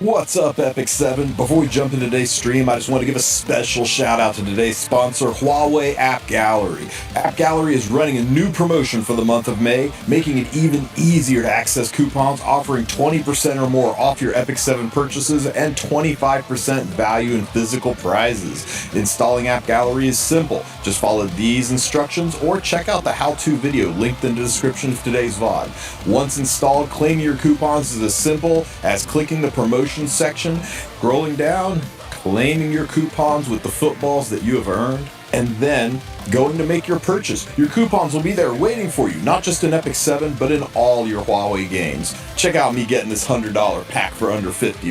What's up, Epic 7? Before we jump into today's stream, I just want to give a special shout out to today's sponsor, Huawei App Gallery. App Gallery is running a new promotion for the month of May, making it even easier to access coupons, offering 20% or more off your Epic 7 purchases and 25% value in physical prizes. Installing App Gallery is simple. Just follow these instructions or check out the how-to video linked in the description of today's VOD. Once installed, claiming your coupons is as simple as clicking the promotion section, scrolling down, claiming your coupons with the footballs that you have earned, and then going to make your purchase. Your coupons will be there waiting for you, not just in Epic 7, but in all your Huawei games. Check out me getting this $100 pack for under $50.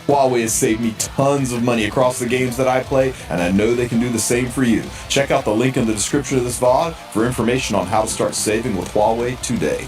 Huawei has saved me tons of money across the games that I play, and I know they can do the same for you. Check out the link in the description of this VOD for information on how to start saving with Huawei today.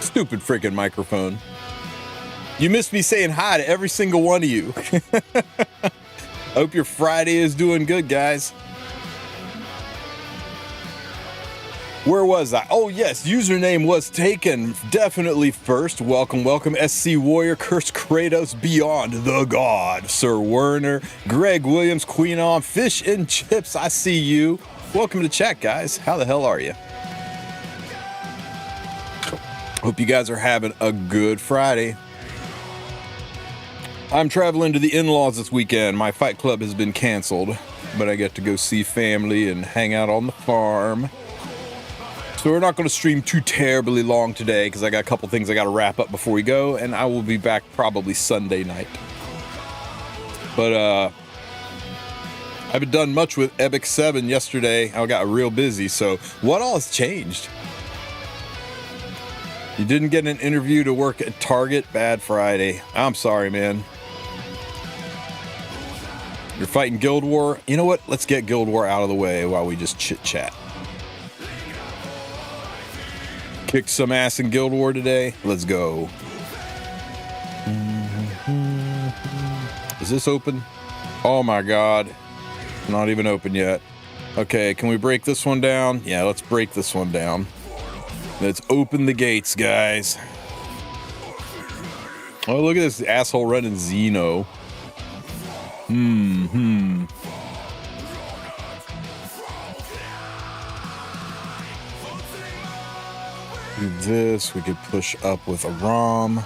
Stupid freaking microphone. You missed me saying hi to every single one of you. Hope your Friday is doing good, guys. Where was I? Oh, yes, username was taken. Definitely first. Welcome, welcome. SC Warrior, Curse Kratos, Beyond the God, Sir Werner, Greg Williams, Queen On, Fish and Chips, I see you. Welcome to chat, guys. How the hell are you? Hope you guys are having a good Friday. I'm traveling to the in-laws this weekend. My fight club has been canceled, but I get to go see family and hang out on the farm. So we're not going to stream too terribly long today because I got a couple things I got to wrap up before we go, and I will be back probably Sunday night. But I haven't done much with Epic 7 yesterday. I got real busy, so what all has changed? You didn't get an interview to work at Target? Bad Friday. I'm sorry, man. You're fighting Guild War? You know what? Let's get Guild War out of the way while we just chit-chat. Kick some ass in Guild War today. Let's go. Is this open? Oh my god. Not even open yet. Okay, can we break this one down? Yeah, let's break this one down. Let's open the gates, guys. Oh, look at this asshole running Xeno. Do this. We could push up with a Rom.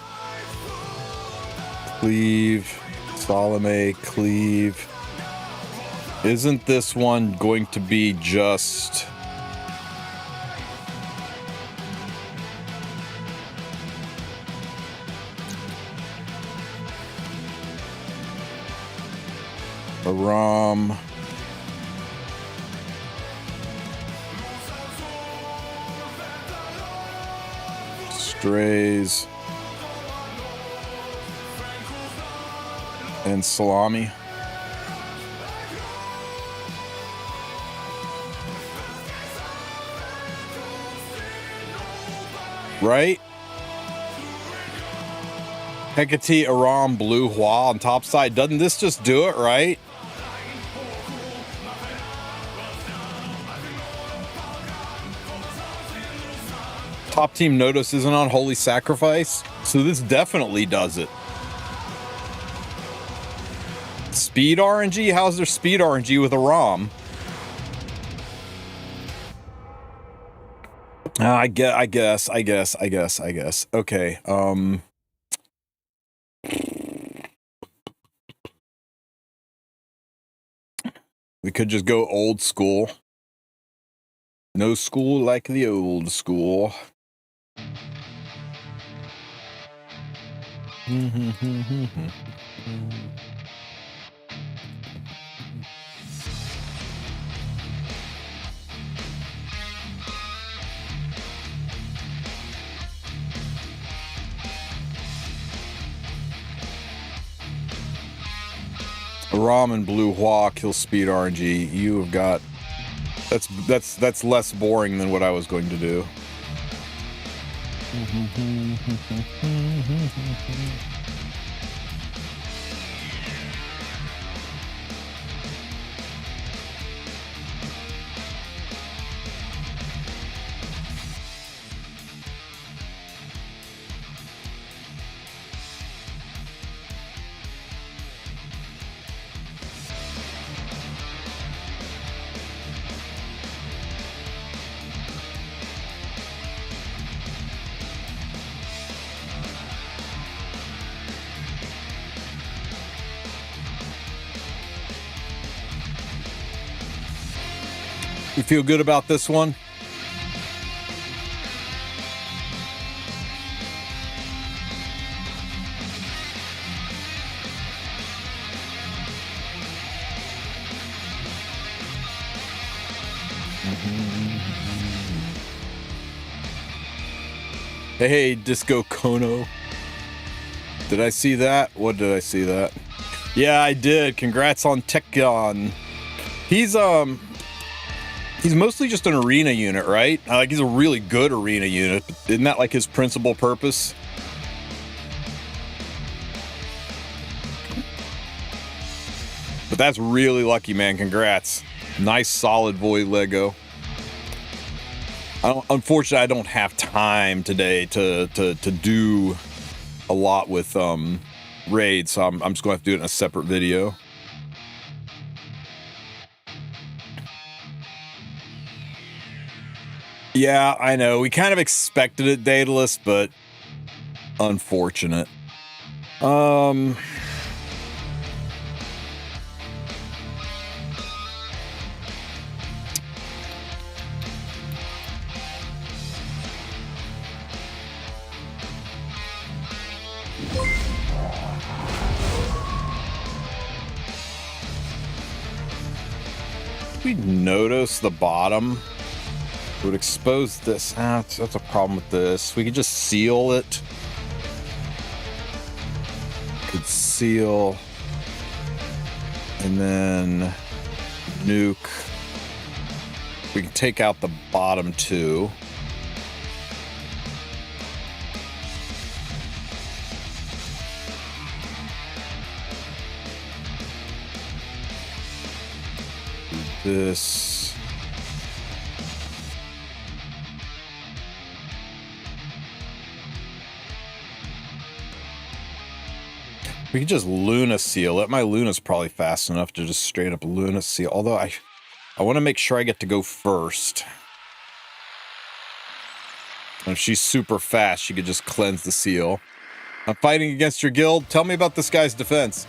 Cleave. Salome. Cleave. Isn't this one going to be just... a Rom, Strays, and Salami? Right? Hecate, Aram, Blue, Hua on top side. Doesn't this just do it, right? Top team Notice isn't on Holy Sacrifice, so this definitely does it. Speed RNG? How's there speed RNG with a ROM? I guess. Okay. We could just go old school. No school like the old school. Ramen Blue Hawk Kill Speed RNG. You have got that's less boring than what I was going to do. You feel good about this one? Hey, Disco Kono. Did I see that? What did I see that? Yeah, I did. Congrats on Tekken. He's mostly just an arena unit, right? Like, he's a really good arena unit. Isn't that like his principal purpose? But that's really lucky, man. Congrats. Nice, solid Void Lego. Unfortunately, I don't have time today to do a lot with raids, so I'm just going to have to do it in a separate video. Yeah, I know. We kind of expected it, Daedalus, but unfortunate. We notice the bottom. It would expose this. That's a problem with this. We could just seal it. Could seal. And then nuke. We can take out the bottom two. This. We could just Luna seal it. My Luna's probably fast enough to just straight up Luna seal. Although I want to make sure I get to go first. And if she's super fast, she could just cleanse the seal. I'm fighting against your guild. Tell me about this guy's defense.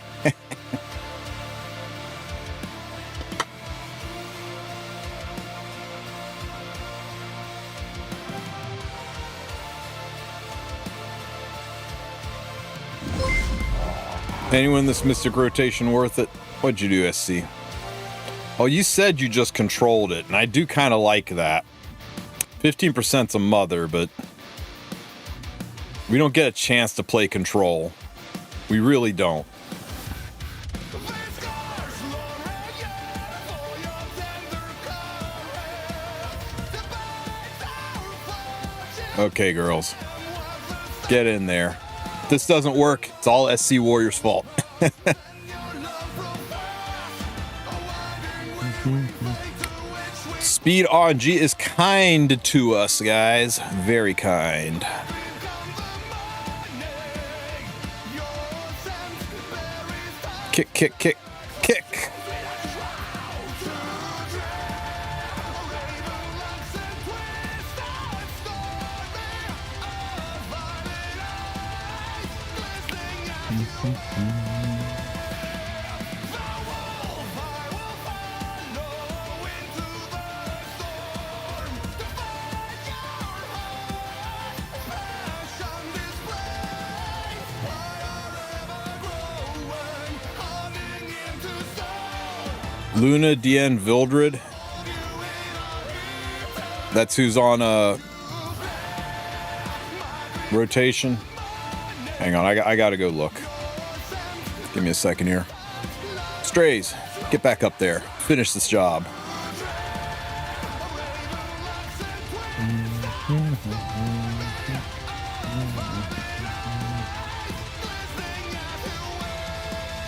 Anyone this Mystic Rotation worth it? What'd you do, SC? Oh, you said you just controlled it, and I do kind of like that. 15%'s a mother, but we don't get a chance to play control. We really don't. Okay, girls. Get in there. If this doesn't work, it's all SC Warrior's fault. Speed RNG is kind to us, guys. Very kind. Kick, kick, kick, kick. Luna Dien Vildred. That's who's on rotation. Hang on, I gotta go look. Give me a second here. Strays, get back up there. Finish this job.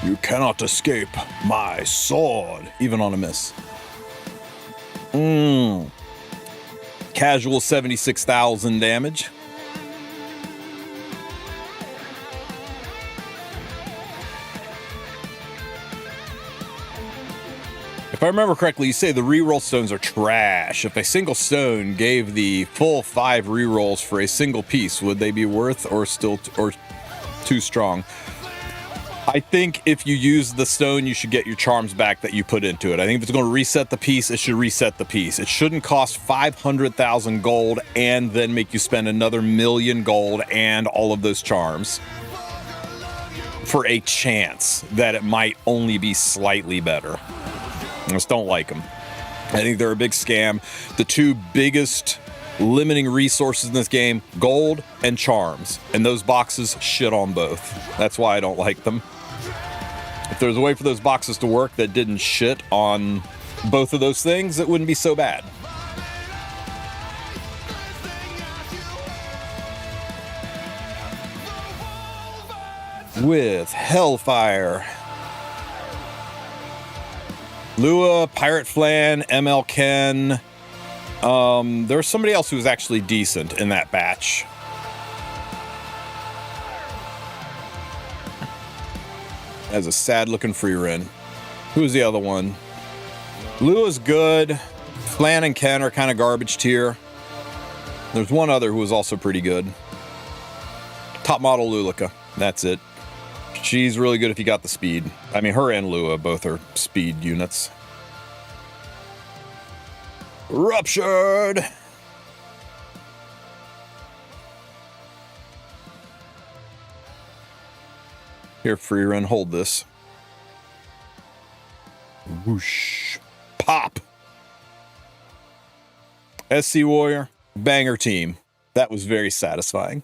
You cannot escape my sword, even on a miss. Casual 76,000 damage. If I remember correctly, you say the reroll stones are trash. If a single stone gave the full 5 rerolls for a single piece, would they be worth or still or too strong? I think if you use the stone, you should get your charms back that you put into it. I think if it's going to reset the piece, it should reset the piece. It shouldn't cost 500,000 gold and then make you spend another 1,000,000 gold and all of those charms for a chance that it might only be slightly better. I just don't like them. I think they're a big scam. The two biggest limiting resources in this game, gold and charms. And those boxes shit on both. That's why I don't like them. If there's a way for those boxes to work that didn't shit on both of those things, it wouldn't be so bad. With Hellfire, Lua, Pirate Flan, ML Ken. There was somebody else who was actually decent in that batch. As a sad-looking free run. Who was the other one? Lua's good. Flan and Ken are kind of garbage tier. There's one other who was also pretty good. Top model Lulika. That's it. She's really good if you got the speed. I mean, her and Lua both are speed units. Ruptured! Here, free run, hold this. Whoosh. Pop! SC Warrior, banger team. That was very satisfying.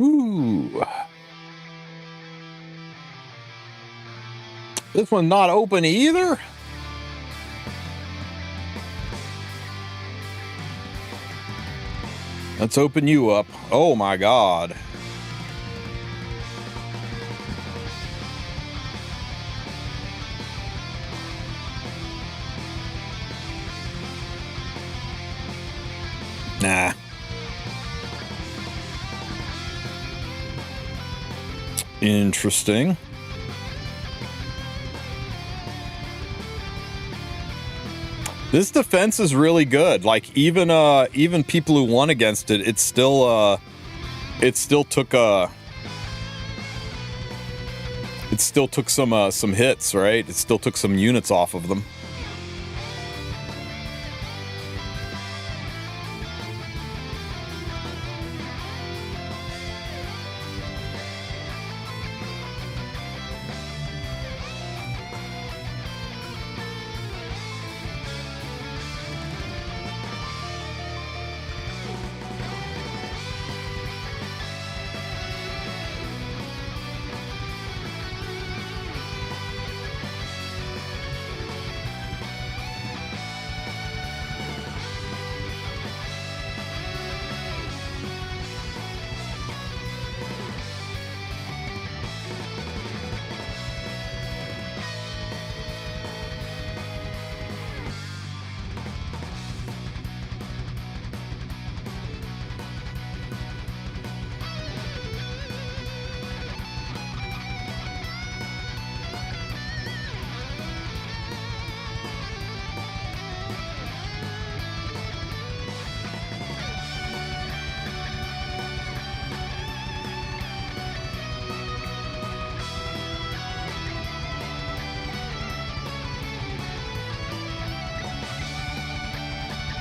Ooh. This one's not open either? Let's open you up. Oh my god. Nah. Interesting. This defense is really good. Like even people who won against it, it still took some hits, right? It still took some units off of them.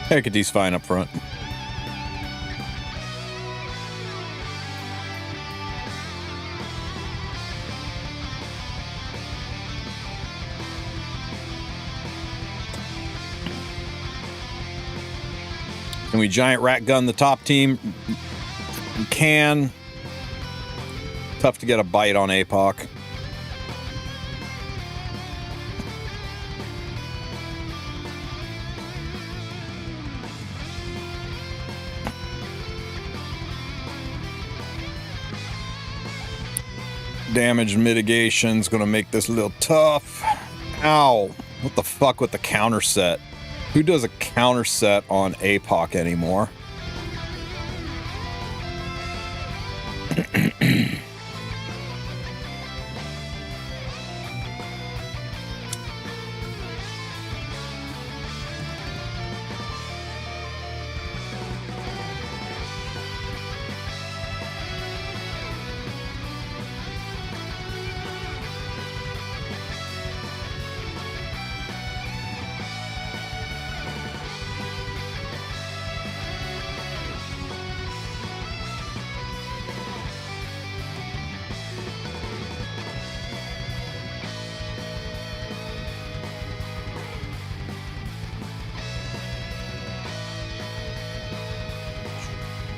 Hecate's fine up front. Can we giant rat gun the top team? We can. Tough to get a bite on APOC. Damage mitigation's gonna make this a little tough. Ow. What the fuck with the counter set? Who does a counter set on APOC anymore?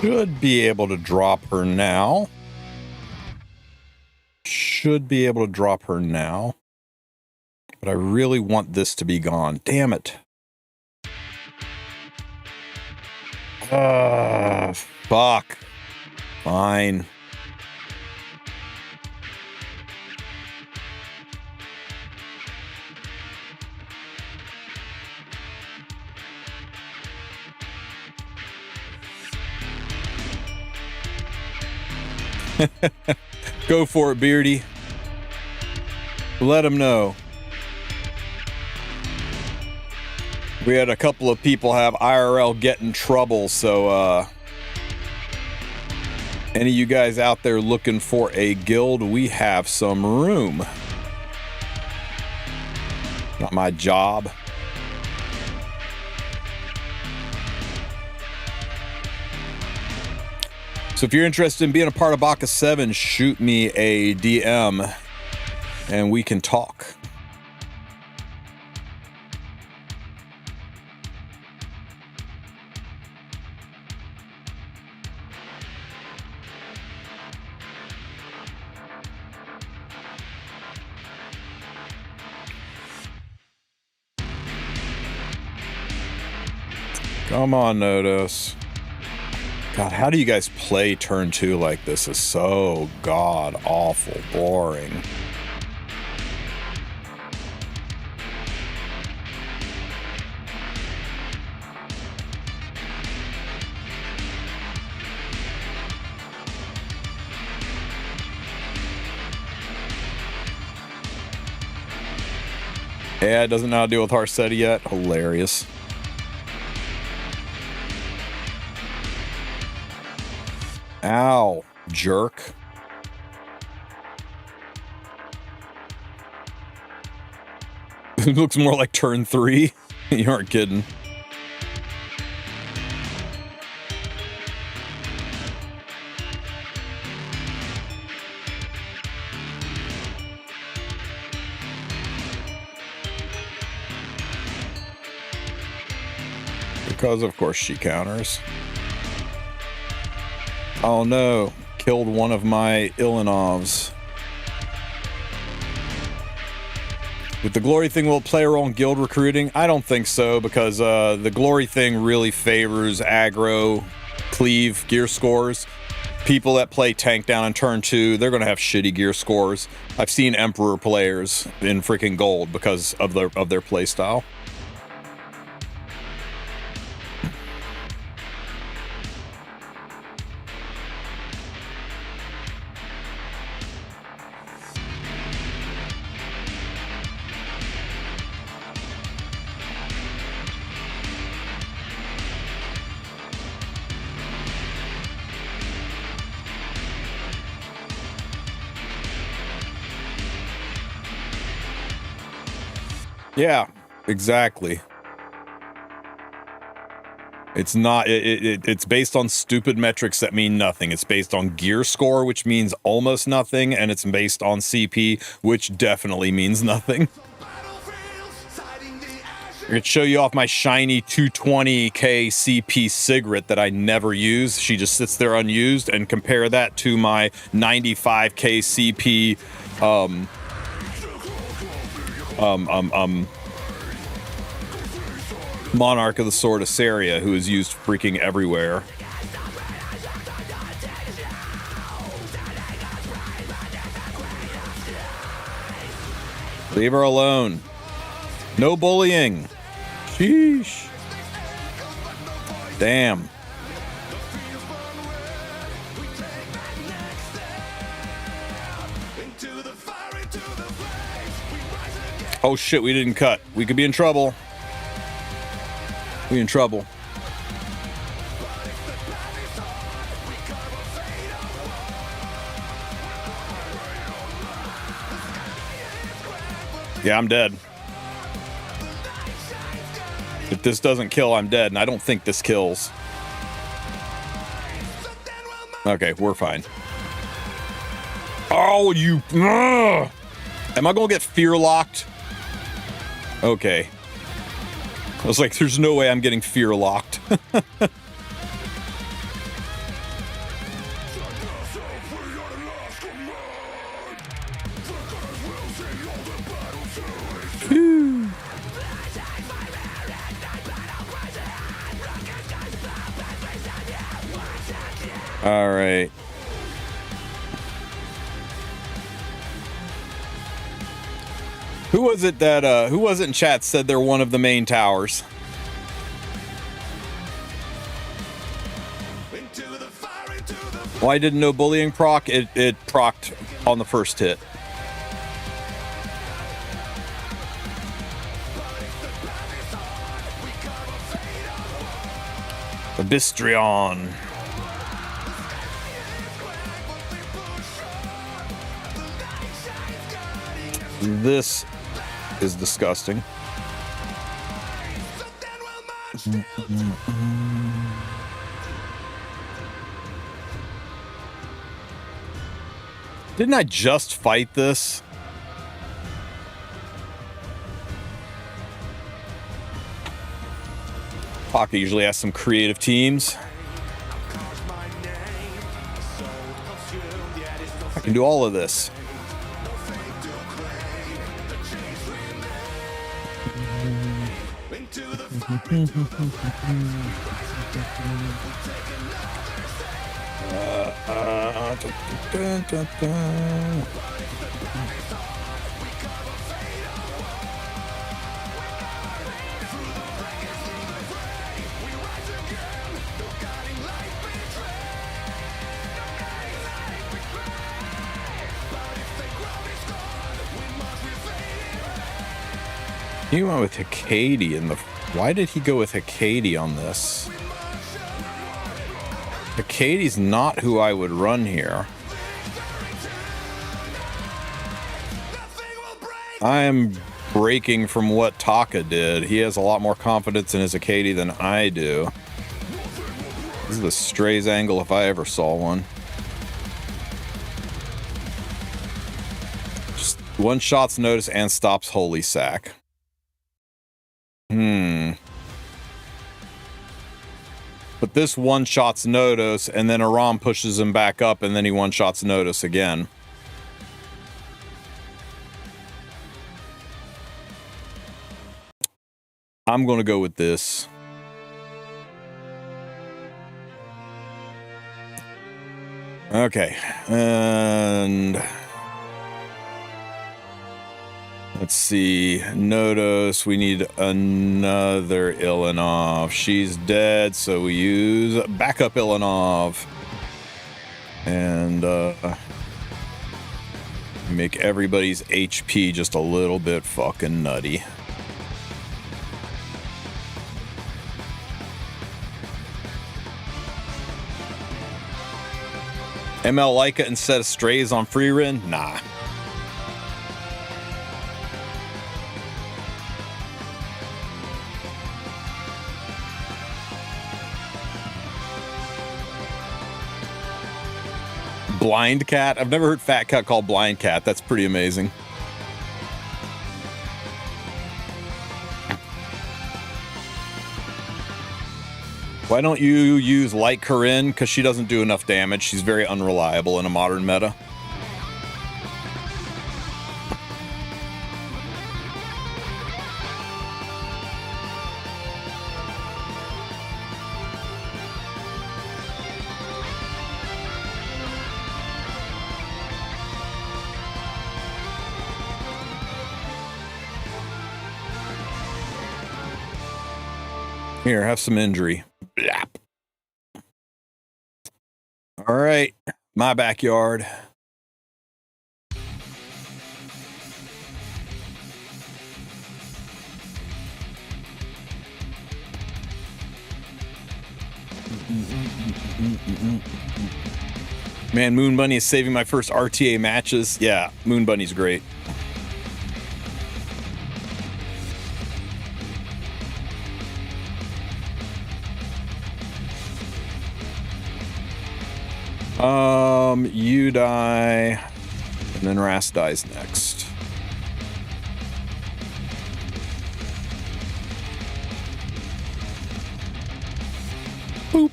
Should be able to drop her now. Should be able to drop her now. But I really want this to be gone. Damn it. Fuck. Fine. Go for it, Beardy. Let him know. We had a couple of people have IRL get in trouble, so any of you guys out there looking for a guild, we have some room. Not my job. So if you're interested in being a part of Baka 7, shoot me a DM and we can talk. Come on, Nodos. God, how do you guys play turn 2 like this? Is so god-awful boring. Yeah, it doesn't know how to deal with Harseti yet. Hilarious. Ow, jerk. It looks more like turn 3. You aren't kidding. Because of course she counters. Oh no, killed one of my Ilinovs. With the glory thing, will it play a role in guild recruiting? I don't think so, because the glory thing really favors aggro, cleave, gear scores. People that play tank down in turn 2, they're going to have shitty gear scores. I've seen Emperor players in freaking gold because of their play style. Yeah, exactly. It's not, it's based on stupid metrics that mean nothing. It's based on gear score, which means almost nothing, and it's based on CP, which definitely means nothing. I could show you off my shiny 220k CP cigarette that I never use. She just sits there unused, and compare that to my 95k CP Monarch of the Sword of Saria, who is used freaking everywhere. Leave her alone. No bullying. Sheesh. Damn. Oh shit, we didn't cut. We could be in trouble. We in trouble. Yeah, I'm dead. If this doesn't kill, I'm dead, and I don't think this kills. Okay, we're fine. Oh, you... Ugh. Am I gonna get fear locked? Okay. I was like, there's no way I'm getting fear locked. All right. Who was it that, who was it in chat said they're one of the main towers? Why didn't no bullying proc? It procced on the first hit. Abystrion. This is disgusting. Didn't I just fight this? Baka usually has some creative teams. I can do all of this. He went with Hikadi in the... Why did he go with Hikadi on this? Hikadi's not who I would run here. I am breaking from what Taka did. He has a lot more confidence in his Hikadi than I do. This is the Strays angle if I ever saw one. Just one shot's notice and stops Holy Sack. But this one shots Nodos, and then Aram pushes him back up, and then he one shots Nodos again. I'm gonna go with this. Okay, and let's see, Nodos, we need another Ilanov. She's dead, so we use backup Ilanov. And make everybody's HP just a little bit fucking nutty. ML Leica instead of Strays on free run? Nah. Blind Cat? I've never heard Fat Cat called Blind Cat. That's pretty amazing. Why don't you use Light Corinne? Because she doesn't do enough damage. She's very unreliable in a modern meta. Here, have some injury. Blap. All right, my backyard. Man, Moon Bunny is saving my first RTA matches. Yeah, Moon Bunny's great. You die, and then Rast dies next. Boop.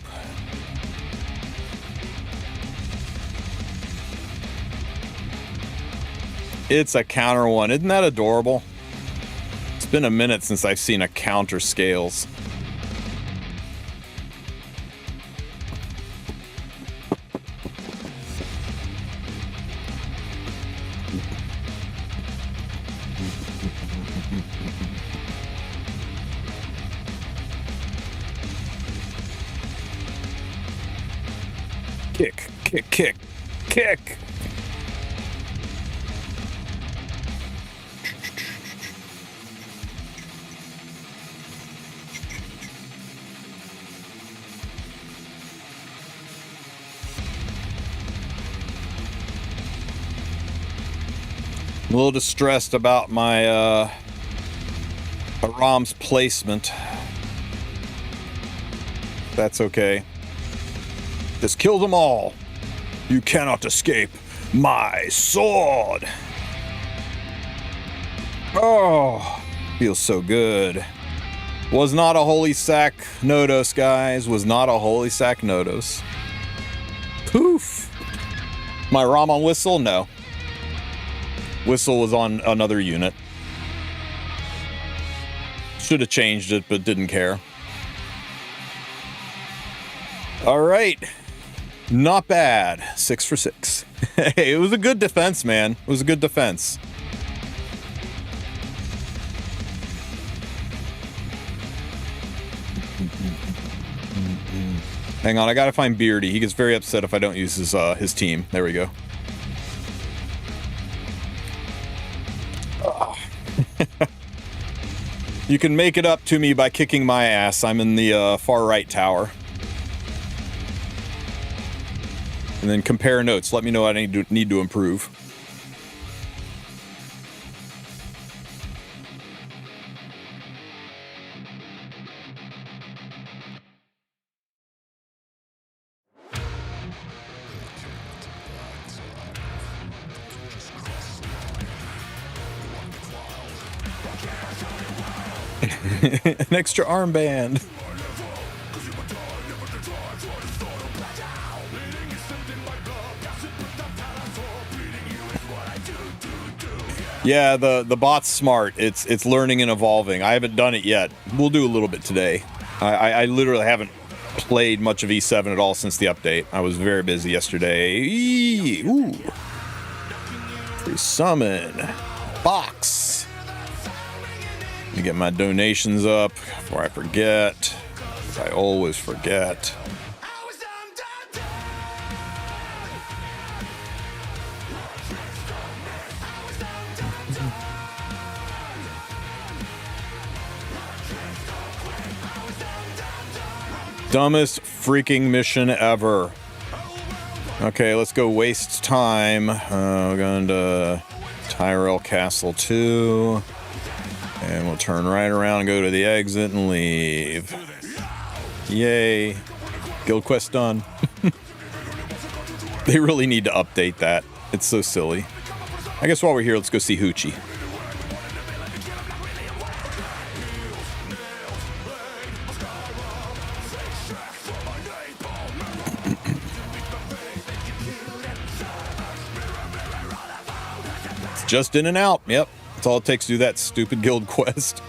It's a counter one. Isn't that adorable? It's been a minute since I've seen a counter scales. Kick, kick, kick, kick. I'm a little distressed about my ROM's placement. That's okay. Just kill them all. You cannot escape my sword. Oh, feels so good. Was not a holy sack Nodos, guys. Was not a holy sack Nodos. Poof. My ROM on Whistle? No. Whistle was on another unit. Should have changed it, but didn't care. All right. Not bad. 6 for 6. Hey, it was a good defense, man. It was a good defense. Hang on, I gotta find Beardy. He gets very upset if I don't use his team. There we go. You can make it up to me by kicking my ass. I'm in the far right tower. And then compare notes. Let me know what I need to improve. An extra armband. Yeah, the bot's smart. It's learning and evolving. I haven't done it yet. We'll do a little bit today. I literally haven't played much of E7 at all since the update. I was very busy yesterday. Ooh. Free summon. Box. Let me get my donations up before I forget. I always forget. Dumbest freaking mission ever. Okay, let's go waste time. We're going to Tyrell Castle 2. And we'll turn right around and go to the exit and leave. Yay. Guild quest done. They really need to update that. It's so silly. I guess while we're here, let's go see Hoochie. just in and out. Yep, that's all it takes to do that stupid guild quest.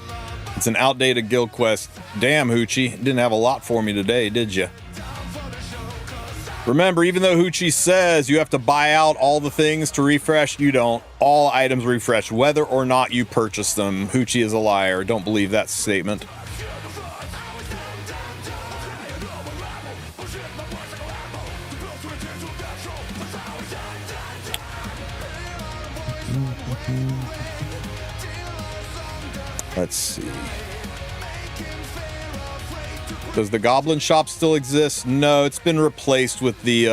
It's an outdated guild quest. Damn, Hoochie, didn't have a lot for me today, did you? Remember, even though Hoochie says you have to buy out all the things to refresh, you don't. All items refresh, whether or not you purchase them. Hoochie is a liar. Don't believe that statement. Let's see. Does the Goblin Shop still exist? No, it's been replaced with the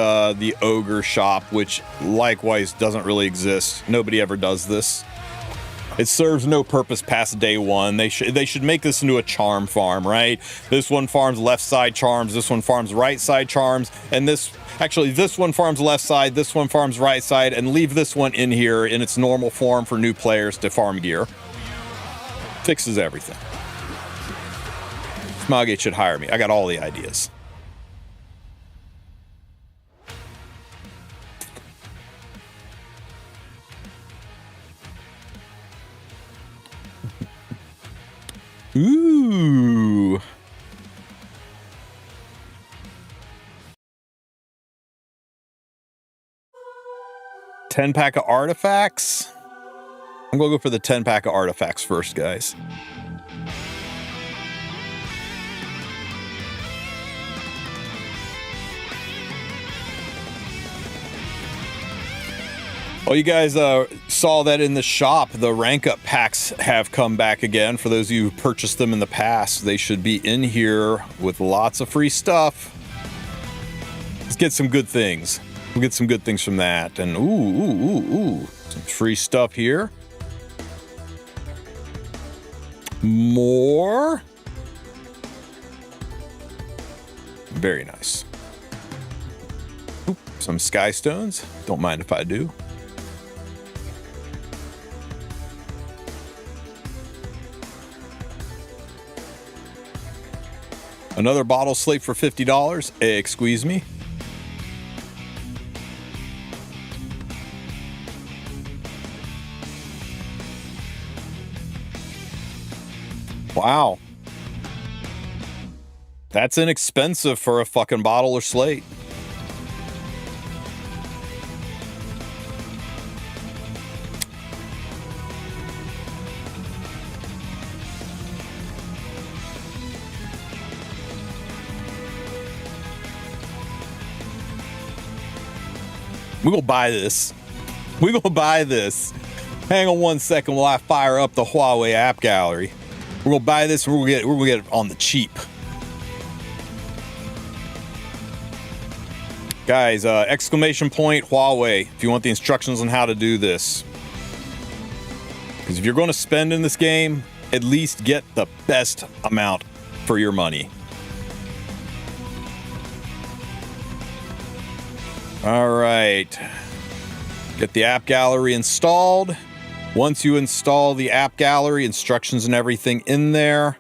Ogre Shop, which likewise doesn't really exist. Nobody ever does this. It serves no purpose past day one. They should make this into a charm farm, right? This one farms left side charms, this one farms right side charms, and this one farms left side, this one farms right side, and leave this one in here in its normal form for new players to farm gear. Fixes everything. Smilegate should hire me. I got all the ideas. Ooh. $10 of artifacts. I'm gonna go for the 10-pack of artifacts first, guys. Well, you guys saw that in the shop, the rank up packs have come back again. For those of you who purchased them in the past, they should be in here with lots of free stuff. Let's get some good things. We'll get some good things from that. And ooh. Some free stuff here. More. Very nice. Oop, some sky stones. Don't mind if I do. Another bottle slate for $50. Excuse me. Wow. That's inexpensive for a fucking bottle or slate. We're gonna buy this. We're gonna buy this. Hang on one second while I fire up the Huawei app gallery. We're gonna buy this and we're gonna get it on the cheap. Guys, exclamation point Huawei if you want the instructions on how to do this. Because if you're going to spend in this game, at least get the best amount for your money. All right. Get the app gallery installed. Once you install the app gallery, instructions and everything in there,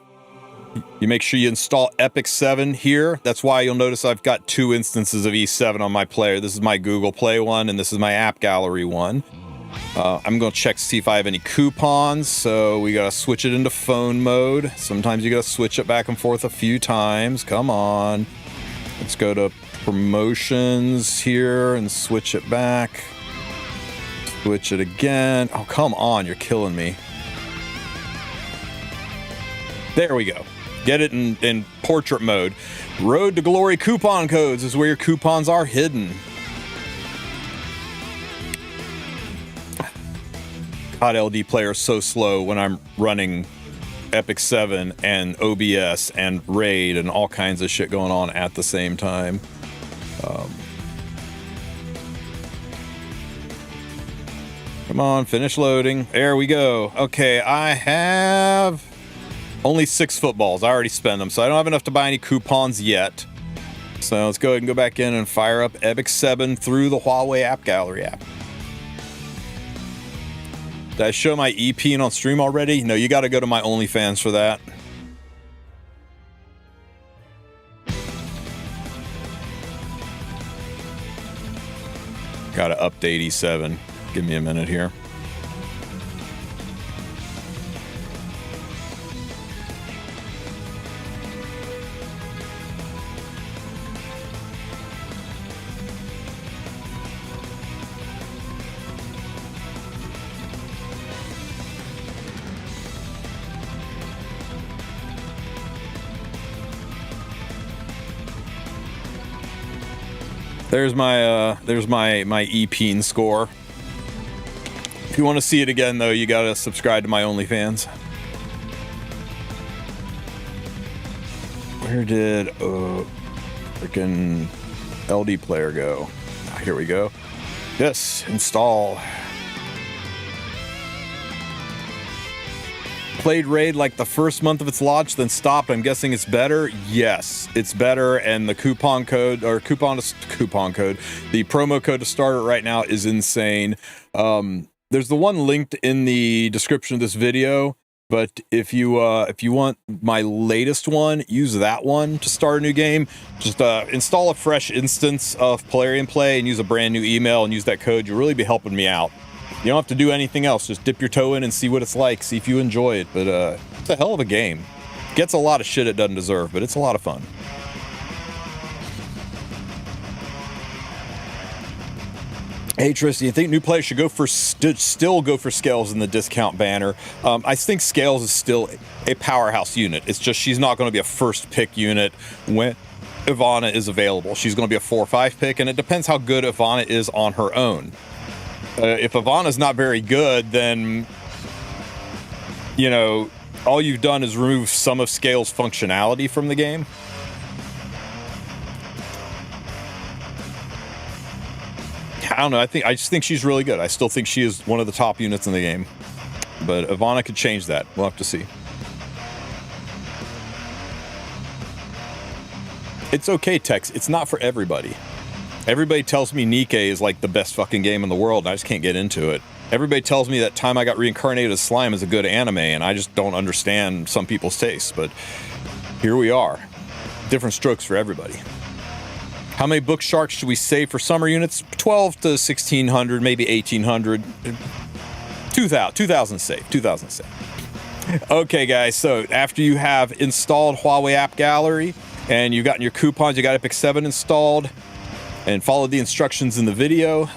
you make sure you install Epic 7 here. That's why you'll notice I've got two instances of E7 on my player. This is my Google Play one, and this is my app gallery one. I'm going to check to see if I have any coupons. So we got to switch it into phone mode. Sometimes you got to switch it back and forth a few times. Come on. Let's go to promotions here and switch it back. Switch it again. Oh, come on. You're killing me. There we go. Get it in portrait mode. Road to Glory coupon codes is where your coupons are hidden. God, LD player is so slow when I'm running Epic 7 and OBS and Raid and all kinds of shit going on at the same time. Come on, finish loading. There we go. Okay, I have only 6 footballs. I already spent them, so I don't have enough to buy any coupons yet. So let's go ahead and go back in and fire up Epic 7 through the Huawei app gallery app. Did I show my EP on stream already? No, you got to go to my OnlyFans for that. Got to update E7. Give me a minute here. There's my EPeen score. If you want to see it again, though, you gotta subscribe to my OnlyFans. Where did freaking LD player go? Here we go. Yes, install. Played Raid like the first month of its launch, then stopped. I'm guessing it's better. Yes, it's better, and the the promo code to start it right now is insane. There's the one linked in the description of this video, but if you want my latest one, use that one to start a new game. Just install a fresh instance of Plarium Play and use a brand new email and use that code. You'll really be helping me out. You don't have to do anything else. Just dip your toe in and see what it's like. See if you enjoy it. But it's a hell of a game. Gets a lot of shit it doesn't deserve, but it's a lot of fun. Hey Tristen, you think new players should go for still go for Scales in the discount banner? I think Scales is still a powerhouse unit. It's just she's not going to be a first pick unit when Ivana is available. She's going to be a 4 or 5 pick, and it depends how good Ivana is on her own. If Ivana's not very good, then, you know, all you've done is remove some of Scales' functionality from the game. I don't know. I just think she's really good. I still think she is one of the top units in the game. But Ivana could change that. We'll have to see. It's okay, Tex. It's not for everybody. Everybody tells me Nikke is like the best fucking game in the world, and I just can't get into it. Everybody tells me that Time I Got Reincarnated as Slime is a good anime, and I just don't understand some people's tastes. But here we are. Different strokes for everybody. How many book sharks should we save for summer units? 12 to 1,600, maybe 1,800. 2,000 save. 2,000 save. Okay, guys, so after you have installed Huawei App Gallery, and you've gotten your coupons, you got Epic 7 installed, and followed the instructions in the video,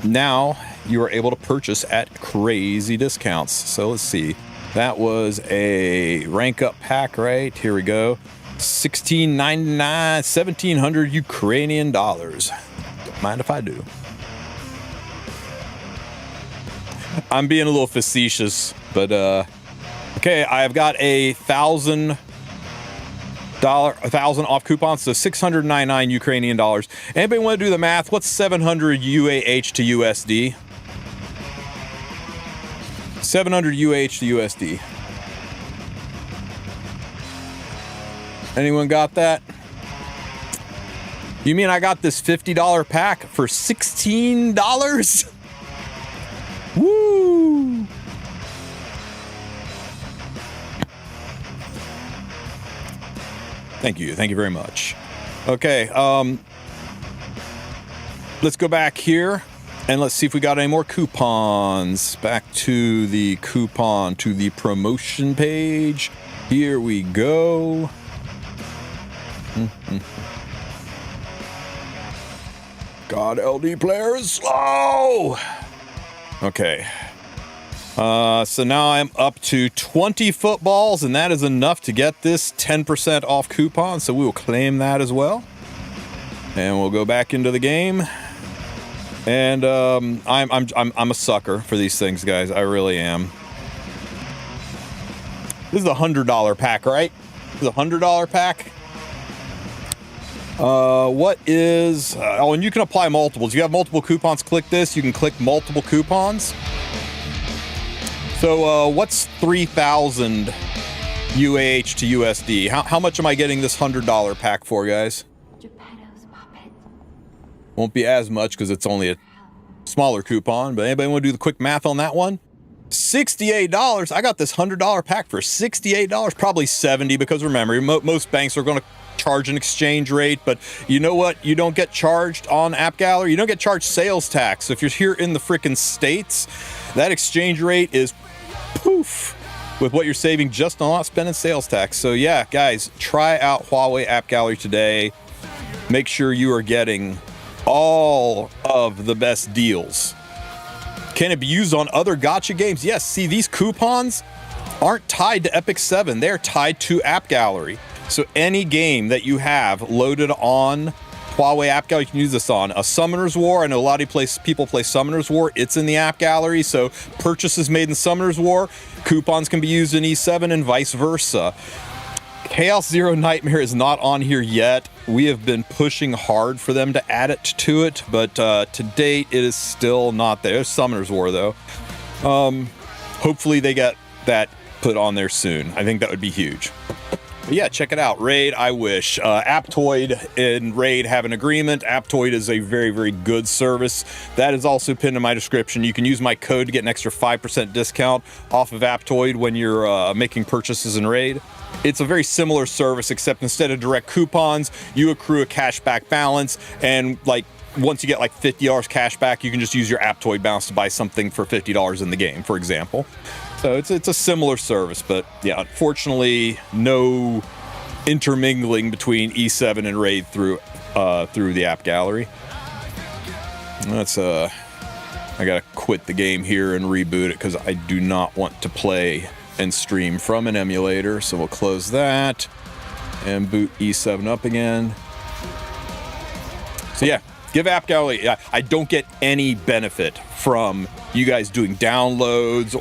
now you are able to purchase at crazy discounts. So let's see. That was a rank up pack, right? Here we go. $16.99, 1,700 Ukrainian dollars. Don't mind if I do. I'm being a little facetious, but okay, I've got a $1,000 off coupons, so 699 Ukrainian dollars. Anybody want to do the math? What's 700 UAH to USD? 700 UAH to USD. Anyone got that? You mean I got this $50 pack for $16? Woo! Thank you very much. Okay, let's go back here and let's see if we got any more coupons. Back to the coupon, to the promotion page. Here we go. God, LD player is slow. Okay. So now I'm up to 20 footballs, and that is enough to get this 10% off coupon. So we will claim that as well, and we'll go back into the game. And I'm a sucker for these things, guys. I really am. This is a $100 pack, right? This is a $100 pack. What is... oh, and you can apply multiples. If you have multiple coupons, click this. You can click multiple coupons. So, what's 3,000 UAH to USD? How much am I getting this $100 pack for, guys? Won't be as much because it's only a smaller coupon, but anybody want to do the quick math on that one? $68. I got this $100 pack for $68, probably $70, because remember, most banks are going to charge an exchange rate, but you know what? You don't get charged on App Gallery. You don't get charged sales tax. So if you're here in the frickin' States, that exchange rate is poof with what you're saving just on not spending sales tax. So yeah, guys, try out Huawei App Gallery today. Make sure you are getting all of the best deals. Can it be used on other gacha games? Yes. See, these coupons aren't tied to Epic 7. They're tied to App Gallery. So any game that you have loaded on Huawei app gallery. You can use this on a Summoner's War. I know a lot of people play Summoner's War. It's in the app gallery, so purchases made in Summoner's War, coupons can be used in E7 and vice versa. Chaos Zero Nightmare is not on here yet. We have been pushing hard for them to add it to it, but to date, it is still not there. There's Summoner's War, though. Hopefully they get that put on there soon. I think that would be huge. But yeah, check it out. Raid, I wish. Aptoid and Raid have an agreement. Aptoid is a very, very good service. That is also pinned in my description. You can use my code to get an extra 5% discount off of Aptoid when you're making purchases in Raid. It's a very similar service, except instead of direct coupons, you accrue a cashback balance, and like once you get like $50 cash back, you can just use your Aptoid balance to buy something for $50 in the game, for example. So it's a similar service, but yeah, unfortunately, no intermingling between E7 and Raid through the app gallery. That's I gotta quit the game here and reboot it because I do not want to play and stream from an emulator. So we'll close that and boot E7 up again. So yeah, give app gallery. I don't get any benefit from you guys doing downloads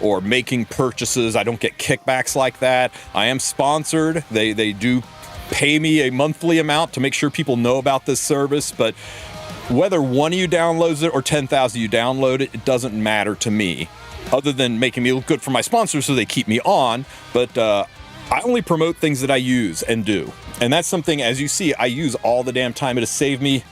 or making purchases. I don't get kickbacks like that. I am sponsored. They do pay me a monthly amount to make sure people know about this service, but whether one of you downloads it or 10,000 of you download it, it doesn't matter to me, other than making me look good for my sponsors so they keep me on. But I only promote things that I use and do. And that's something, as you see, I use all the damn time. It has saved me.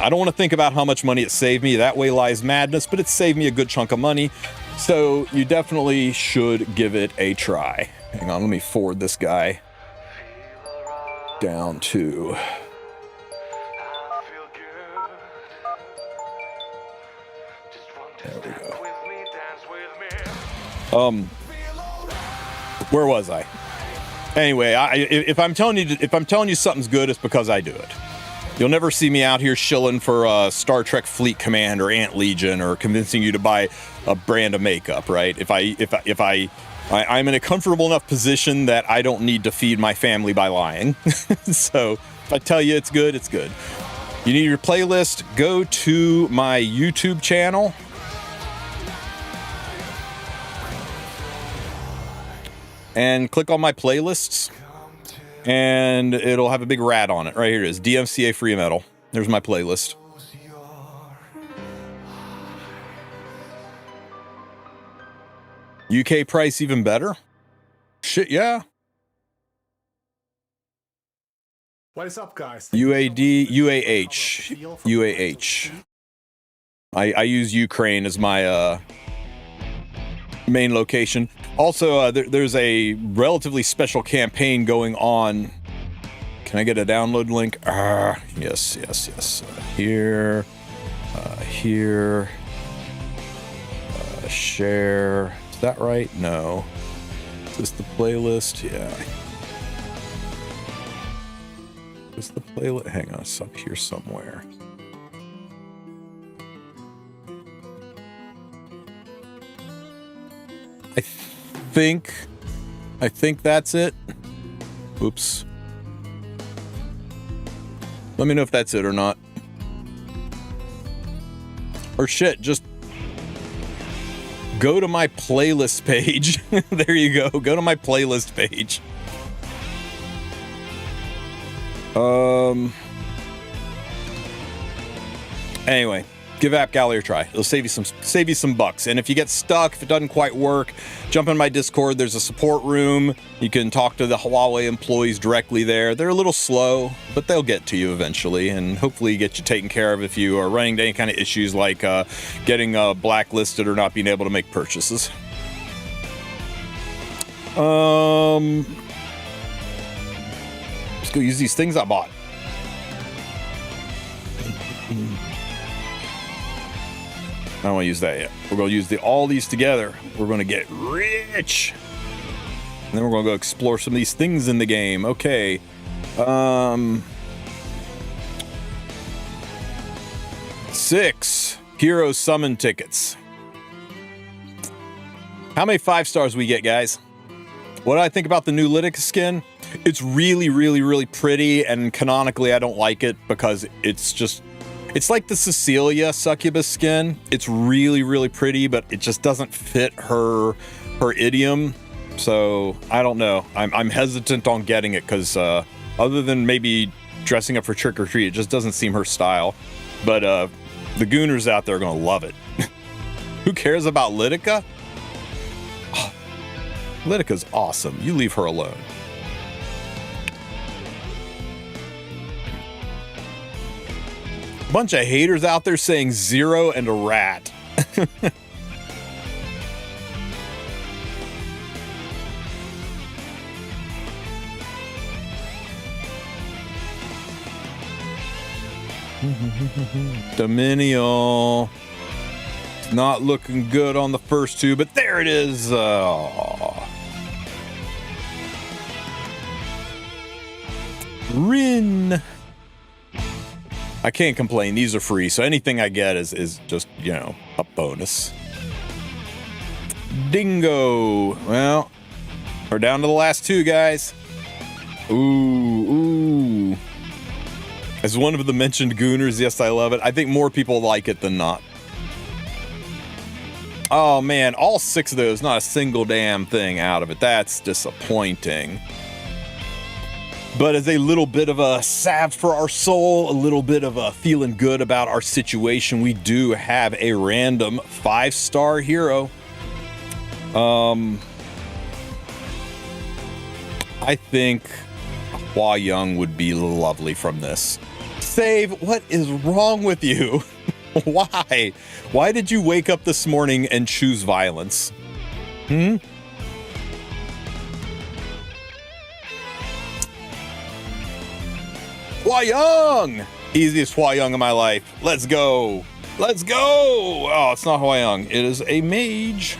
I don't want to think about how much money it saved me. That way lies madness, but it saved me a good chunk of money. So you definitely should give it a try. Hang on, let me forward this guy down to... There we go. Where was I? Anyway, if I'm telling you something's good, it's because I do it. You'll never see me out here shilling for Star Trek Fleet Command or Ant Legion or convincing you to buy a brand of makeup, right? I'm in a comfortable enough position that I don't need to feed my family by lying. So if I tell you it's good, it's good. You need your playlist, go to my YouTube channel. And click on my playlists, and it'll have a big rat on it. Right here it is, DMCA Free Metal. There's my playlist. UK price even better? Shit, yeah. What is up, guys? UAD, UAH. I use Ukraine as my main location. Also, there's a relatively special campaign going on. Can I get a download link? Yes. Here. Share. Is that right? No. Is this the playlist? Yeah. Is the playlist? Hang on, it's up here somewhere. I think that's it. Oops. Let me know if that's it or not. Or shit, just go to my playlist page. There you go. Go to my playlist page. Anyway, give App Gallery a try. It'll save you some bucks. And if you get stuck, if it doesn't quite work, jump in my Discord. There's a support room. You can talk to the Huawei employees directly there. They're a little slow, but they'll get to you eventually, and hopefully get you taken care of if you are running into any kind of issues like getting blacklisted or not being able to make purchases. Let's go use these things I bought. I don't want to use that yet. We're going to use all these together. We're going to get rich. And then we're going to go explore some of these things in the game. Okay. 6 hero summon tickets. How many 5 stars we get, guys? What do I think about the new Lytica skin? It's really, really, really pretty, and canonically I don't like it because it's like the Cecilia succubus skin. It's really, really pretty, but it just doesn't fit her idiom. So I don't know. I'm hesitant on getting it because other than maybe dressing up for trick or treat, it just doesn't seem her style. But the gooners out there are gonna love it. Who cares about Lytica? Oh, Lytica's awesome. You leave her alone. Bunch of haters out there saying 0 and a rat. Dominion. It's not looking good on the first two, but there it is. Rin. I can't complain. These are free, so anything I get is just, you know, a bonus. Dingo. Well, we're down to the last two, guys. Ooh. As one of the mentioned gooners, yes, I love it. I think more people like it than not. Oh, man, all 6 of those, not a single damn thing out of it. That's disappointing. But as a little bit of a salve for our soul, a little bit of a feeling good about our situation, we do have a random 5-star hero. I think Hua Young would be lovely from this. Save, what is wrong with you? Why? Why did you wake up this morning and choose violence? Hua Young! Easiest Hua Young of my life. Let's go. Let's go! Oh, it's not Hua Young. It is a mage.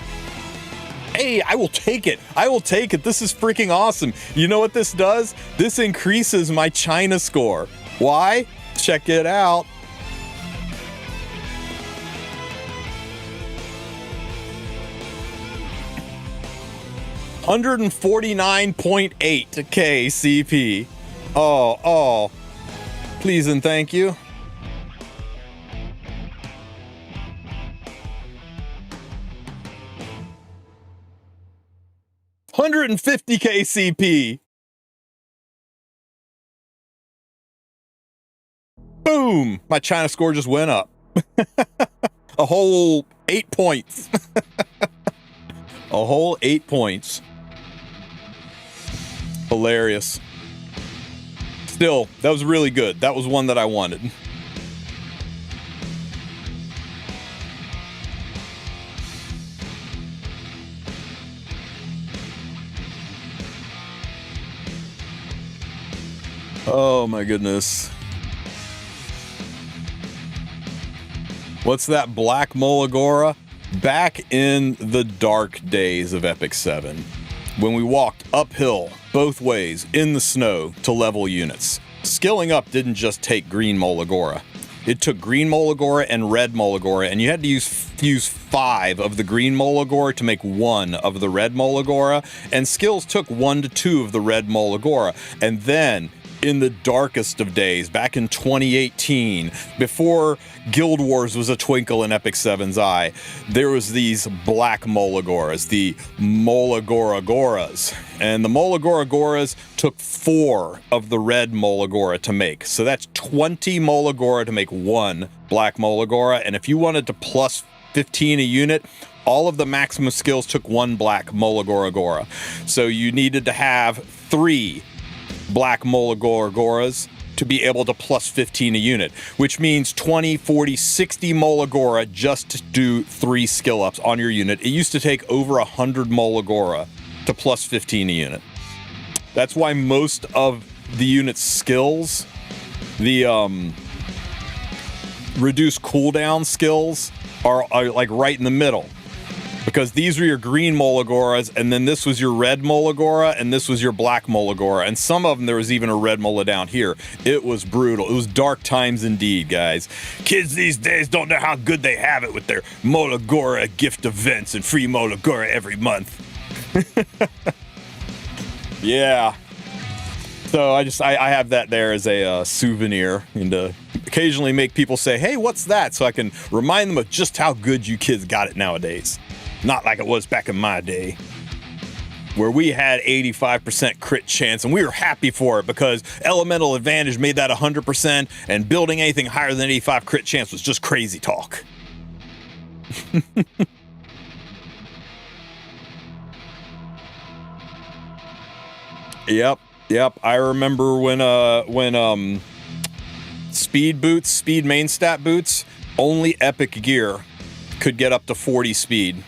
Hey, I will take it. I will take it. This is freaking awesome. You know what this does? This increases my China score. Why? Check it out. $149.8 KCP. Oh. Please and thank you. $150 KCP. Boom! My China score just went up. A whole 8 points. A whole 8 points. Hilarious. Still, that was really good. That was one that I wanted. Oh my goodness. What's that black Molagora? Back in the dark days of Epic 7, when we walked uphill both ways in the snow to level units. Skilling up didn't just take green Molagora. It took green Molagora and red Molagora, and you had to use 5 of the green Molagora to make 1 of the red Molagora, and skills took 1 to 2 of the red Molagora. And then, in the darkest of days, back in 2018, before Guild Wars was a twinkle in Epic 7's eye, there was these black Molagoras, the Molagoragoras. And the Molagoragoras took 4 of the red Molagora to make. So that's 20 Molagora to make 1 black Molagora. And if you wanted to plus 15 a unit, all of the maximum skills took 1 black Molagoragora. So you needed to have 3 black Molagoragoras to be able to plus 15 a unit, which means 20, 40, 60 Molagora just to do 3 skill ups on your unit. It used to take over 100 Molagora to plus 15 a unit. That's why most of the unit's skills, the reduced cooldown skills, are like right in the middle. Because these were your green Molagoras, and then this was your red Molagora, and this was your black Molagora. And some of them, there was even a red Mola down here. It was brutal. It was dark times indeed, guys. Kids these days don't know how good they have it with their Molagora gift events and free Molagora every month. Yeah. So I have that there as a souvenir, and occasionally make people say, hey, what's that? So I can remind them of just how good you kids got it nowadays. Not like it was back in my day, where we had 85% crit chance, and we were happy for it because Elemental Advantage made that 100%, and building anything higher than 85 crit chance was just crazy talk. Yep. I remember when speed boots, speed main stat boots, only epic gear could get up to 40 speed.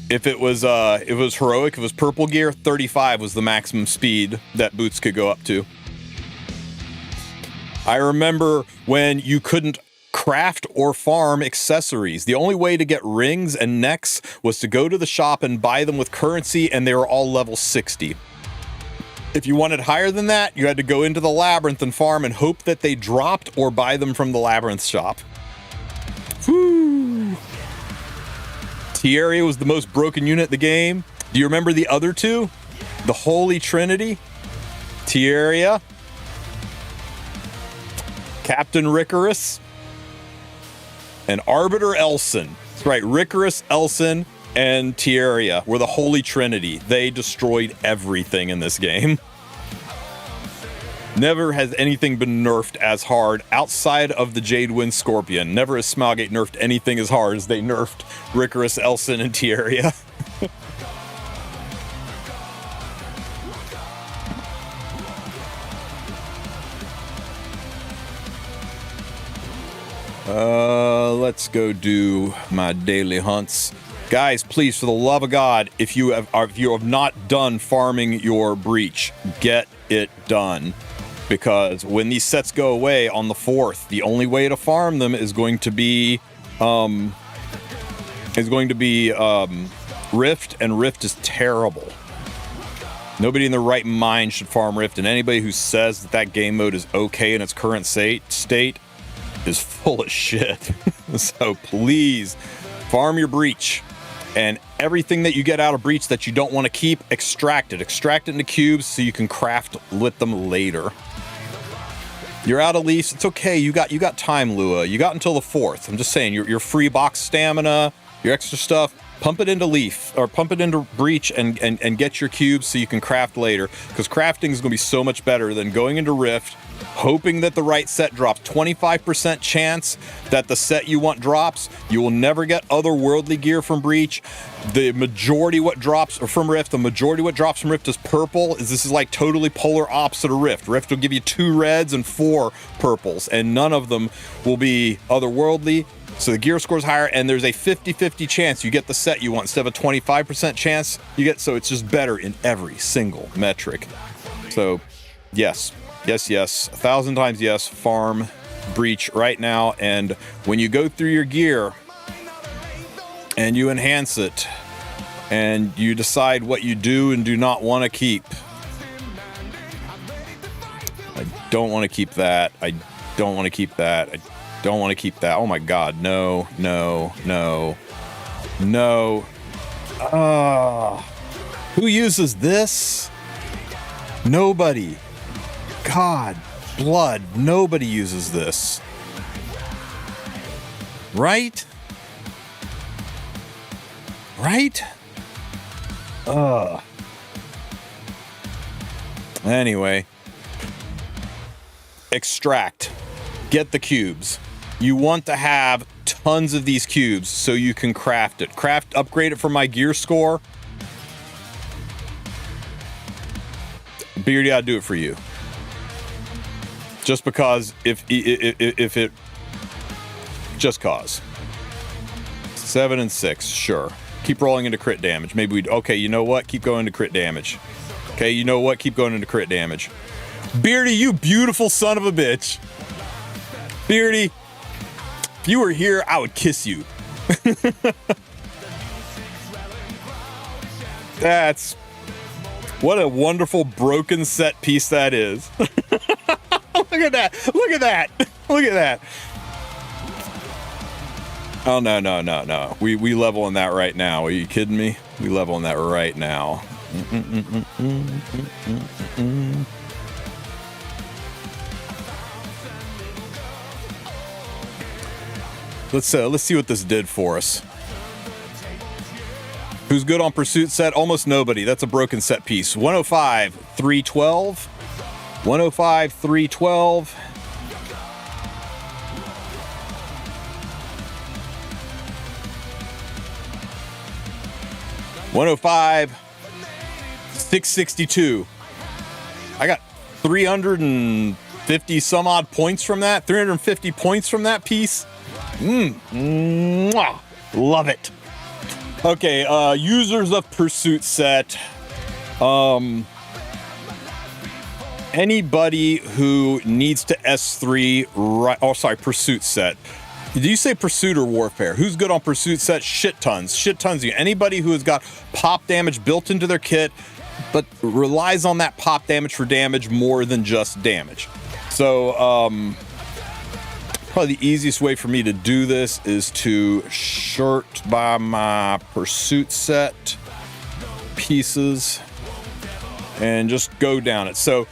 If it was heroic, if it was purple gear, 35 was the maximum speed that boots could go up to. I remember when you couldn't craft or farm accessories. The only way to get rings and necks was to go to the shop and buy them with currency, and they were all level 60. If you wanted higher than that, you had to go into the labyrinth and farm and hope that they dropped or buy them from the labyrinth shop. Whew. T-Area was the most broken unit in the game. Do you remember the other two? The Holy Trinity? T-Area, Captain Ricorous, and Arbiter Elson. That's right, Ricorous, Elson, and T-Area were the Holy Trinity. They destroyed everything in this game. Never has anything been nerfed as hard outside of the Jadewind Scorpion. Never has Smilegate nerfed anything as hard as they nerfed Ricorous, Elson, and T-Area. Let's go do my daily hunts. Guys, please, for the love of God, if you have not done farming your breach, get it done. Because when these sets go away on the 4th, the only way to farm them is going to be Rift, and Rift is terrible. Nobody in their right mind should farm Rift, and anybody who says that game mode is okay in its current state is full of shit. So please, farm your breach. And everything that you get out of breach that you don't want to keep, extract it. Extract it into cubes so you can craft with them later. You're out of leaves. It's okay. You got time, Lua. You got until the 4th. I'm just saying, your free box stamina, your extra stuff, pump it into leaf or pump it into breach and get your cubes so you can craft later. Because crafting is going to be so much better than going into Rift, hoping that the right set drops. 25% chance that the set you want drops. You will never get otherworldly gear from breach. The majority what drops from Rift, is purple. This is like totally polar opposite of Rift. Rift will give you 2 reds and 4 purples, and none of them will be otherworldly. So the gear score is higher, and there's a 50-50 chance you get the set you want instead of a 25% chance you get. So it's just better in every single metric. So yes, 1,000 times yes, farm breach right now. And when you go through your gear and you enhance it and you decide what you do and do not want to keep, I don't want to keep that. I don't want to keep that. I don't want to keep that. Oh my God, no. Who uses this? Nobody. God, blood, nobody uses this. Right? Anyway. Extract. Get the cubes. You want to have tons of these cubes so you can craft it. Upgrade it for my gear score. Beardy, I'll do it for you. Just because if it just cause. 7 and 6, sure. Keep rolling into crit damage. Maybe we'd okay, you know what? Keep going into crit damage. Okay, you know what? Keep going into crit damage. Beardy, you beautiful son of a bitch. Beardy, if you were here, I would kiss you. That's what a wonderful broken set piece that is. Look at that. Oh, no. We level on that right now. Are you kidding me? We level on that right now. Let's see what this did for us. Who's good on pursuit set? Almost nobody. That's a broken set piece. 105, 312. 105, 312. $105, 662. I got 350 some odd points from that. 350 points from that piece. Mwah. Love it. Okay, users of pursuit set. Anybody who needs to S3, right? Oh, sorry, pursuit set. Did you say pursuit or warfare? Who's good on pursuit set? Shit tons. Shit tons of you. Anybody who has got pop damage built into their kit, but relies on that pop damage for damage more than just damage. So, probably the easiest way for me to do this is to sort by my pursuit set pieces and just go down it. So,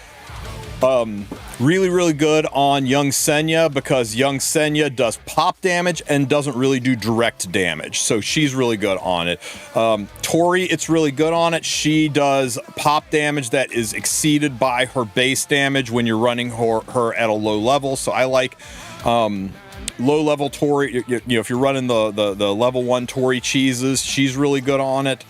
really, really good on Young Senya because Young Senya does pop damage and doesn't really do direct damage. So she's really good on it. Tori, it's really good on it. She does pop damage that is exceeded by her base damage when you're running her at a low level. So I like low level Tori. You know, if you're running the level 1 Tori cheeses, she's really good on it.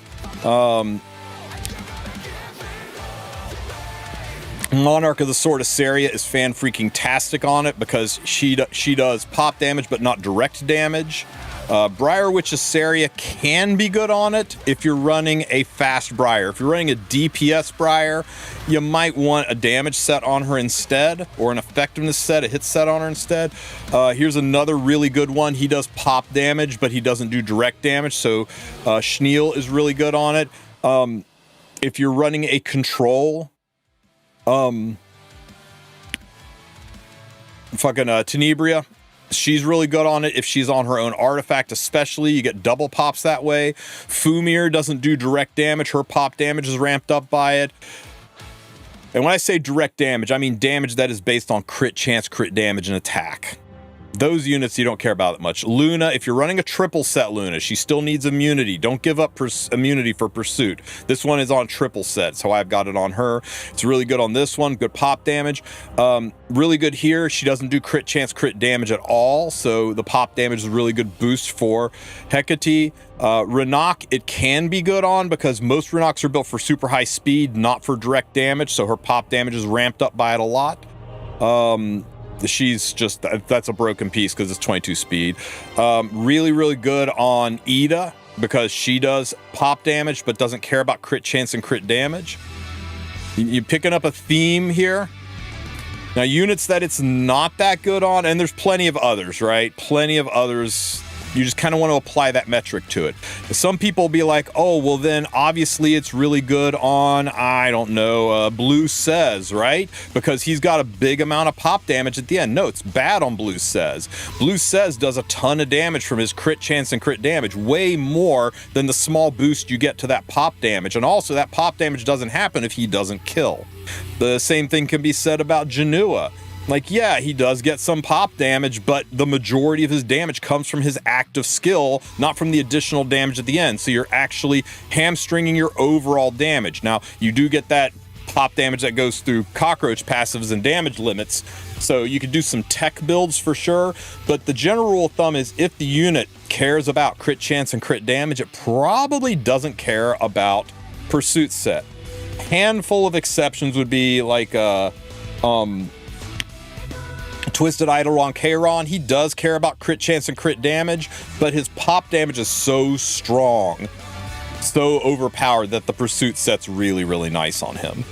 Monarch of the Sword of Saria is fan-freaking-tastic on it because she does pop damage but not direct damage. Briar Witch of Saria can be good on it if you're running a fast Briar. If you're running a DPS Briar, you might want a damage set on her instead, or an effectiveness set, a hit set on her instead. Here's another really good one. He does pop damage, but he doesn't do direct damage, so Schneal is really good on it. If you're running a control, Tenebria, she's really good on it if she's on her own artifact, especially. You get double pops that way. Fumir doesn't do direct damage. Her pop damage is ramped up by it. And when I say direct damage, I mean damage that is based on crit chance, crit damage, and attack. Those units you don't care about that much. Luna, if you're running a triple set Luna, she still needs immunity. Don't give up immunity for pursuit. This one is on triple set, so I've got it on her. It's really good on this one. Good pop damage. Really good here. She doesn't do crit chance, crit damage at all, so the pop damage is a really good boost for Hecate. Renok, it can be good on because most Renoks are built for super high speed, not for direct damage, so her pop damage is ramped up by it a lot. She's just, that's a broken piece because it's 22 speed. Really, really good on Ida because she does pop damage but doesn't care about crit chance and crit damage. You picking up a theme here? Now, units that it's not that good on, and there's plenty of others, right? Plenty of others. You just kind of want to apply that metric to it. Some people will be like, oh, well then obviously it's really good on, I don't know, Blue Says, right? Because he's got a big amount of pop damage at the end. No, it's bad on Blue Says. Blue Says does a ton of damage from his crit chance and crit damage, way more than the small boost you get to that pop damage. And also that pop damage doesn't happen if he doesn't kill. The same thing can be said about Janua. Like, yeah, he does get some pop damage, but the majority of his damage comes from his active skill, not from the additional damage at the end. So you're actually hamstringing your overall damage. Now, you do get that pop damage that goes through cockroach passives and damage limits. So you could do some tech builds for sure. But the general rule of thumb is if the unit cares about crit chance and crit damage, it probably doesn't care about pursuit set. Handful of exceptions would be like, Twisted Eidolon Kairon, he does care about crit chance and crit damage, but his pop damage is so strong, so overpowered that the pursuit set's really, really nice on him.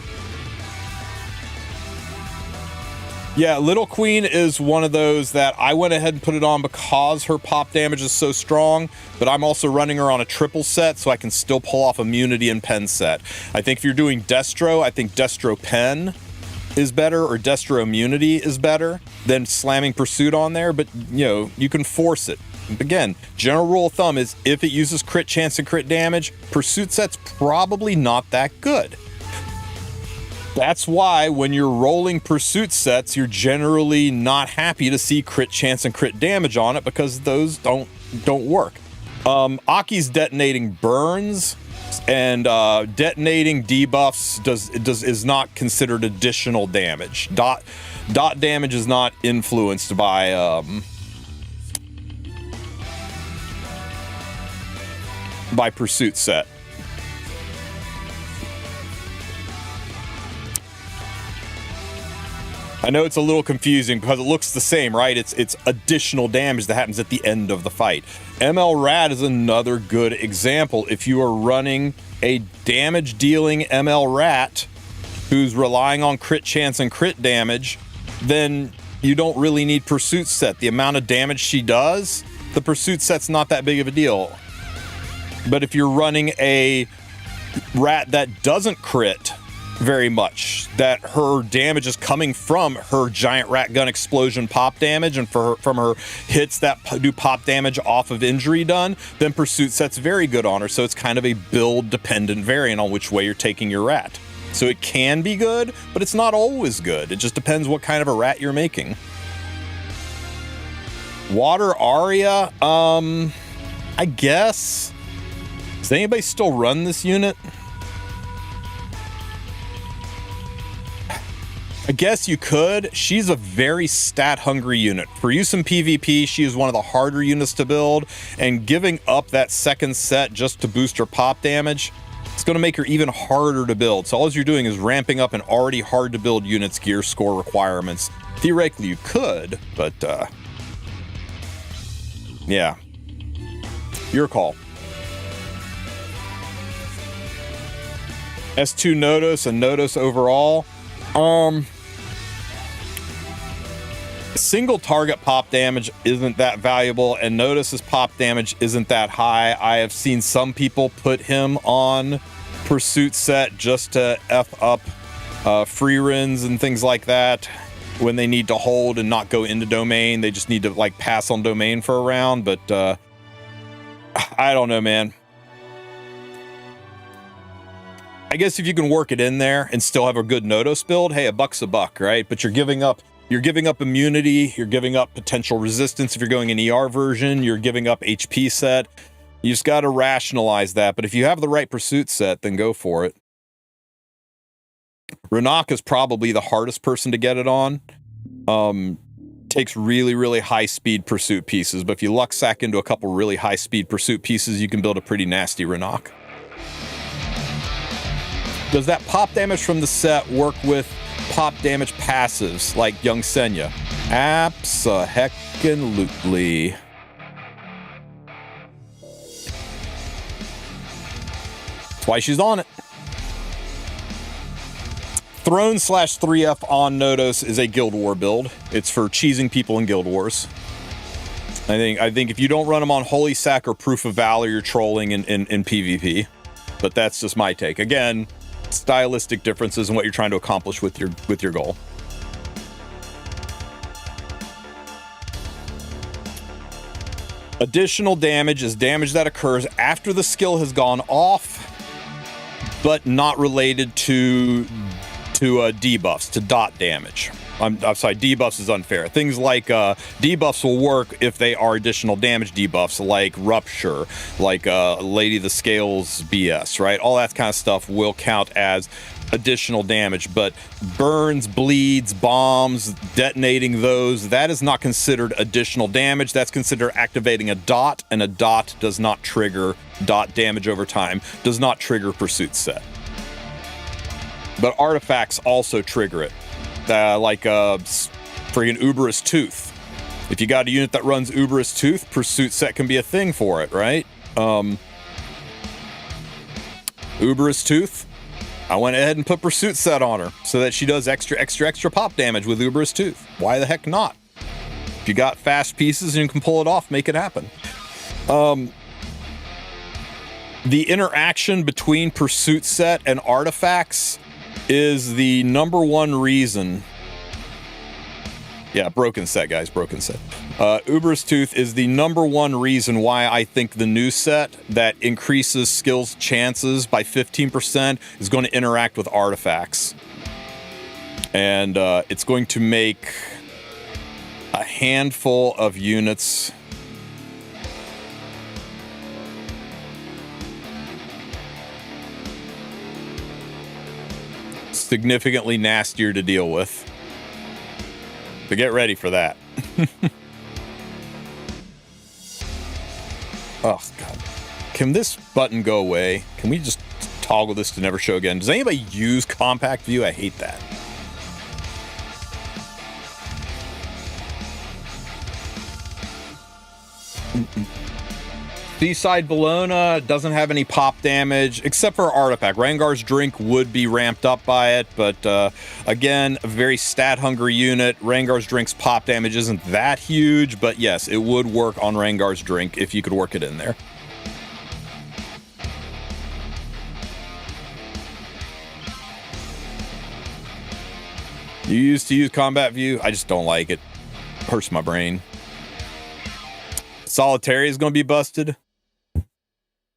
Yeah, Little Queen is one of those that I went ahead and put it on because her pop damage is so strong, but I'm also running her on a triple set, so I can still pull off immunity and pen set. I think if you're doing Destro, I think Destro Pen is better, or Destro Immunity is better than slamming Pursuit on there, but you know, you can force it. Again, general rule of thumb is if it uses crit chance and crit damage, Pursuit set's probably not that good. That's why when you're rolling pursuit sets, you're generally not happy to see crit chance and crit damage on it, because those don't work. Aki's detonating burns and detonating debuffs is not considered additional damage. Dot damage is not influenced by pursuit set. I know it's a little confusing because it looks the same, right? It's additional damage that happens at the end of the fight. ML Rat is another good example. If you are running a damage dealing ML Rat who's relying on crit chance and crit damage, then you don't really need pursuit set. The amount of damage she does, the pursuit set's not that big of a deal. But if you're running a rat that doesn't crit very much, that her damage is coming from her giant rat gun explosion pop damage and from her hits that do pop damage off of injury done, then pursuit set's very good on her. So it's kind of a build dependent variant on which way you're taking your rat. So it can be good, but it's not always good. It just depends what kind of a rat you're making. Water Aria, I guess. Does anybody still run this unit? I guess you could. She's a very stat-hungry unit. For use in PvP, she is one of the harder units to build, and giving up that second set just to boost her pop damage, it's going to make her even harder to build. So all you're doing is ramping up an already hard-to-build unit's gear score requirements. Theoretically, you could, but yeah. Your call. S2 Nodos and Nodos overall. Single target pop damage isn't that valuable, and Notice's pop damage isn't that high. I have seen some people put him on pursuit set just to F up free runs and things like that when they need to hold and not go into domain. They just need to like pass on domain for a round, but I don't know, man. I guess if you can work it in there and still have a good Nodos build, hey, a buck's a buck, right? But you're giving up immunity, you're giving up potential resistance if you're going an ER version, you're giving up HP set. You just got to rationalize that. But if you have the right pursuit set, then go for it. Renak is probably the hardest person to get it on. Takes really, really high speed pursuit pieces, but if you luck sack into a couple really high speed pursuit pieces, you can build a pretty nasty Renak. Does that pop damage from the set work with pop damage passives like Young Senya? Abso-heckin-lutely. That's why she's on it. Throne / 3F on Nodos is a Guild War build. It's for cheesing people in Guild Wars. I think if you don't run them on Holy Sack or Proof of Valor, you're trolling in PvP. But that's just my take. Again, stylistic differences in what you're trying to accomplish with your goal. Additional damage is damage that occurs after the skill has gone off, but not related to debuffs, to dot damage. I'm sorry, debuffs is unfair. Things like debuffs will work if they are additional damage debuffs, like Rupture, like Lady of the Scales BS, right? All that kind of stuff will count as additional damage, but burns, bleeds, bombs, detonating those, that is not considered additional damage. That's considered activating a dot, and a dot does not trigger dot damage over time, does not trigger pursuit set. But artifacts also trigger it. Like friggin' Uberous Tooth. If you got a unit that runs Uberous Tooth, pursuit set can be a thing for it, right? Uberous Tooth, I went ahead and put pursuit set on her so that she does extra pop damage with Uberous Tooth. Why the heck not? If you got fast pieces and you can pull it off, make it happen. The interaction between pursuit set and artifacts is the number one reason. Yeah, broken set, guys, broken set. Uber's Tooth is the number one reason why I think the new set that increases skills chances by 15% is going to interact with artifacts. And it's going to make a handful of units significantly nastier to deal with. So get ready for that. Oh, God. Can this button go away? Can we just toggle this to never show again? Does anybody use compact view? I hate that. Seaside Bologna doesn't have any pop damage, except for Artifact. Rangar's Drink would be ramped up by it, but again, a very stat-hungry unit. Rangar's Drink's pop damage isn't that huge, but yes, it would work on Rangar's Drink if you could work it in there. You used to use Combat View? I just don't like it. Hurts my brain. Solitary is going to be busted.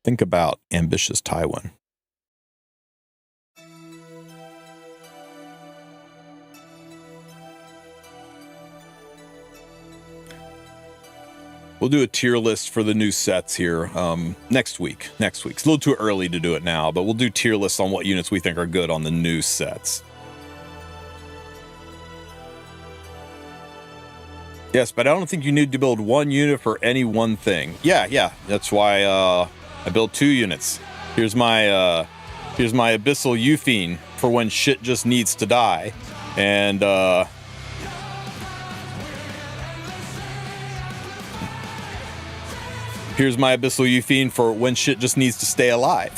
Think about Ambitious Tywin. We'll do a tier list for the new sets here next week. It's a little too early to do it now, but we'll do tier lists on what units we think are good on the new sets. Yes, but I don't think you need to build one unit for any one thing. Yeah. That's why I built 2 units. Here's my Abyssal Euphine for when shit just needs to die. And here's my Abyssal Euphine for when shit just needs to stay alive.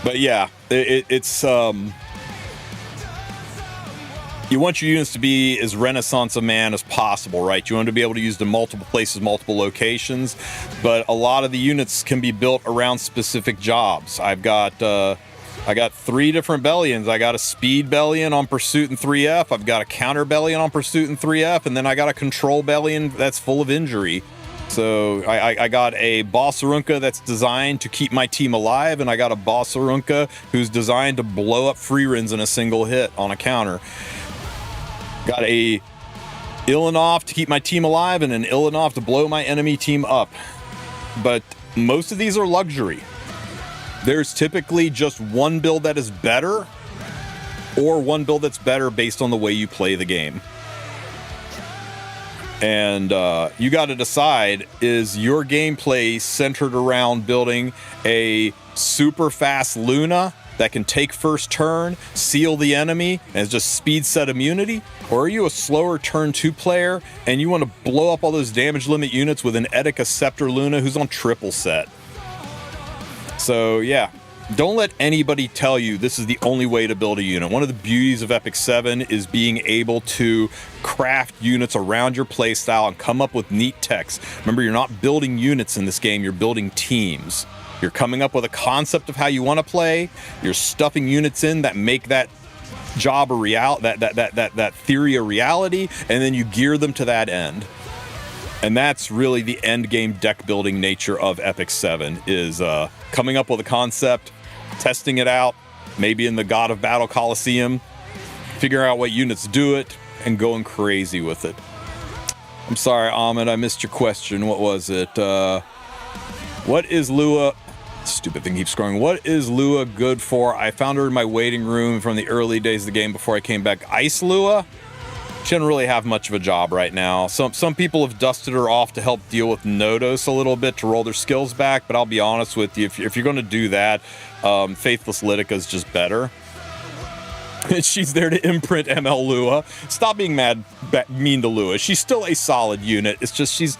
But yeah, it's you want your units to be as Renaissance of Man as possible, right? You want to be able to use them multiple places, multiple locations, but a lot of the units can be built around specific jobs. I got 3 different Bellions. I got a Speed Bellion on Pursuit and 3F. I've got a Counter Bellion on Pursuit and 3F, and then I got a Control Bellion that's full of injury. So I got a Bossarunka that's designed to keep my team alive, and I got a Bossarunka who's designed to blow up Freerins in a single hit on a counter. Got a Ilanov to keep my team alive and an Ilanov to blow my enemy team up. But most of these are luxury. There's typically just one build that is better, or one build that's better based on the way you play the game. And you got to decide, is your gameplay centered around building a super fast Luna that can take first turn, seal the enemy, and is just speed set immunity? Or are you a slower turn 2 player and you want to blow up all those damage limit units with an Etika Scepter Luna who's on triple set? So yeah, don't let anybody tell you this is the only way to build a unit. One of the beauties of Epic 7 is being able to craft units around your playstyle and come up with neat techs. Remember, you're not building units in this game, you're building teams. You're coming up with a concept of how you want to play. You're stuffing units in that make that job a that theory a reality, and then you gear them to that end. And that's really the end game deck building nature of Epic 7 is coming up with a concept, testing it out, maybe in the God of Battle Coliseum, figuring out what units do it, and going crazy with it. I'm sorry, Ahmed, I missed your question. What was it? What is Lua? Stupid thing keeps scrolling. What is Lua good for? I found her in my waiting room from the early days of the game before I came back. Ice Lua? She doesn't really have much of a job right now. Some people have dusted her off to help deal with Nodos a little bit to roll their skills back, but I'll be honest with you, if you're going to do that, Faithless Litica is just better. She's there to imprint ML Lua. Stop being mean to Lua. She's still a solid unit. It's just she's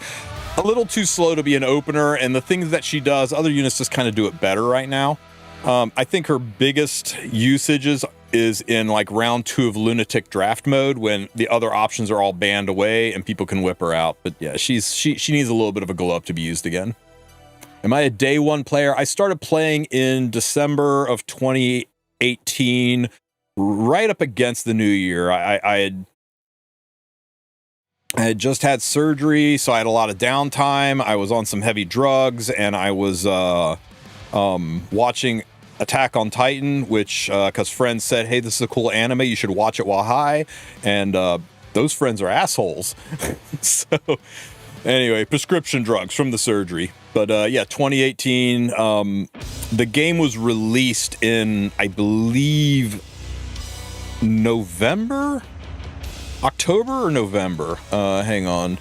a little too slow to be an opener, and the things that she does, other units just kind of do it better right now. I think her biggest usages is in like round 2 of Lunatic Draft mode when the other options are all banned away and people can whip her out. But yeah, she needs a little bit of a glow up to be used again. Am I a day 1 player? I started playing in December of 2018, right up against the new year. I had just had surgery, so I had a lot of downtime. I was on some heavy drugs, and I was watching Attack on Titan, which because friends said, hey, this is a cool anime, you should watch it while high, and those friends are assholes. So anyway, prescription drugs from the surgery. But yeah, 2018, the game was released in, I believe, October or November. Hang on.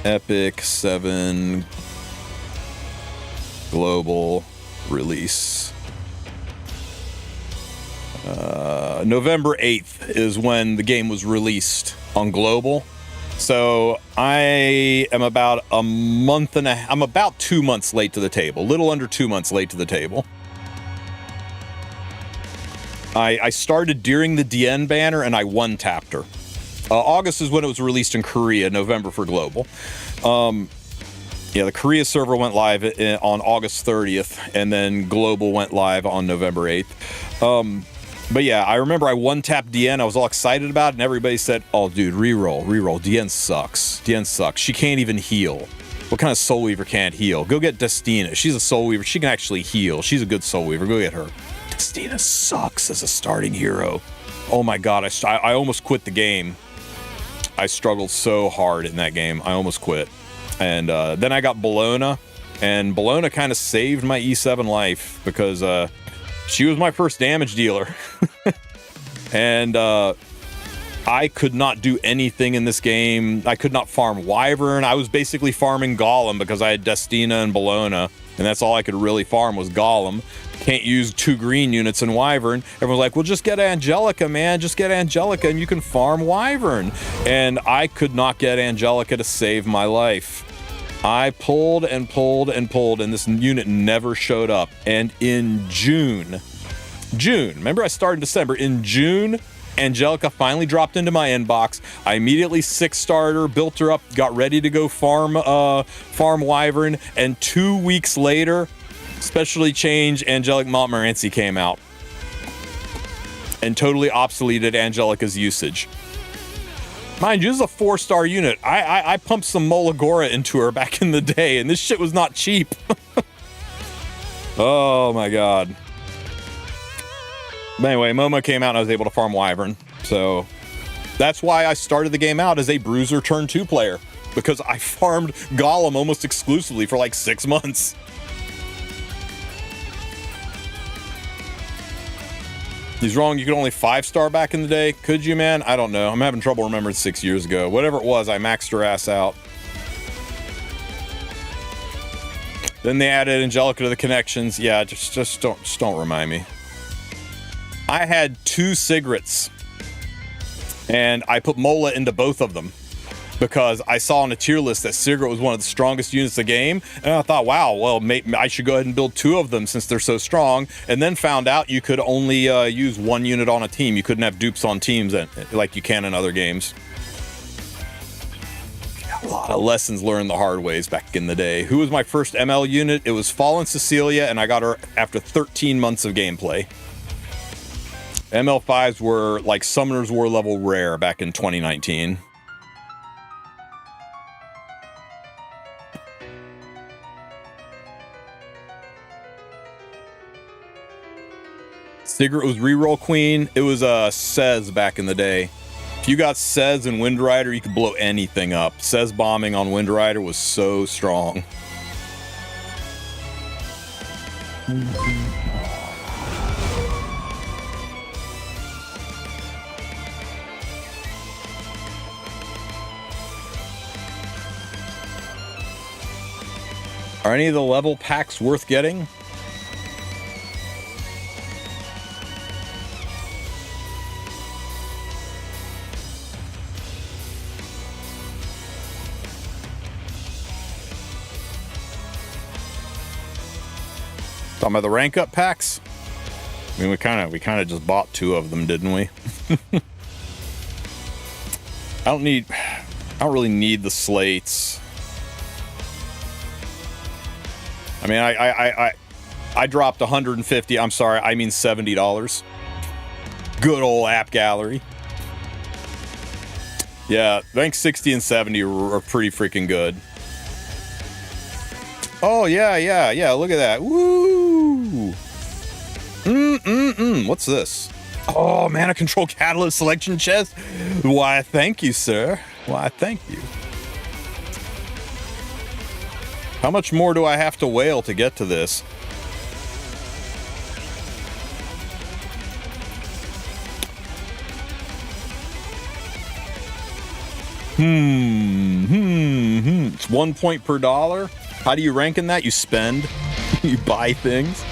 Epic 7 global release. November 8th is when the game was released on global. So I am about I'm about 2 months late to the table, a little under 2 months late to the table. I started during the DN banner and I one-tapped her. August is when it was released in Korea, November for global. Yeah, the Korea server went live on August 30th, and then global went live on November 8th. But yeah, I remember I one-tapped DN. I was all excited about it, and everybody said, oh, dude, reroll. DN sucks. She can't even heal. What kind of Soul Weaver can't heal? Go get Destina. She's a Soul Weaver. She can actually heal. She's a good Soul Weaver. Go get her. Destina sucks as a starting hero. Oh my god, I almost quit the game. I struggled so hard in that game. I almost quit. And then I got Bologna, and Bologna kind of saved my E7 life because she was my first damage dealer. And I could not do anything in this game. I could not farm Wyvern. I was basically farming Golem because I had Destina and Bologna, and that's all I could really farm was Golem. Can't use 2 green units in Wyvern. Everyone's like, well, just get Angelica, man. Just get Angelica and you can farm Wyvern. And I could not get Angelica to save my life. I pulled and pulled and pulled, and this unit never showed up. And in June, remember I started in December. In June, Angelica finally dropped into my inbox. I immediately 6-starred her, built her up, got ready to go farm Wyvern, and 2 weeks later, specially changed Angelic Montmorency came out and totally obsoleted Angelica's usage. Mind you, this is a 4-star unit. I pumped some Molagora into her back in the day, and this shit was not cheap. Oh my god. But anyway, Momo came out and I was able to farm Wyvern. So that's why I started the game out as a Bruiser turn 2 player, because I farmed Golem almost exclusively for like 6 months. He's wrong, you could only 5-star back in the day. Could you, man? I don't know. I'm having trouble remembering 6 years ago. Whatever it was, I maxed her ass out. Then they added Angelica to the connections. Yeah, just don't remind me. I had 2 Sigrets, and I put Mola into both of them because I saw on a tier list that Sigret was one of the strongest units of the game, and I thought, wow, well, I should go ahead and build 2 of them since they're so strong, and then found out you could only use 1 unit on a team. You couldn't have dupes on teams like you can in other games. A lot of lessons learned the hard ways back in the day. Who was my first ML unit? It was Fallen Cecilia, and I got her after 13 months of gameplay. ML5s were like Summoner's War level rare back in 2019. Sigrid was reroll queen. It was Sez back in the day. If you got Sez and Wind Rider, you could blow anything up. Sez bombing on Wind Rider was so strong. Are any of the level packs worth getting? Talking about the rank up packs? I mean, we kind of just bought 2 of them, didn't we? I don't really need the slates. I mean, I dropped 150. I'm sorry, I mean $70. Good old app gallery. Yeah, rank 60 and 70 are pretty freaking good. Oh yeah, look at that. Woo! What's this? Oh, mana control catalyst selection chest. Why, thank you, sir. Why, thank you. How much more do I have to wail to get to this? It's 1 point per dollar. How do you rank in that? You spend. You buy things.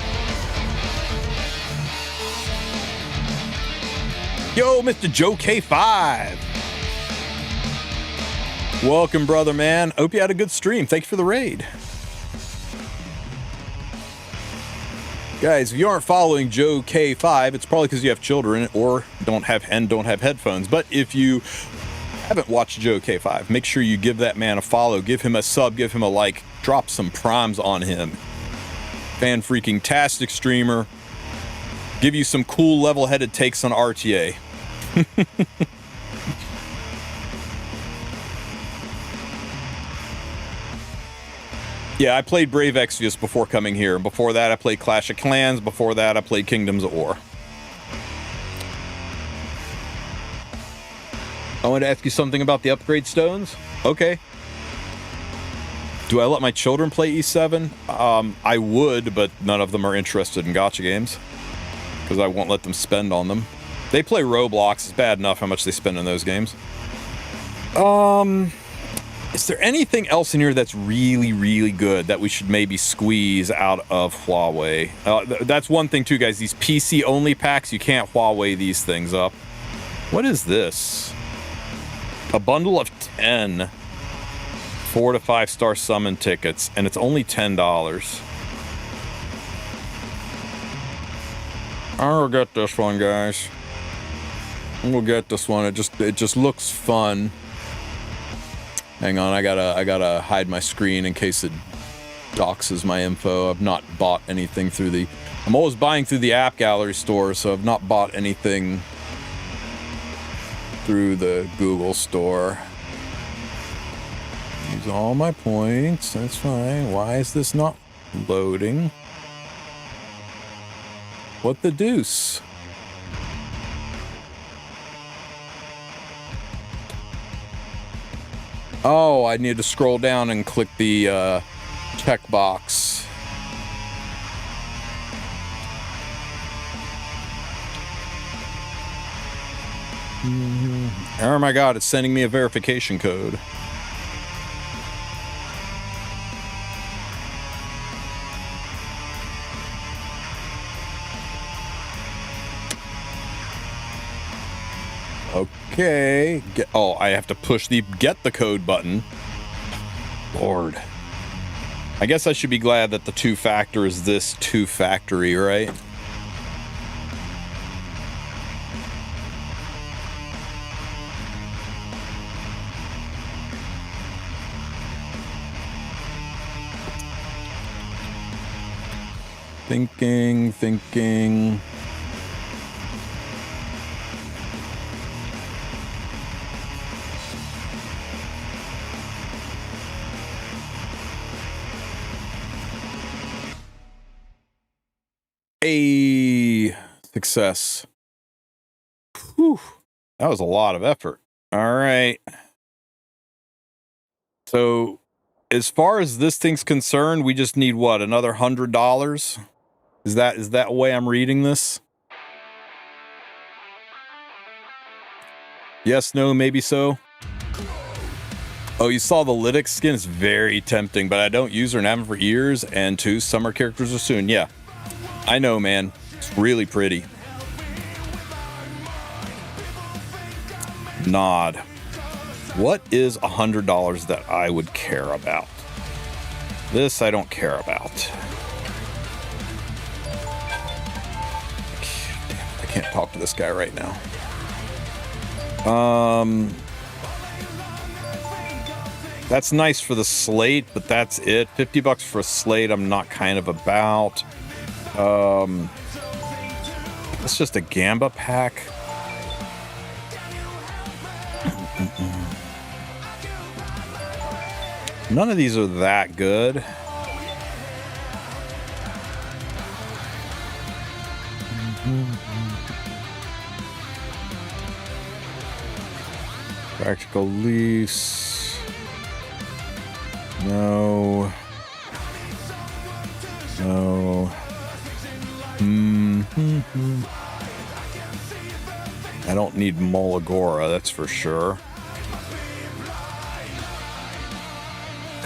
Yo, Mr. Joe K5. Welcome, brother, man. Hope you had a good stream. Thank you for the raid. Guys, if you aren't following Joe K5, it's probably because you have children or don't have headphones. But if you haven't watched Joe K5, make sure you give that man a follow, give him a sub, give him a like, drop some primes on him. Fan freaking tastic streamer. Give you some cool level-headed takes on RTA. Yeah, I played Brave Exvius before coming here. Before that, I played Clash of Clans. Before that, I played Kingdoms of War. I want to ask you something about the upgrade stones. Okay. Do I let my children play E7? I would, but none of them are interested in gacha games. Because I won't let them spend on them. They play Roblox. It's bad enough how much they spend in those games. Is there anything else in here that's really, really good that we should maybe squeeze out of Huawei? That's one thing too, guys. These PC-only packs, you can't Huawei these things up. What is this? A bundle of 10 4 to 5 star summon tickets, and it's only $10. I'll get this one, guys. We'll get this one. It just looks fun. Hang on, I gotta hide my screen in case it doxes my info. I've not bought anything through the... I'm always buying through the app gallery store, so I've not bought anything through the Google store. Use all my points, that's fine. Why is this not loading? What the deuce? Oh, I need to scroll down and click the checkbox. Oh my god, it's sending me a verification code. Okay. Oh, I have to push the get the code button. Lord. I guess I should be glad that the two-factor is this two-factory, right? Thinking. A success. Whew. That was a lot of effort. All right. So, as far as this thing's concerned, we just need what? Another $100? Is that the way I'm reading this? Yes, no, maybe so. Oh, you saw the Lytic skin? It's very tempting, but I don't use her and haven't for years. And 2 summer characters are soon. Yeah. I know, man. It's really pretty. Nod. What is $100 that I would care about? This I don't care about. Damn, I can't talk to this guy right now. That's nice for the slate, but that's it. $50 for a slate I'm not kind of about. It's just a Gamba pack. None of these are that good. Practical lease. No. No. I don't need Molagora, that's for sure.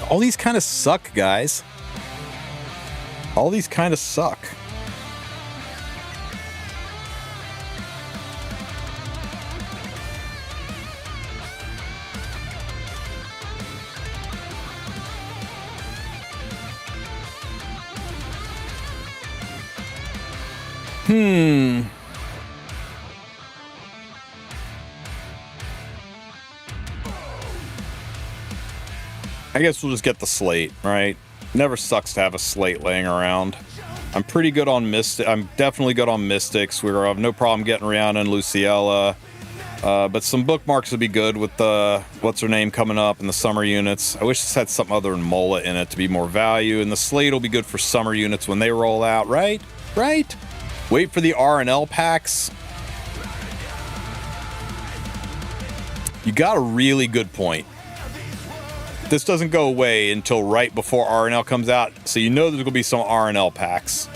All these kind of suck, guys. All these kind of suck. I guess we'll just get the slate, right? Never sucks to have a slate laying around. I'm pretty good on Mystic. I'm definitely good on Mystics. We're have no problem getting around in Luciella. But some bookmarks would be good with the what's her name coming up in the summer units. I wish this had something other than Mola in it to be more value. And the slate will be good for summer units when they roll out, right? Right? Wait for the R&L packs. You got a really good point. This doesn't go away until right before R&L comes out, so you know there's going to be some R&L packs.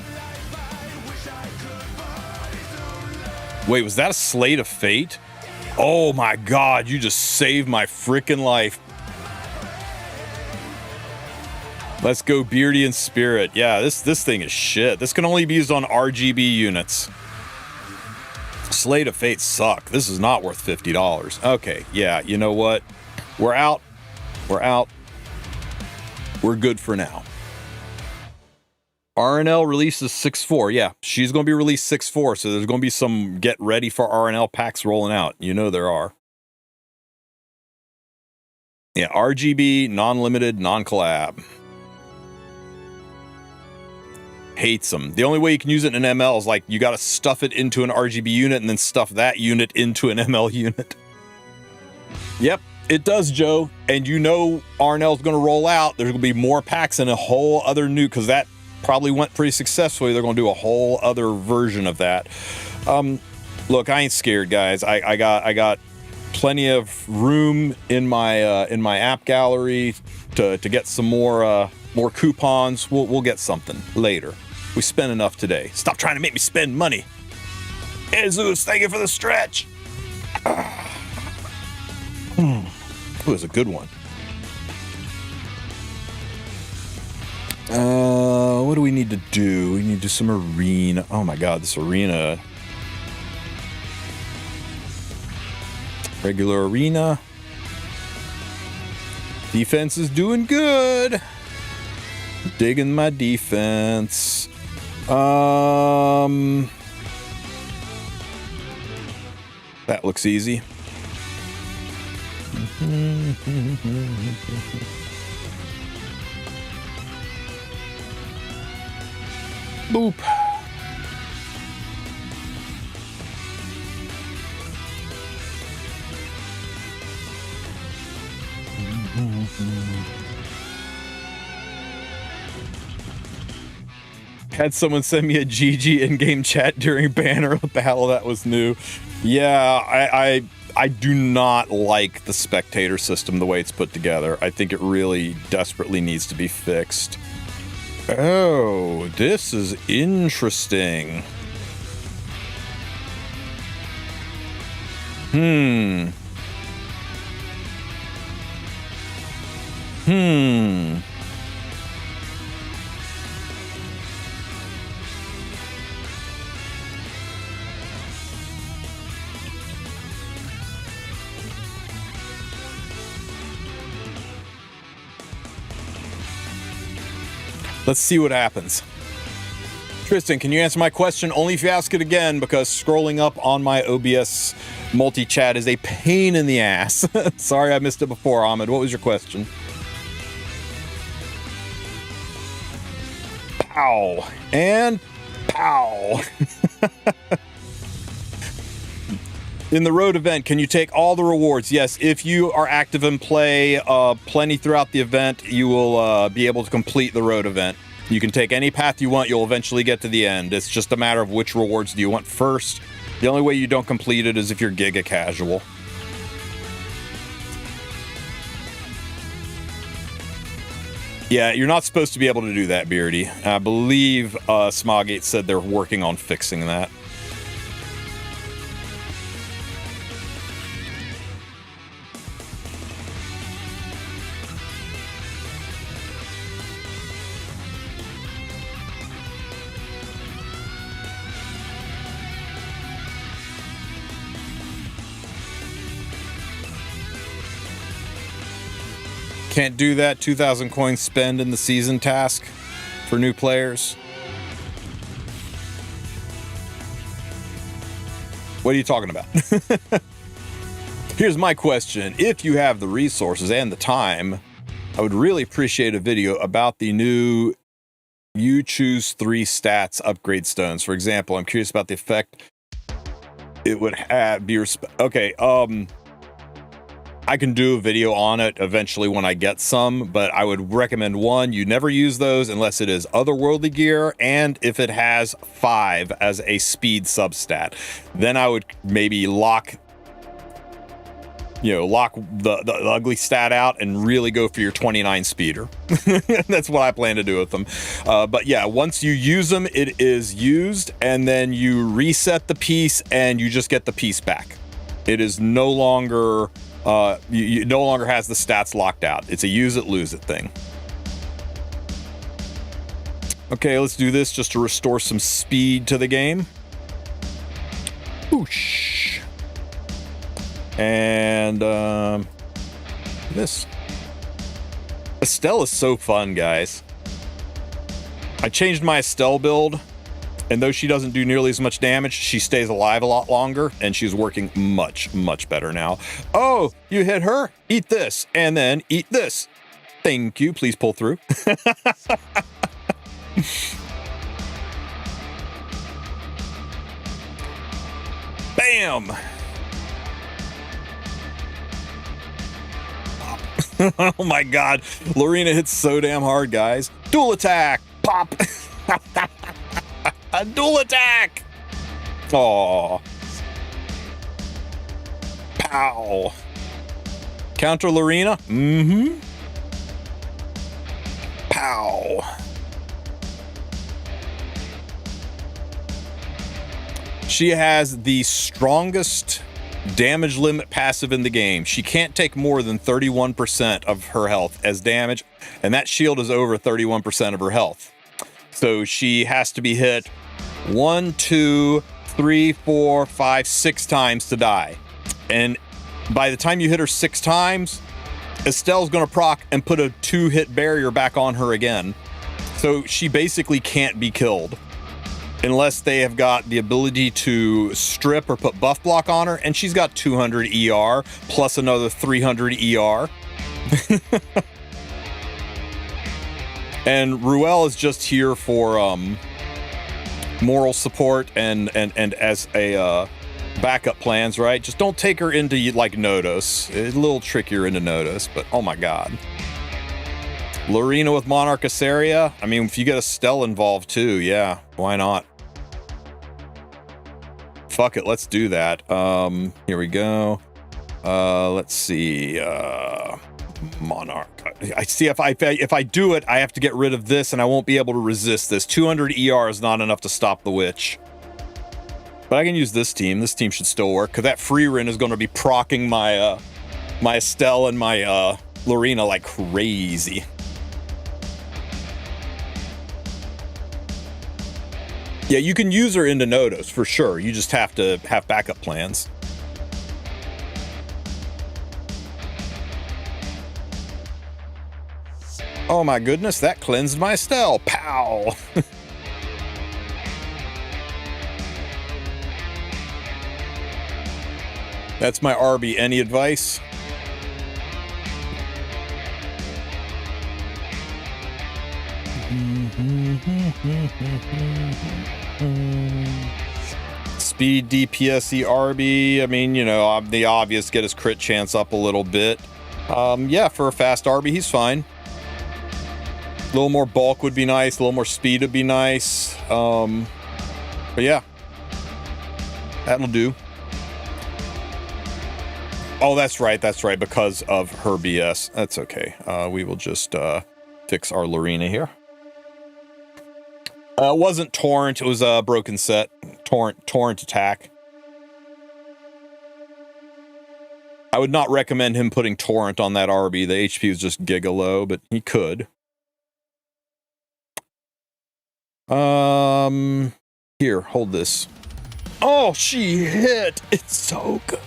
Wait, was that a Slate of Fate? Oh my god, you just saved my freaking life. Let's go Beardy and Spirit. Yeah, this thing is shit. This can only be used on RGB units. Slate of Fate suck. This is not worth $50. Okay, yeah, you know what? We're out. We're out. We're good for now. RNL releases 6/4. Yeah, she's going to be released 6/4, so there's going to be some get ready for RNL packs rolling out. You know there are. Yeah, RGB, non-limited, non-collab. Hates them. The only way you can use it in an ML is like you got to stuff it into an RGB unit and then stuff that unit into an ML unit. Yep. It does, Joe, and you know RNL's going to roll out. There's going to be more packs and a whole other new, because that probably went pretty successfully. They're going to do a whole other version of that. Look, I ain't scared, guys. I got plenty of room in my app gallery to get some more coupons. We'll get something later. We spent enough today. Stop trying to make me spend money. Jesus, thank you for the stretch. It was a good one. What do we need to do? We need to do some arena. Oh my god, this arena. Regular arena. Defense is doing good. Digging my defense. That looks easy. Boop. Had someone send me a GG in-game chat during banner battle. That was new. Yeah, I do not like the spectator system the way it's put together. I think it really desperately needs to be fixed. Oh, this is interesting. Let's see what happens. Tristen, can you answer my question? Only if you ask it again, because scrolling up on my OBS multi-chat is a pain in the ass. Sorry I missed it before, Ahmed. What was your question? Pow. And pow. In the road event, can you take all the rewards? Yes, if you are active in play plenty throughout the event, you will be able to complete the road event. You can take any path you want. You'll eventually get to the end. It's just a matter of which rewards do you want first. The only way you don't complete it is if you're Giga Casual. Yeah, you're not supposed to be able to do that, Beardy. I believe Smogate said they're working on fixing that. Can't do that 2,000 coins spend in the season task for new players. What are you talking about? Here's my question. If you have the resources and the time, I would really appreciate a video about the new You Choose 3 stats upgrade stones. For example, I'm curious about the effect it would have. Okay, I can do a video on it eventually when I get some, but I would recommend one, you never use those unless it is otherworldly gear, and if it has 5 as a speed substat. Then I would maybe lock the ugly stat out and really go for your 29 speeder. That's what I plan to do with them. But yeah, once you use them, it is used, and then you reset the piece and you just get the piece back. It is no longer... you no longer has the stats locked out. It's a use it, lose it thing. Okay, let's do this just to restore some speed to the game. Whoosh. And this. Estelle is so fun, guys. I changed my Estelle build. And though she doesn't do nearly as much damage, she stays alive a lot longer, and she's working much, much better now. Oh, you hit her? Eat this, and then eat this. Thank you. Please pull through. Bam! Oh my god. Lorena hits so damn hard, guys. Dual attack! Pop! A dual attack! Aww. Pow. Counter Lorena? Mm-hmm. Pow. She has the strongest damage limit passive in the game. She can't take more than 31% of her health as damage, and that shield is over 31% of her health. So she has to be hit 1, 2, 3, 4, 5, 6 times to die. And by the time you hit her 6 times, Estelle's going to proc and put a 2-hit barrier back on her again. So she basically can't be killed unless they have got the ability to strip or put buff block on her. And she's got 200 ER plus another 300 ER. And Ruel is just here for moral support and as a backup plans, right? Just don't take her into like Nodos. It's a little trickier into Nodos, but oh my god. Lorena with Monarch Assaria. I mean, if you get Estelle involved too, yeah, why not? Fuck it, let's do that. Here we go. Let's see. Monarch. I see if I do it, I have to get rid of this and I won't be able to resist this. 200 ER is not enough to stop the witch. But I can use this team. This team should still work because that free run is going to be procking my my Estelle and my Lorena like crazy. Yeah, you can use her into Nodos for sure. You just have to have backup plans. Oh my goodness, that cleansed my Estelle. Pow! That's my RB. Any advice? Speed, DPS, RB. I mean, you know, the obvious, get his crit chance up a little bit. Yeah, for a fast RB, he's fine. little more bulk would be nice. A little more speed would be nice. But yeah, that'll do. Oh, that's right. That's right. Because of her BS. That's okay. We will just fix our Lorena here. It wasn't Torrent. It was a broken set. Torrent attack. I would not recommend him putting Torrent on that RB. The HP was just giga low, but he could. Here, hold this. Oh, she hit. It's so good.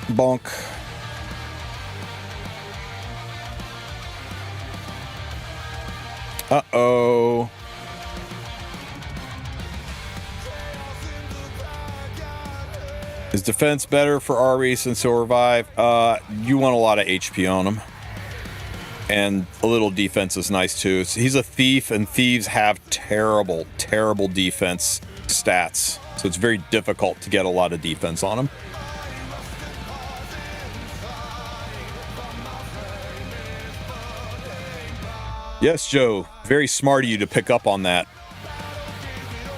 Bonk. Uh-oh. Is defense better for RB since he'll revive? You want a lot of HP on him. And a little defense is nice too. So he's a thief, and thieves have terrible, terrible defense stats. So it's very difficult to get a lot of defense on him. Yes, Joe. Very smart of you to pick up on that.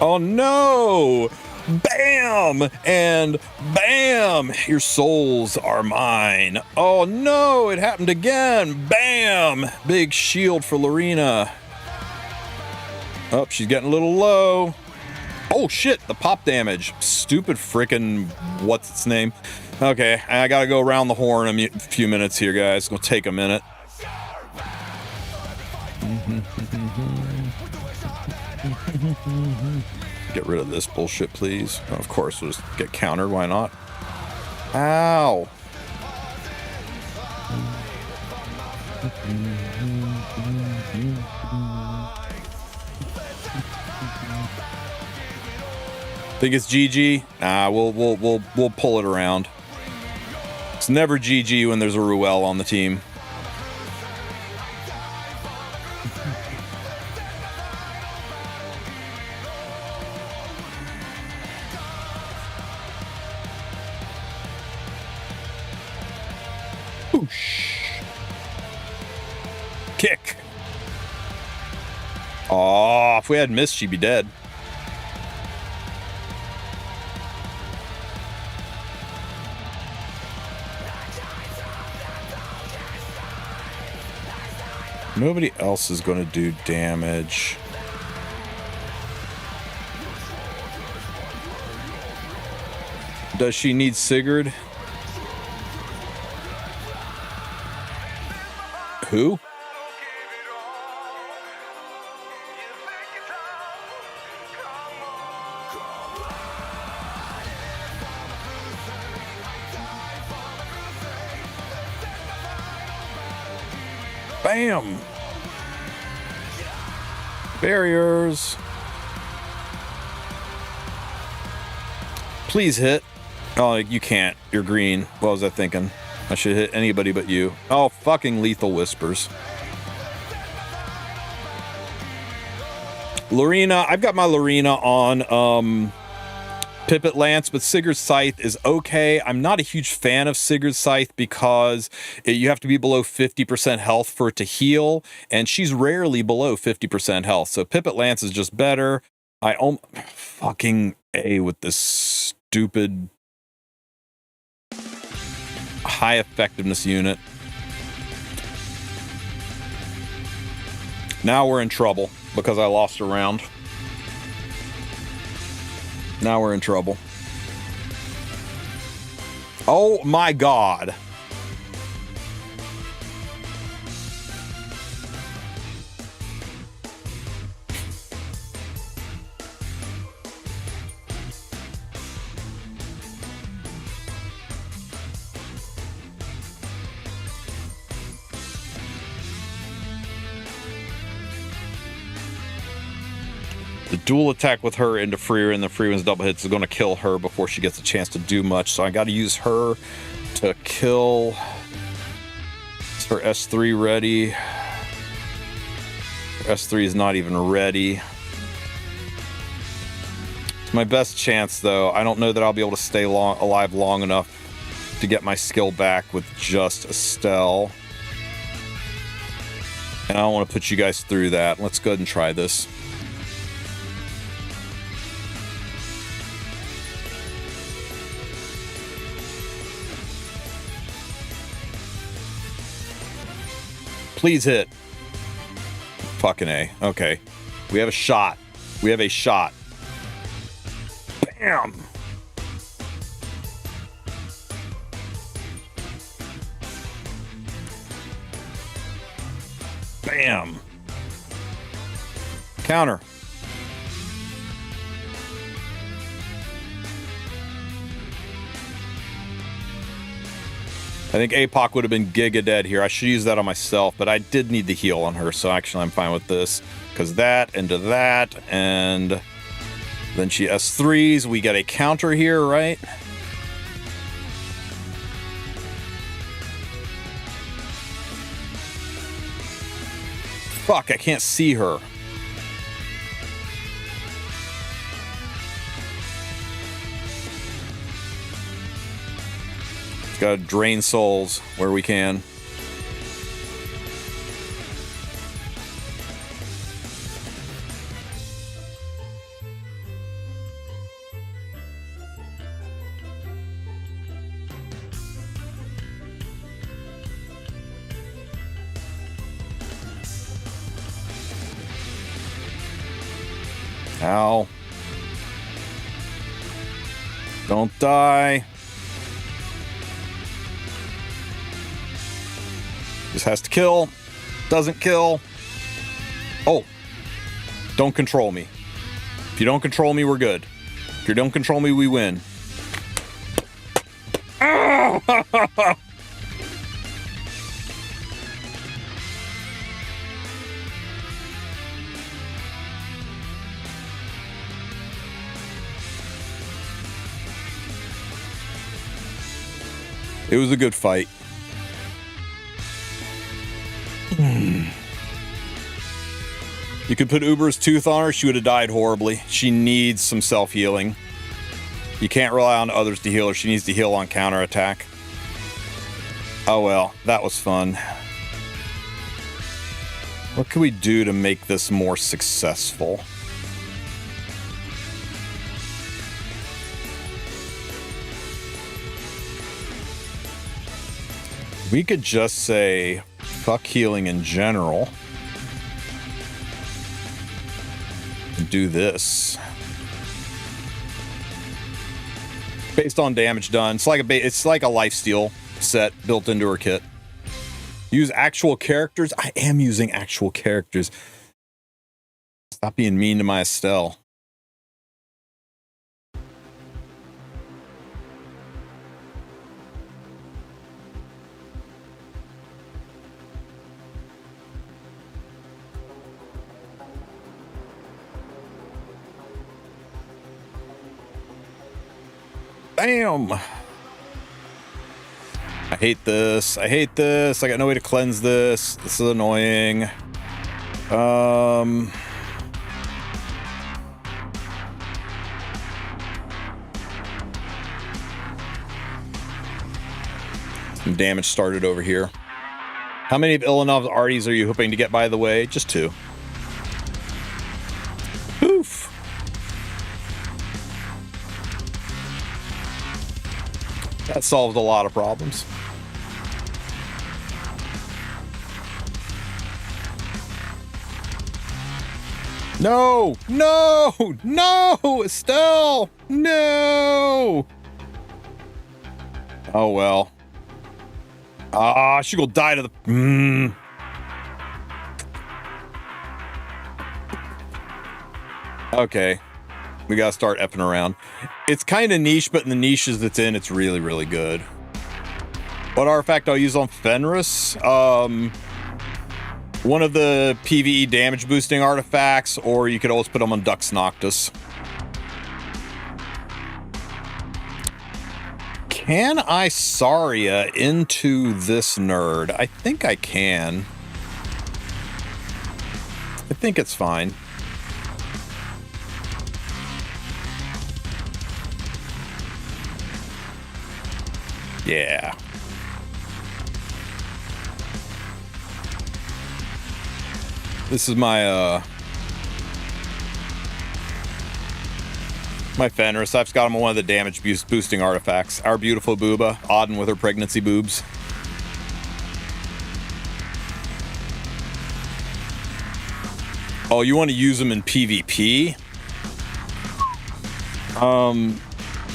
Oh no! Bam! And bam! Your souls are mine. Oh no! It happened again! Bam! Big shield for Lorena. Oh, she's getting a little low. Oh shit! The pop damage. Stupid frickin' what's its name? Okay, I gotta go around the horn in a few minutes here, guys. It's gonna take a minute. Get rid of this bullshit, please. Of course, we'll just get countered. Why not? Ow. Think it's GG? Nah, we'll pull it around. It's never GG when there's a Ruel on the team. Kick. Oh, if we had missed, she'd be dead. Nobody else is going to do damage. Does she need Sigurd? Who? Bam! Barriers. Please hit. Oh, you can't. You're green. What was I thinking? I should hit anybody but you. Oh, fucking lethal whispers. Lorena. I've got my Lorena on Pipit Lance, but Sigurd's Scythe is okay. I'm not a huge fan of Sigurd's Scythe because you have to be below 50% health for it to heal, and she's rarely below 50% health. So Pipit Lance is just better. Fucking A with this stupid high effectiveness unit. Now we're in trouble because I lost a round. Now we're in trouble. Oh my god. The dual attack with her into Freer and the Freeman's double hits is going to kill her before she gets a chance to do much. So I got to use her to kill. Is her S3 ready? Her S3 is not even ready. It's my best chance, though. I don't know that I'll be able to stay alive long enough to get my skill back with just Estelle. And I don't want to put you guys through that. Let's go ahead and try this. Please hit. Fucking A. Okay. We have a shot. We have a shot. Bam! Bam! Counter. I think APOC would have been giga dead here. I should use that on myself, but I did need the heal on her, so actually I'm fine with this. Because that, into that, and then she S3s. We get a counter here, right? Fuck, I can't see her. Gotta drain souls where we can. Ow. Don't die. This has to kill. Doesn't kill. Oh. Don't control me. If you don't control me, we're good. If you don't control me, we win. It was a good fight. You could put Uber's tooth on her, she would have died horribly. She needs some self-healing. You can't rely on others to heal her. She needs to heal on counterattack. Oh well, that was fun. What can we do to make this more successful? We could just say, fuck healing in general. And do this. Based on damage done. It's like a lifesteal set built into her kit. Use actual characters. I am using actual characters. Stop being mean to my Estelle. Bam! I hate this. I hate this. I got no way to cleanse this. This is annoying. Some damage started over here. How many of Ilanov's arties are you hoping to get, by the way? Just 2. Poof! That solved a lot of problems. No! No! No! Estelle! No! Oh well. She gonna die to the... Okay. We gotta start effing around. It's kind of niche, but in the niches that's in, it's really, really good. What artifact I'll use on Fenris? One of the PvE damage boosting artifacts, or you could always put them on Dux Noctis. Can I Saria into this nerd? I think I can. I think it's fine. Yeah. This is my my Fenris. I've got him on one of the damage boosting artifacts. Our beautiful Booba, Auden with her pregnancy boobs. Oh, you want to use them in PvP?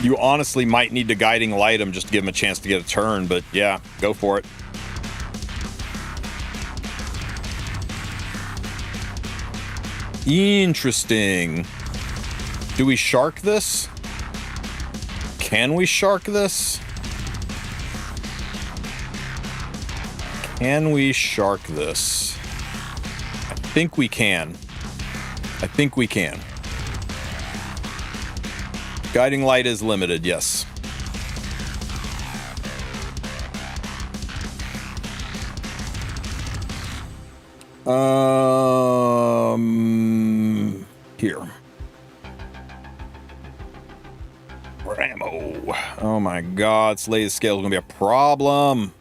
You honestly might need to guiding light him just to give him a chance to get a turn, but yeah, go for it. Interesting. Do we shark this? Can we shark this? Can we shark this? I think we can. I think we can. Guiding light is limited, yes. Here. Ammo. Oh my god, Slay's scale is gonna be a problem.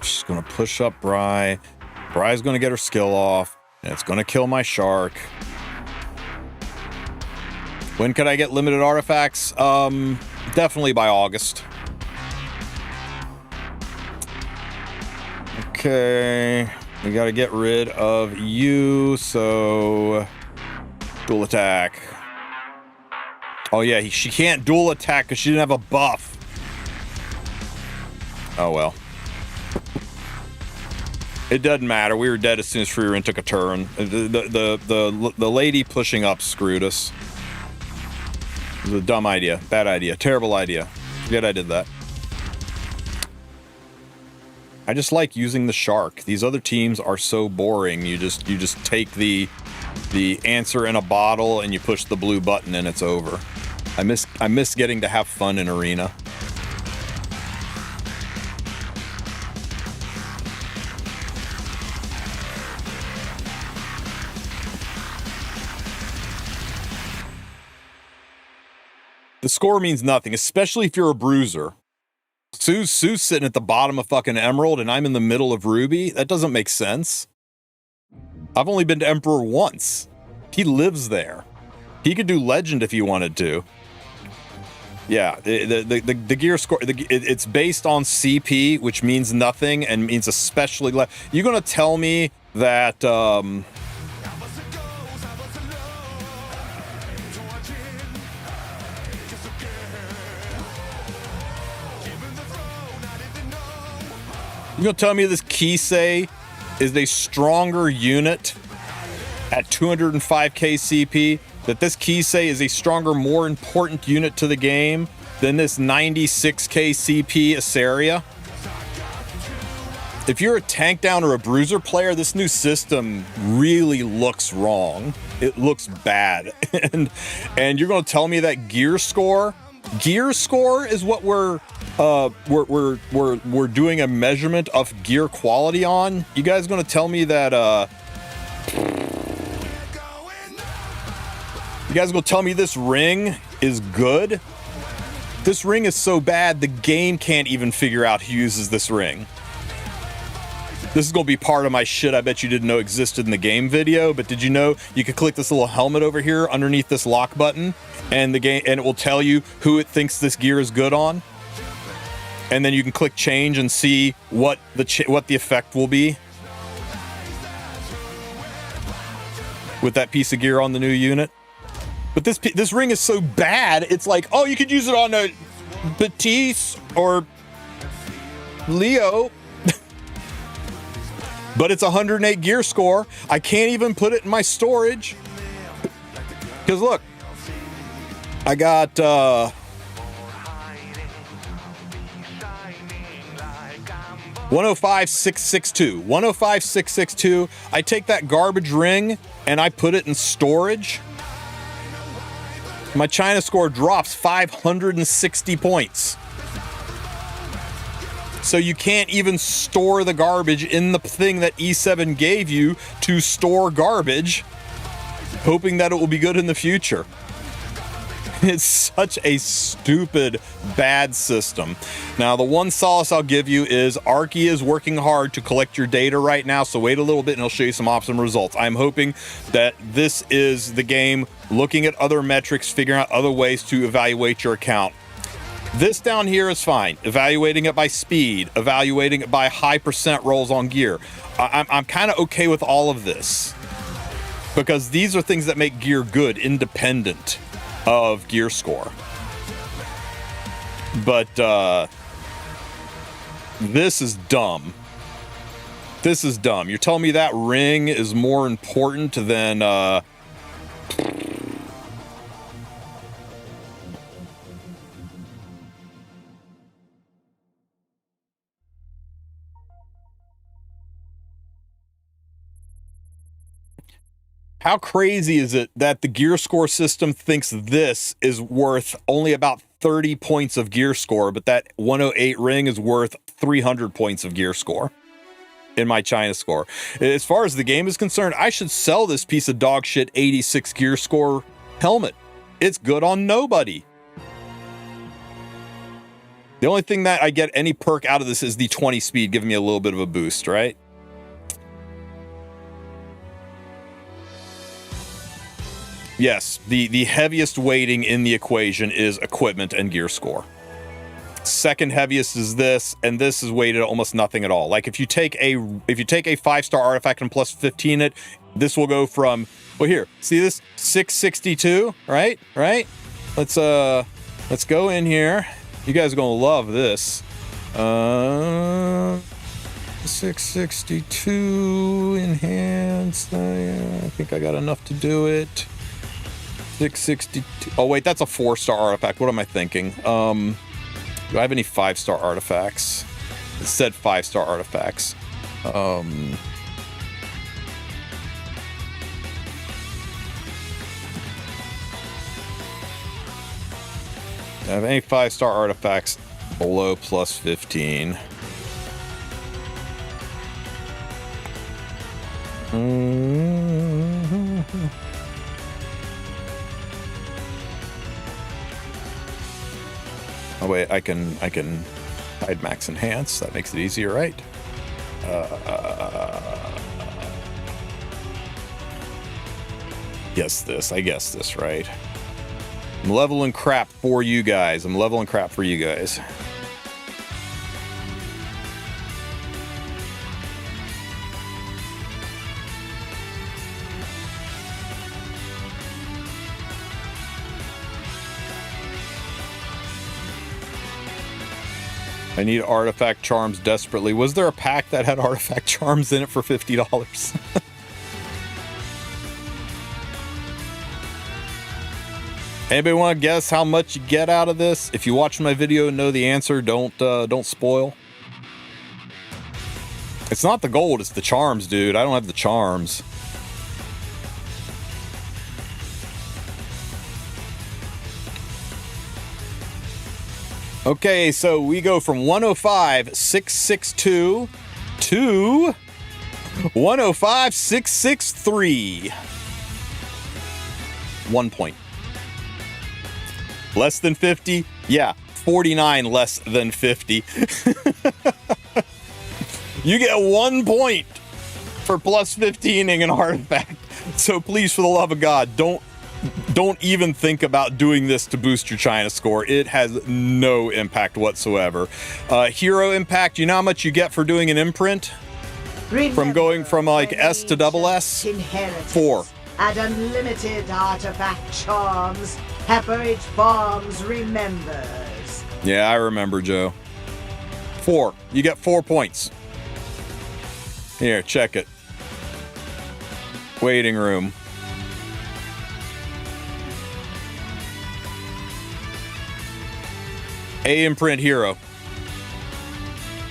She's gonna push up Bri. Bri's gonna get her skill off, and it's gonna kill my shark. When could I get limited artifacts? Definitely by August. Okay, we gotta get rid of you, so dual attack. Oh yeah, she can't dual attack because she didn't have a buff. Oh well. It doesn't matter. We were dead as soon as Freerin took a turn. The lady pushing up screwed us. It was a dumb idea, bad idea, terrible idea. Forget I did that. I just like using the shark. These other teams are so boring. You just take the answer in a bottle and you push the blue button and it's over. I miss getting to have fun in arena. The score means nothing, especially if you're a bruiser. Sue's sitting at the bottom of fucking Emerald and I'm in the middle of Ruby. That doesn't make sense. I've only been to Emperor once. He lives there. He could do Legend if he wanted to. Yeah, the gear score, it's based on CP, which means nothing and means especially less. You're gonna tell me that, you're gonna tell me this Kisei is a stronger unit at 205k CP? That this Kisei is a stronger, more important unit to the game than this 96k CP Asaria? If you're a tank down or a bruiser player, this new system really looks wrong. It looks bad. and you're gonna tell me that gear score is what we're doing a measurement of gear quality on? You guys gonna tell me that you guys gonna tell me this ring is good? This ring is so bad the game can't even figure out who uses this ring. This is gonna be part of my shit I bet you didn't know existed in the game video, but did you know you could click this little helmet over here underneath this lock button and it will tell you who it thinks this gear is good on? And then you can click change and see what the effect will be with that piece of gear on the new unit. But this ring is so bad, it's like, oh, you could use it on a Batiste or Leo. But it's 108 gear score. I can't even put it in my storage. Because look, I got 105,662. 105,662. I take that garbage ring and I put it in storage. My China score drops 560 points. So you can't even store the garbage in the thing that E7 gave you to store garbage. hoping that it will be good in the future. It's such a stupid, bad system. Now, the one solace I'll give you is Arky is working hard to collect your data right now, so wait a little bit and he'll show you some optimum results. I'm hoping that this is the game looking at other metrics, figuring out other ways to evaluate your account. This down here is fine. Evaluating it by speed, evaluating it by high percent rolls on gear. I'm kind of okay with all of this because these are things that make gear good, independent of gear score. But this is dumb. This is dumb. You're telling me that ring is more important than how crazy is it that the gear score system thinks this is worth only about 30 points of gear score, but that 108 ring is worth 300 points of gear score in my China score? As far as the game is concerned, I should sell this piece of dog shit 86 gear score helmet. It's good on nobody. The only thing that I get any perk out of this is the 20 speed, giving me a little bit of a boost, right? Yes, the heaviest weighting in the equation is equipment and gear score. Second heaviest is this, and this is weighted almost nothing at all. Like if you take a 5-star artifact and plus 15 it, this will go from, well, here, see this 662, right? Let's go in here. You guys are gonna love this. 662 enhanced. I think I got enough to do it. 662. Oh wait, that's a 4-star artifact. What am I thinking? Do I have any 5-star artifacts? It said 5-star artifacts. Do I have any 5-star artifacts below plus 15? Oh wait, I can hide max enhance. That makes it easier, right? I guess this, right? I'm leveling crap for you guys. I need artifact charms desperately. Was there a pack that had artifact charms in it for $50? Anybody want to guess how much you get out of this? If you watch my video and know the answer, don't spoil. It's not the gold, it's the charms, dude. I don't have the charms. Okay, so we go from 105,662 to 105,663. 1 point. Less than 50? Yeah, 49 less than 50. You get 1 point for plus 15ing an artifact. So please, for the love of God, don't even think about doing this to boost your China score. It has no impact whatsoever. Hero impact, you know how much you get for doing an imprint? From going from like S to double S? 4. Add unlimited artifact charms. Pepperidge Farms remembers. Yeah, I remember, Joe. 4. You get 4 points. Here, check it. Waiting room. A imprint hero.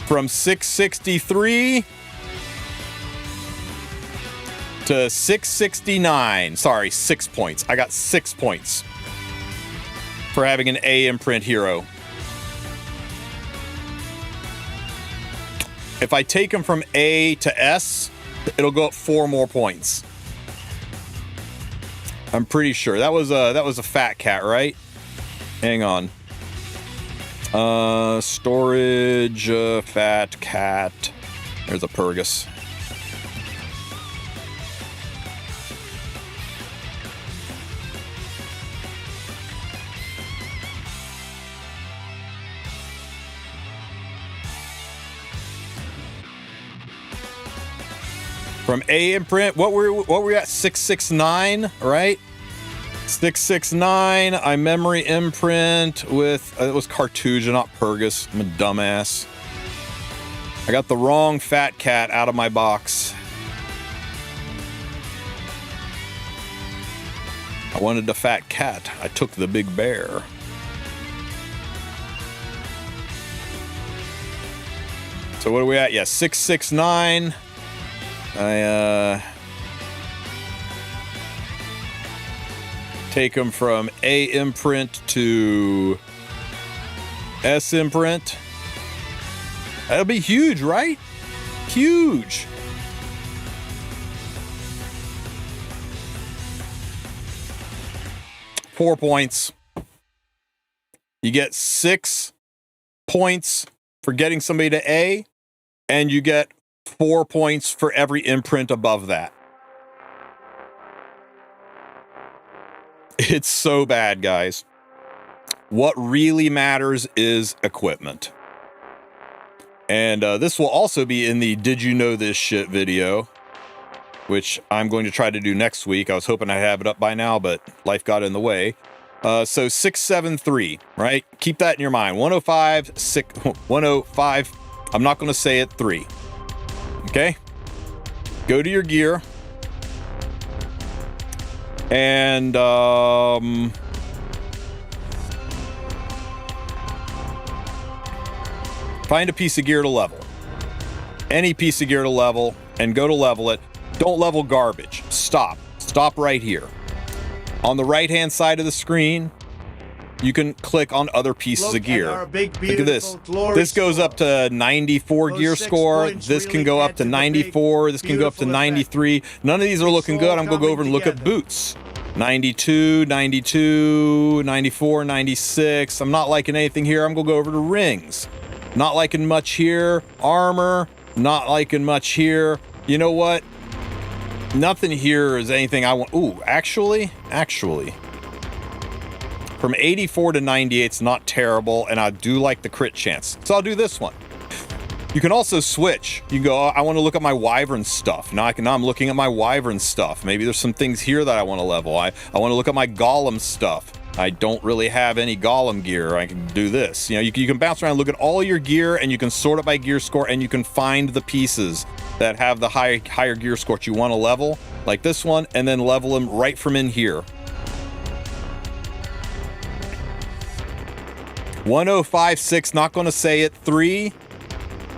From 663 to 669. Sorry, 6 points. I got 6 points for having an A imprint hero. If I take him from A to S, it'll go up 4 more points. I'm pretty sure that was a fat cat, right? Hang on. Storage, fat cat. There's a Purgus. From A imprint, what were we at? 669, right? 669. I memory imprint with it was Cartuja, not Purgus. I'm a dumbass. I got the wrong fat cat out of my box. I wanted the fat cat. I took the big bear. So what are we at? Yeah, 669. I take them from A imprint to S imprint. That'll be huge, right? Huge. Four points. You get 6 points for getting somebody to A, and you get 4 points for every imprint above that. It's so bad, guys. What really matters is equipment. And this will also be in the Did You Know This Shit video, which I'm going to try to do next week. I was hoping I'd have it up by now, but life got in the way. So 673, right? Keep that in your mind. 105, 105. I'm not going to say it 3. Okay, go to your gear and find a piece of gear to level. Any piece of gear to level and go to level it. Don't level garbage. Stop right here. On the right hand side of the screen, you can click on other pieces of gear. Look at this. This goes up to 94 gear score. This can go up to 94. This can go up to 93. None of these are looking good. I'm going to go over and look at boots. 92, 92, 94, 96. I'm not liking anything here. I'm going to go over to rings. Not liking much here. Armor. Not liking much here. You know what? Nothing here is anything I want. Ooh, actually. From 84 to 98 is not terrible, and I do like the crit chance. So I'll do this one. You can also switch. You can go, I want to look at my wyvern stuff. Now I'm looking at my wyvern stuff. Maybe there's some things here that I want to level. I want to look at my golem stuff. I don't really have any golem gear. I can do this. You know, you can bounce around, look at all your gear, and you can sort it by gear score, and you can find the pieces that have the higher gear score that you want to level, like this one, and then level them right from in here. 105.6, not going to say it. 3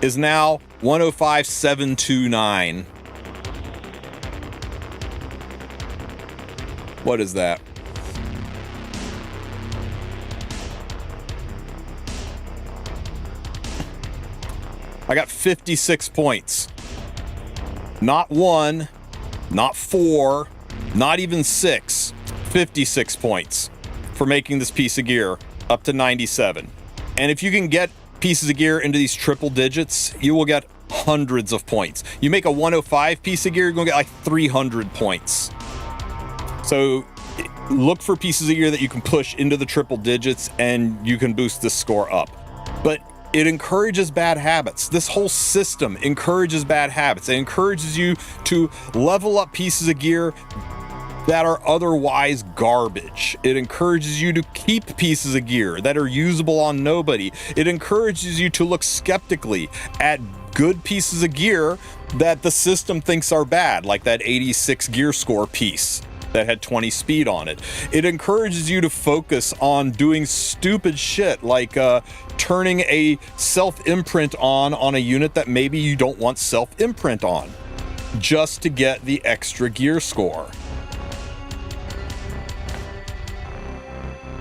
is now 105.729. What is that? I got 56 points. Not 1, not 4, not even 6. 56 points for making this piece of gear up to 97. And if you can get pieces of gear into these triple digits, you will get hundreds of points. You make a 105 piece of gear, you're gonna get like 300 points. So look for pieces of gear that you can push into the triple digits and you can boost this score up. But it encourages bad habits. This whole system encourages bad habits. It encourages you to level up pieces of gear that are otherwise garbage. It encourages you to keep pieces of gear that are usable on nobody. It encourages you to look skeptically at good pieces of gear that the system thinks are bad, like that 86 gear score piece that had 20 speed on it. It encourages you to focus on doing stupid shit like turning a self-imprint on a unit that maybe you don't want self-imprint on, just to get the extra gear score.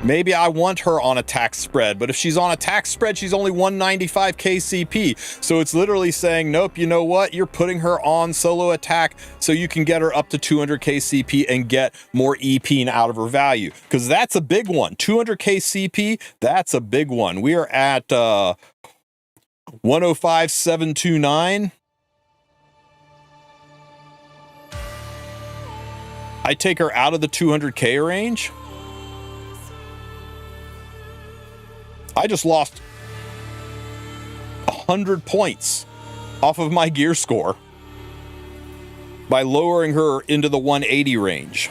Maybe I want her on attack spread, but if she's on attack spread, she's only 195 KCP. So it's literally saying, nope, you know what? You're putting her on solo attack so you can get her up to 200 KCP and get more EP out of her value. Because that's a big one. 200 KCP, that's a big one. We are at 105,729. I take her out of the 200K range. I just lost 100 points off of my gear score by lowering her into the 180 range.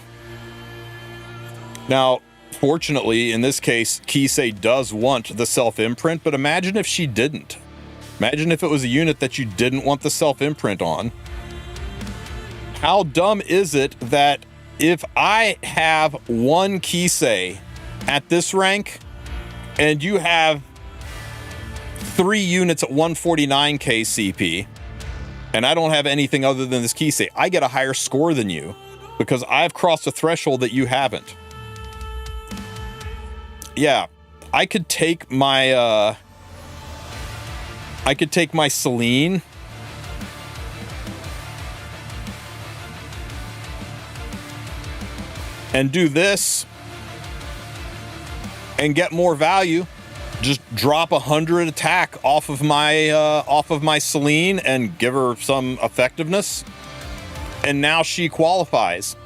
Now, fortunately, in this case, Kisei does want the self-imprint, but imagine if she didn't. Imagine if it was a unit that you didn't want the self-imprint on. How dumb is it that if I have one Kisei at this rank, and you have 3 units at 149 KCP, and I don't have anything other than this Kisei, I get a higher score than you because I've crossed a threshold that you haven't. Yeah, I could take my Celine and do this and get more value. Just drop 100 attack off of my Celine and give her some effectiveness, and now she qualifies.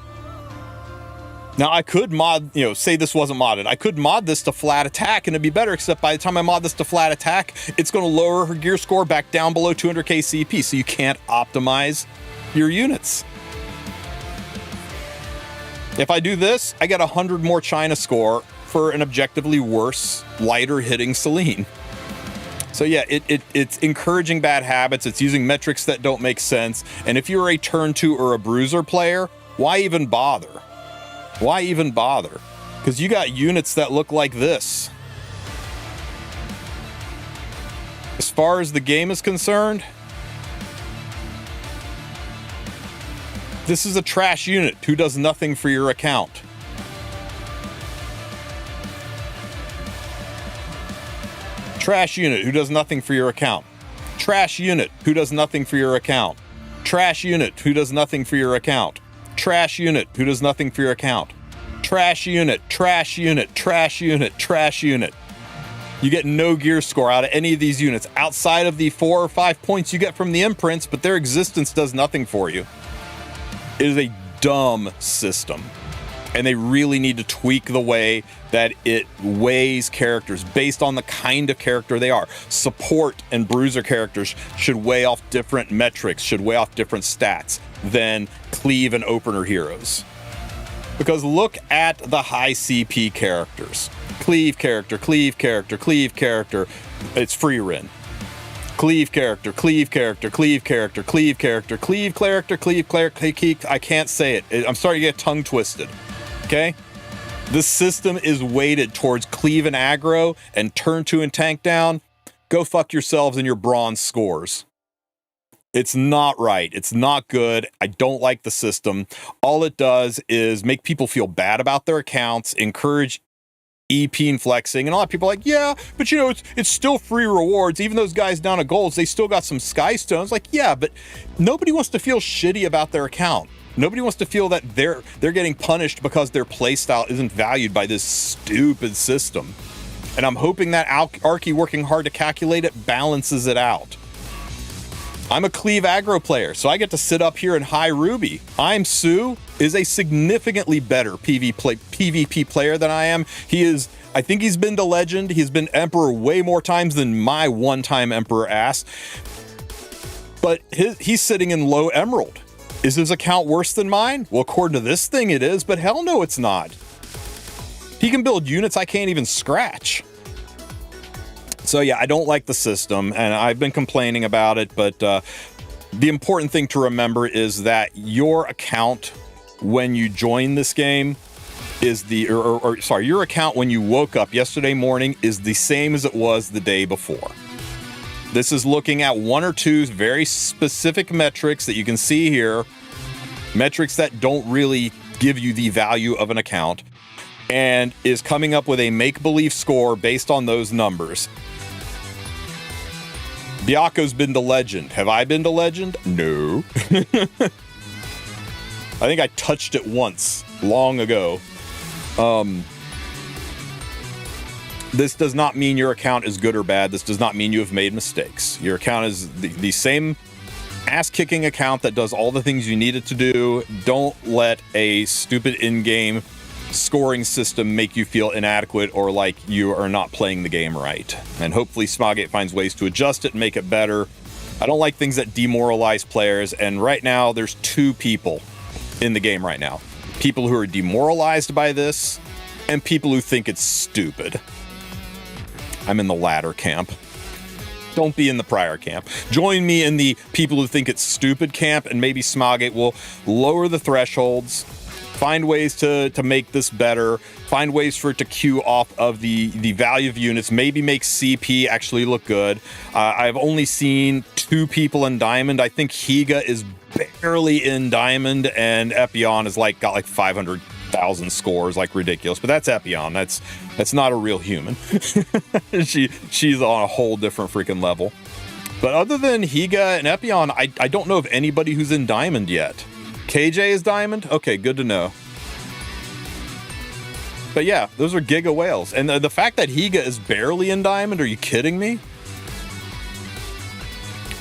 Now I could mod, say this wasn't modded. I could mod this to flat attack and it'd be better, except by the time I mod this to flat attack, it's going to lower her gear score back down below 200 KCP, so you can't optimize your units. If I do this, I get 100 more China score for an objectively worse, lighter hitting Celine. So yeah, it's encouraging bad habits. It's using metrics that don't make sense. And if you're a turn 2 or a bruiser player, why even bother? Why even bother? Because you got units that look like this. As far as the game is concerned, this is a trash unit who does nothing for your account. Trash unit who does nothing for your account. Trash unit who does nothing for your account. Trash unit who does nothing for your account. Trash unit who does nothing for your account. Trash unit, trash unit, trash unit, trash unit. You get no gear score out of any of these units outside of the 4 or 5 points you get from the imprints, but their existence does nothing for you. It is a dumb system, and they really need to tweak the way that it weighs characters based on the kind of character they are. Support and bruiser characters should weigh off different metrics, should weigh off different stats than cleave and opener heroes. Because look at the high CP characters. Cleave character, cleave character, cleave character. It's free Rin. Cleave character, cleave character, cleave character, cleave character, cleave character, cleave character. I can't say it. I'm starting to get tongue twisted. Okay? This system is weighted towards cleave and aggro and turn 2 and tank down. Go fuck yourselves and your bronze scores. It's not right. It's not good. I don't like the system. All it does is make people feel bad about their accounts, encourage EP and flexing, and a lot of people are like, yeah, but it's still free rewards. Even those guys down at golds, they still got some sky stones. Like, yeah, but nobody wants to feel shitty about their account. Nobody wants to feel that they're getting punished because their playstyle isn't valued by this stupid system. And I'm hoping that Archie working hard to calculate it balances it out. I'm a cleave aggro player, so I get to sit up here in high ruby. I'm Sue is a significantly better PvP player than I am. I think he's been to legend. He's been emperor way more times than my one-time emperor ass. But he's sitting in low emerald. Is his account worse than mine? Well, according to this thing it is, but hell no, it's not. He can build units I can't even scratch. So yeah, I don't like the system, and I've been complaining about it, but the important thing to remember is that your account when you join this game is your account when you woke up yesterday morning is the same as it was the day before. This is looking at 1 or 2 very specific metrics that you can see here, metrics that don't really give you the value of an account. and is coming up with a make-believe score based on those numbers. Byako's been to Legend. Have I been to Legend? No. I think I touched it once, long ago. This does not mean your account is good or bad. This does not mean you have made mistakes. Your account is the same ass-kicking account that does all the things you need it to do. Don't let a stupid in-game scoring system make you feel inadequate or like you are not playing the game right. And hopefully Smogate finds ways to adjust it and make it better. I don't like things that demoralize players, and right now there's two people in the game right now. People who are demoralized by this, and people who think it's stupid. I'm in the latter camp. Don't be in the prior camp. Join me in the people who think it's stupid camp, and maybe Smogate will lower the thresholds, find ways to make this better, find ways for it to queue off of the value of units, maybe make CP actually look good. I've only seen 2 people in Diamond. I think Higa is barely in Diamond, and Epion is got like 500,000 scores, like ridiculous. But that's Epion. That's not a real human. She's on a whole different freaking level. But other than Higa and Epion, I don't know of anybody who's in Diamond yet. KJ is Diamond? Okay, good to know. But yeah, those are Giga Whales. And the fact that Higa is barely in Diamond, are you kidding me?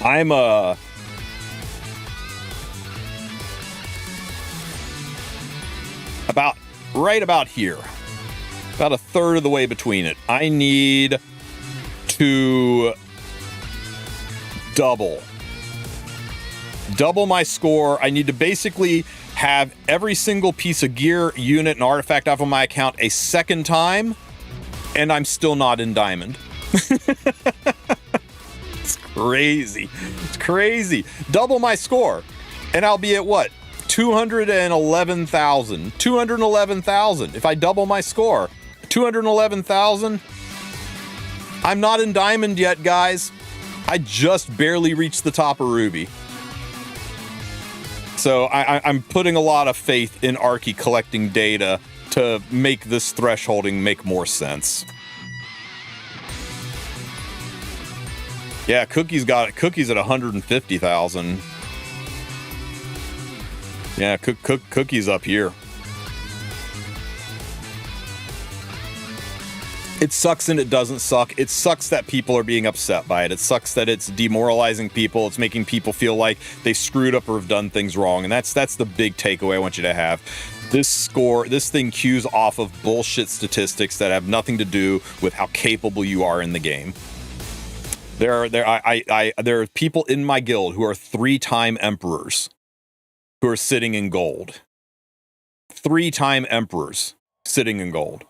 I'm right about here. About a third of the way between it. I need to double my score. I need to basically have every single piece of gear, unit, and artifact off of my account a second time, and I'm still not in Diamond. It's crazy. It's crazy. Double my score, and I'll be at what? 211,000. 211,000. If I double my score, 211,000. I'm not in Diamond yet, guys. I just barely reached the top of Ruby. So I'm putting a lot of faith in Archie collecting data to make this thresholding make more sense. Yeah, Cookie's at 150,000. Yeah, Cookie's up here. It sucks and it doesn't suck. It sucks that people are being upset by it. It sucks that it's demoralizing people. It's making people feel like they screwed up or have done things wrong. And that's the big takeaway I want you to have. This thing cues off of bullshit statistics that have nothing to do with how capable you are in the game. There are people in my guild who are 3-time emperors who are sitting in gold. 3-time emperors sitting in gold.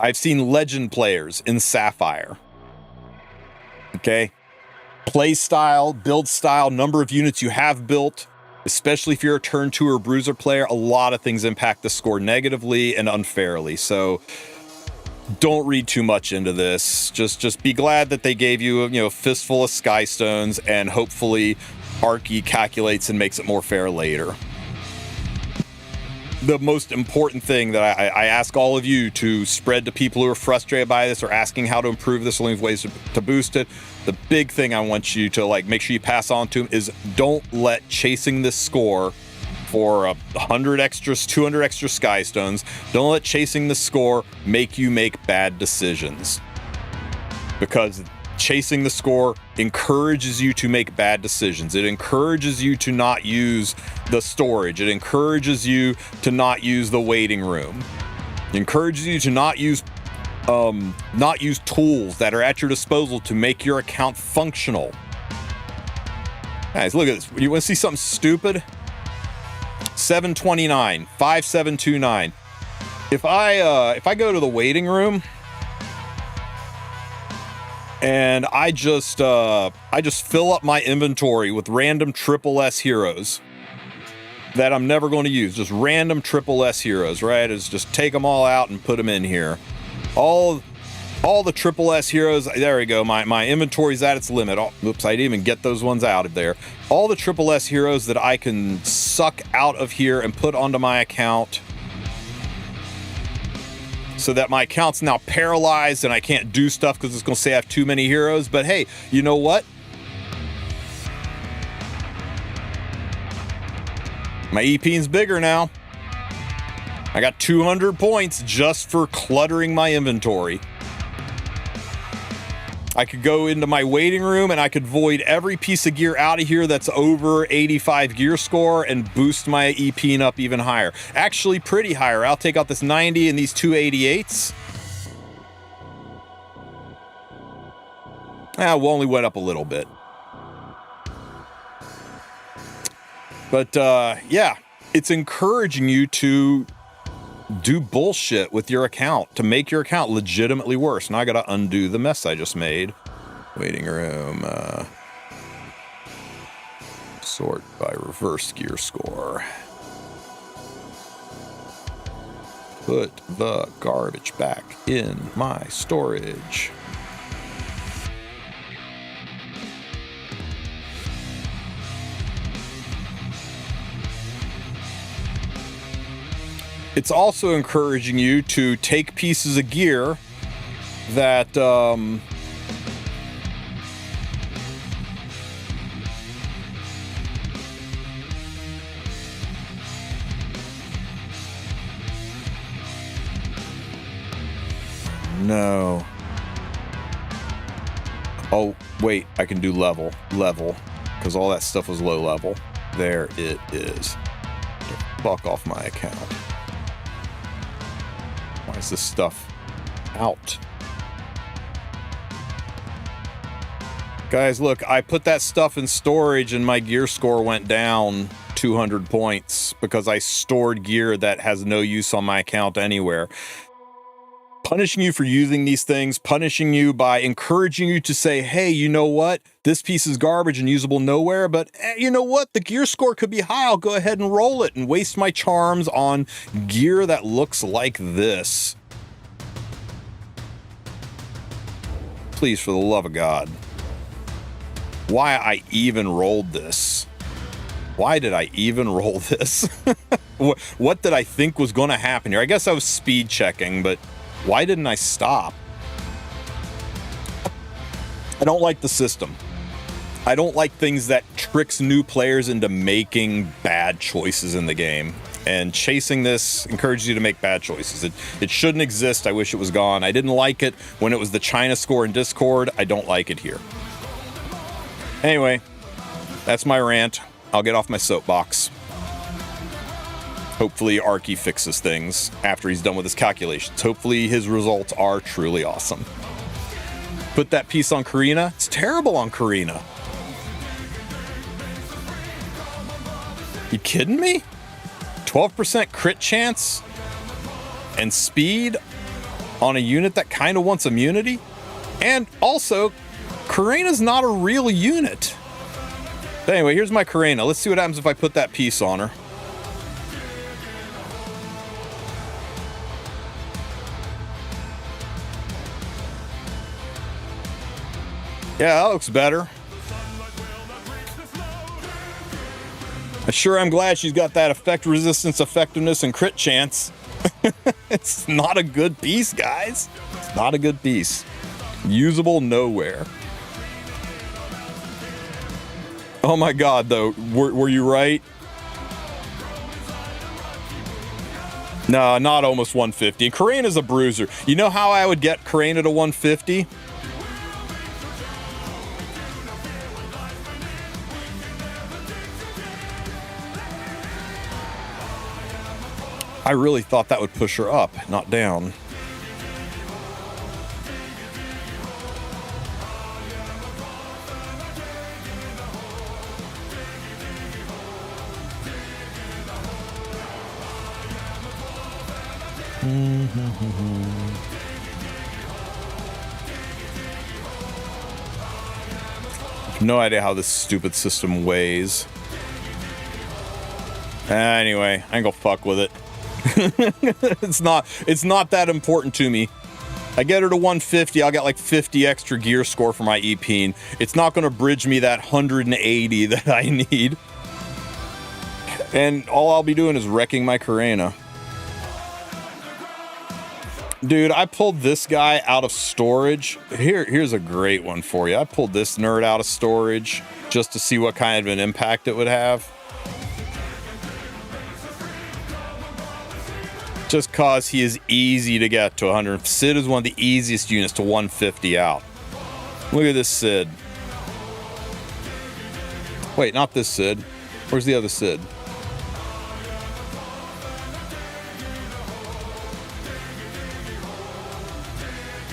I've seen legend players in Sapphire. Okay? Play style, build style, number of units you have built, especially if you're a turn 2 or bruiser player, a lot of things impact the score negatively and unfairly. So don't read too much into this. Just be glad that they gave you, a fistful of sky stones, and hopefully Archie calculates and makes it more fair later. The most important thing that I ask all of you to spread to people who are frustrated by this or asking how to improve this or looking for ways to boost it, the big thing I want you to make sure you pass on to them is don't let chasing this score for 100 extras, 200 extra sky stones, don't let chasing the score make you make bad decisions. Because chasing the score encourages you to make bad decisions. It encourages you to not use the storage. It encourages you to not use the waiting room. It encourages you to not use tools that are at your disposal to make your account functional. Guys, look at this. You want to see something stupid? 729, 5729. If I go to the waiting room and I just fill up my inventory with random triple S heroes that I'm never going to use, just random triple S heroes, right? Is just take them all out and put them in here. All the triple S heroes, there we go. My inventory's at its limit. Oh, oops, I didn't even get those ones out of there. All the triple S heroes that I can suck out of here and put onto my account so that my account's now paralyzed and I can't do stuff because it's going to say I have too many heroes. But hey, you know what? My EP's bigger now. I got 200 points just for cluttering my inventory. I could go into my waiting room and I could void every piece of gear out of here that's over 85 gear score and boost my EP up even higher. Actually, pretty higher. I'll take out this 90 and these 288s. We only went up a little bit. But yeah, it's encouraging you to do bullshit with your account to make your account legitimately worse. Now I gotta undo the mess I just made. Waiting room, sort by reverse gear score. Put the garbage back in my storage. It's also encouraging you to take pieces of gear that no. Oh, wait, I can do level, because all that stuff was low level. There it is. Fuck off my account. Why is this stuff out? Guys, look, I put that stuff in storage and my gear score went down 200 points because I stored gear that has no use on my account anywhere. Punishing you for using these things, punishing you by encouraging you to say, hey, you know what? This piece is garbage and usable nowhere, but you know what? The gear score could be high. I'll go ahead and roll it and waste my charms on gear that looks like this. Please, for the love of God. Why I even rolled this? Why did I even roll this? What did I think was going to happen here? I guess I was speed checking, but why didn't I stop? I don't like the system. I don't like things that tricks new players into making bad choices in the game. And chasing this encourages you to make bad choices. It shouldn't exist. I wish it was gone. I didn't like it when it was the China score in Discord. I don't like it here. Anyway, that's my rant. I'll get off my soapbox. Hopefully Arky fixes things after he's done with his calculations. Hopefully his results are truly awesome. Put that piece on Karina. It's terrible on Karina. You kidding me? 12% crit chance and speed on a unit that kind of wants immunity? And also, Karina's not a real unit. But anyway, here's my Karina. Let's see what happens if I put that piece on her. Yeah, that looks better. I sure am glad she's got that effect resistance, effectiveness, and crit chance. It's not a good piece, guys. It's not a good piece. Usable nowhere. Oh my God, though. Were you right? No, not almost 150. And Karina's a bruiser. You know how I would get Karina to 150? I really thought that would push her up, not down. No idea how this stupid system weighs. Anyway, I ain't gonna fuck with it. It's not that important to me. I get her to 150, I'll get like 50 extra gear score for my EP. It's not going to bridge me that 180 that I need. And all I'll be doing is wrecking my Karina. Dude, I pulled this guy out of storage. Here's a great one for you. I pulled this nerd out of storage just to see what kind of an impact it would have. Just cause he is easy to get to 100. Sid is one of the easiest units to 150 out. Look at this Sid. Wait, not this Sid. Where's the other Sid?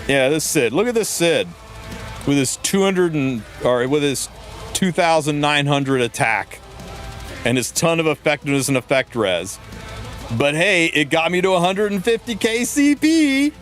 Yeah, this Sid. Look at this Sid with his 2,900 attack and his ton of effectiveness and effect res. But hey, it got me to 150k CP.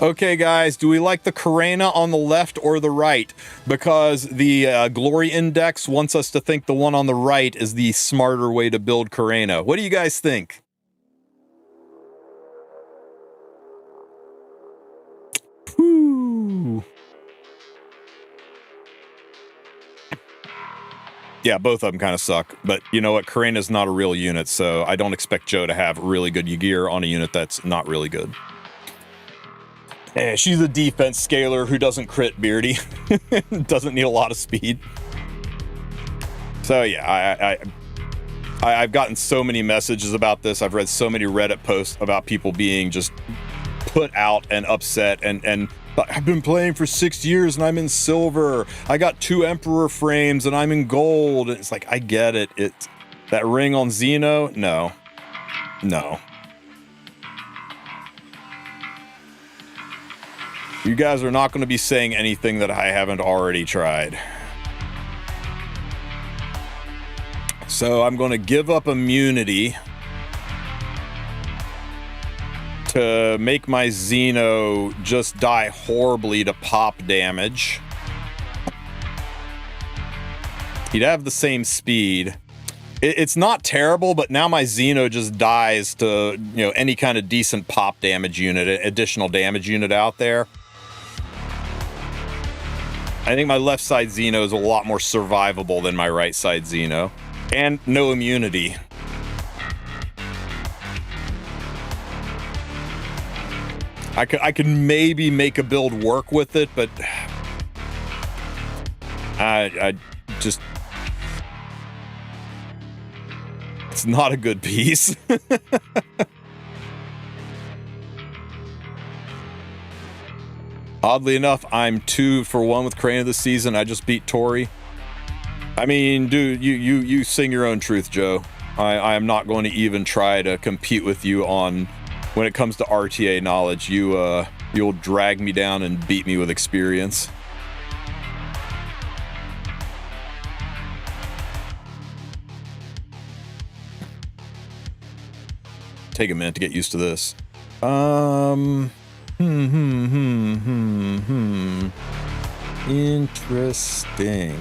Okay, guys, do we like the Karena on the left or the right? Because the glory index wants us to think the one on the right is the smarter way to build Karena. What do you guys think? Whew. Yeah, both of them kind of suck. But you know what? Karena's not a real unit, so I don't expect Joe to have really good gear on a unit that's not really good. Yeah, she's a defense scaler who doesn't crit Beardy. Doesn't need a lot of speed. So yeah, I've gotten so many messages about this. I've read so many Reddit posts about people being just put out and upset and I've been playing for 6 years and I'm in silver. I got 2 Emperor frames and I'm in gold. It's like, I get it. It's that ring on Xeno? No. No. You guys are not going to be saying anything that I haven't already tried. So I'm going to give up immunity to make my Xeno just die horribly to pop damage. He'd have the same speed. It's not terrible, but now my Xeno just dies to, you know, any kind of decent pop damage unit, additional damage unit out there. I think my left side Xeno is a lot more survivable than my right side Xeno. And no immunity. I could maybe make a build work with it, but I just, it's not a good piece. Oddly enough, I'm 2 for 1 with Karena this season. I just beat Tori. I mean, dude, you sing your own truth, Joe. I am not going to even try to compete with you on when it comes to RTA knowledge. You'll drag me down and beat me with experience. Take a minute to get used to this. Interesting.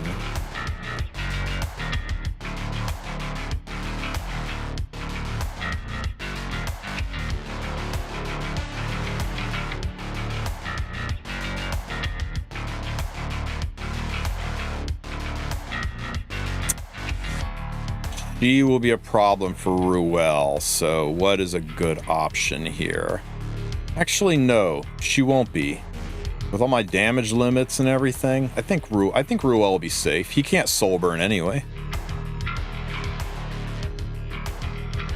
She will be a problem for Ruel, so what is a good option here? Actually, no, she won't be. With all my damage limits and everything, I think Ruel will be safe. He can't soul burn anyway.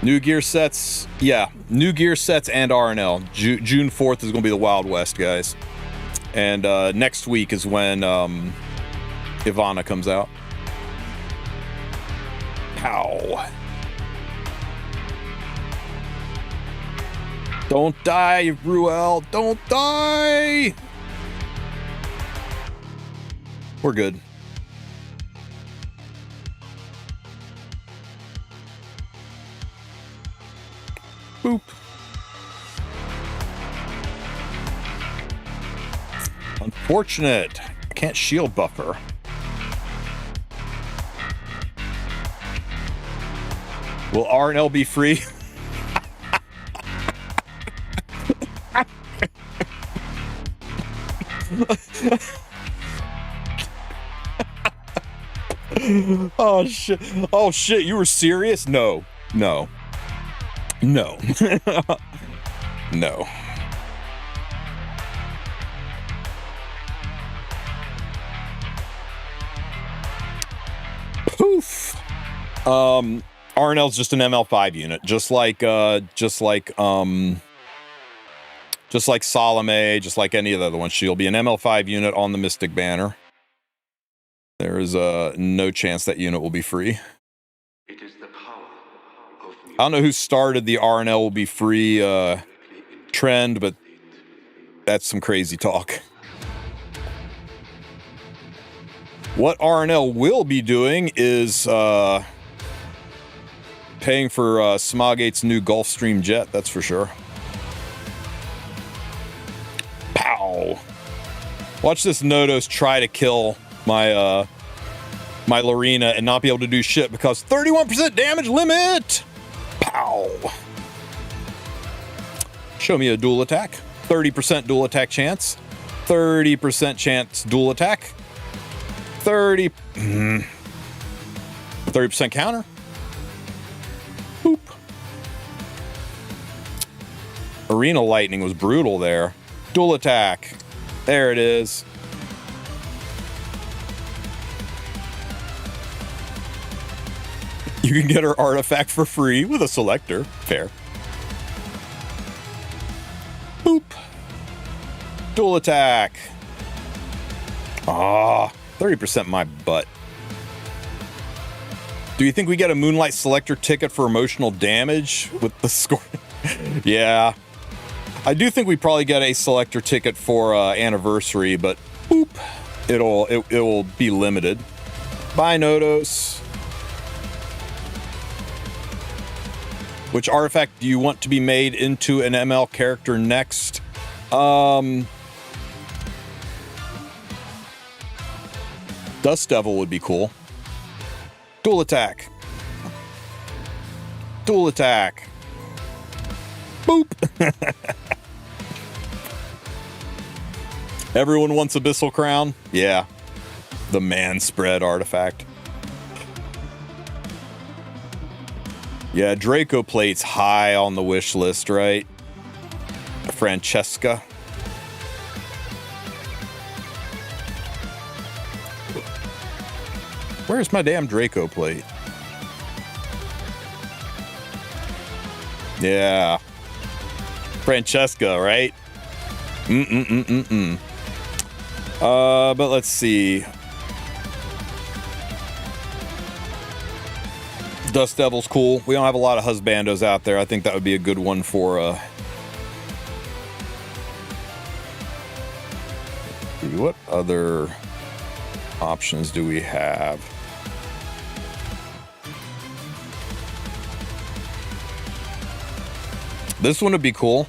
New gear sets, yeah, new gear sets and RNL. June 4th is going to be the Wild West, guys. And next week is when Ivana comes out. Ow. Don't die, Ruel. Don't die. We're good. Boop. Unfortunate. I can't shield buffer. Will R&L be free? Oh shit. Oh shit, you were serious? No. No. No. No. Poof. RNL's just an ML5 unit, just like Salome, just like any of the other ones. She'll be an ML5 unit on the Mystic Banner. There is no chance that unit will be free. It is the power of I don't know who started the RNL will be free trend, but that's some crazy talk. What RNL will be doing is paying for Smogate's new Gulfstream jet, that's for sure. Pow! Watch this Nodos try to kill my my Lorena and not be able to do shit because 31% damage limit! Pow! Show me a dual attack. 30% dual attack chance. 30% chance dual attack. 30% counter. Boop. Arena lightning was brutal there. Dual attack. There it is. You can get her artifact for free with a selector. Fair. Boop. Dual attack. Ah, 30% my butt. Do you think we get a Moonlight Selector ticket for emotional damage with the score? Yeah. I do think we probably get a selector ticket for anniversary, but boop. It will be limited. Bye, Nodos. Which artifact do you want to be made into an ML character next? Dust Devil would be cool. Dual attack. Dual attack. Boop. Everyone wants Abyssal Crown? Yeah. The man spread artifact. Yeah, Draco Plate's high on the wish list, right? Francesca. Where's my damn Draco Plate? Yeah. Francesca, right? But let's see. Dust Devil's cool. We don't have a lot of husbandos out there. I think that would be a good one for what other options do we have? This one would be cool.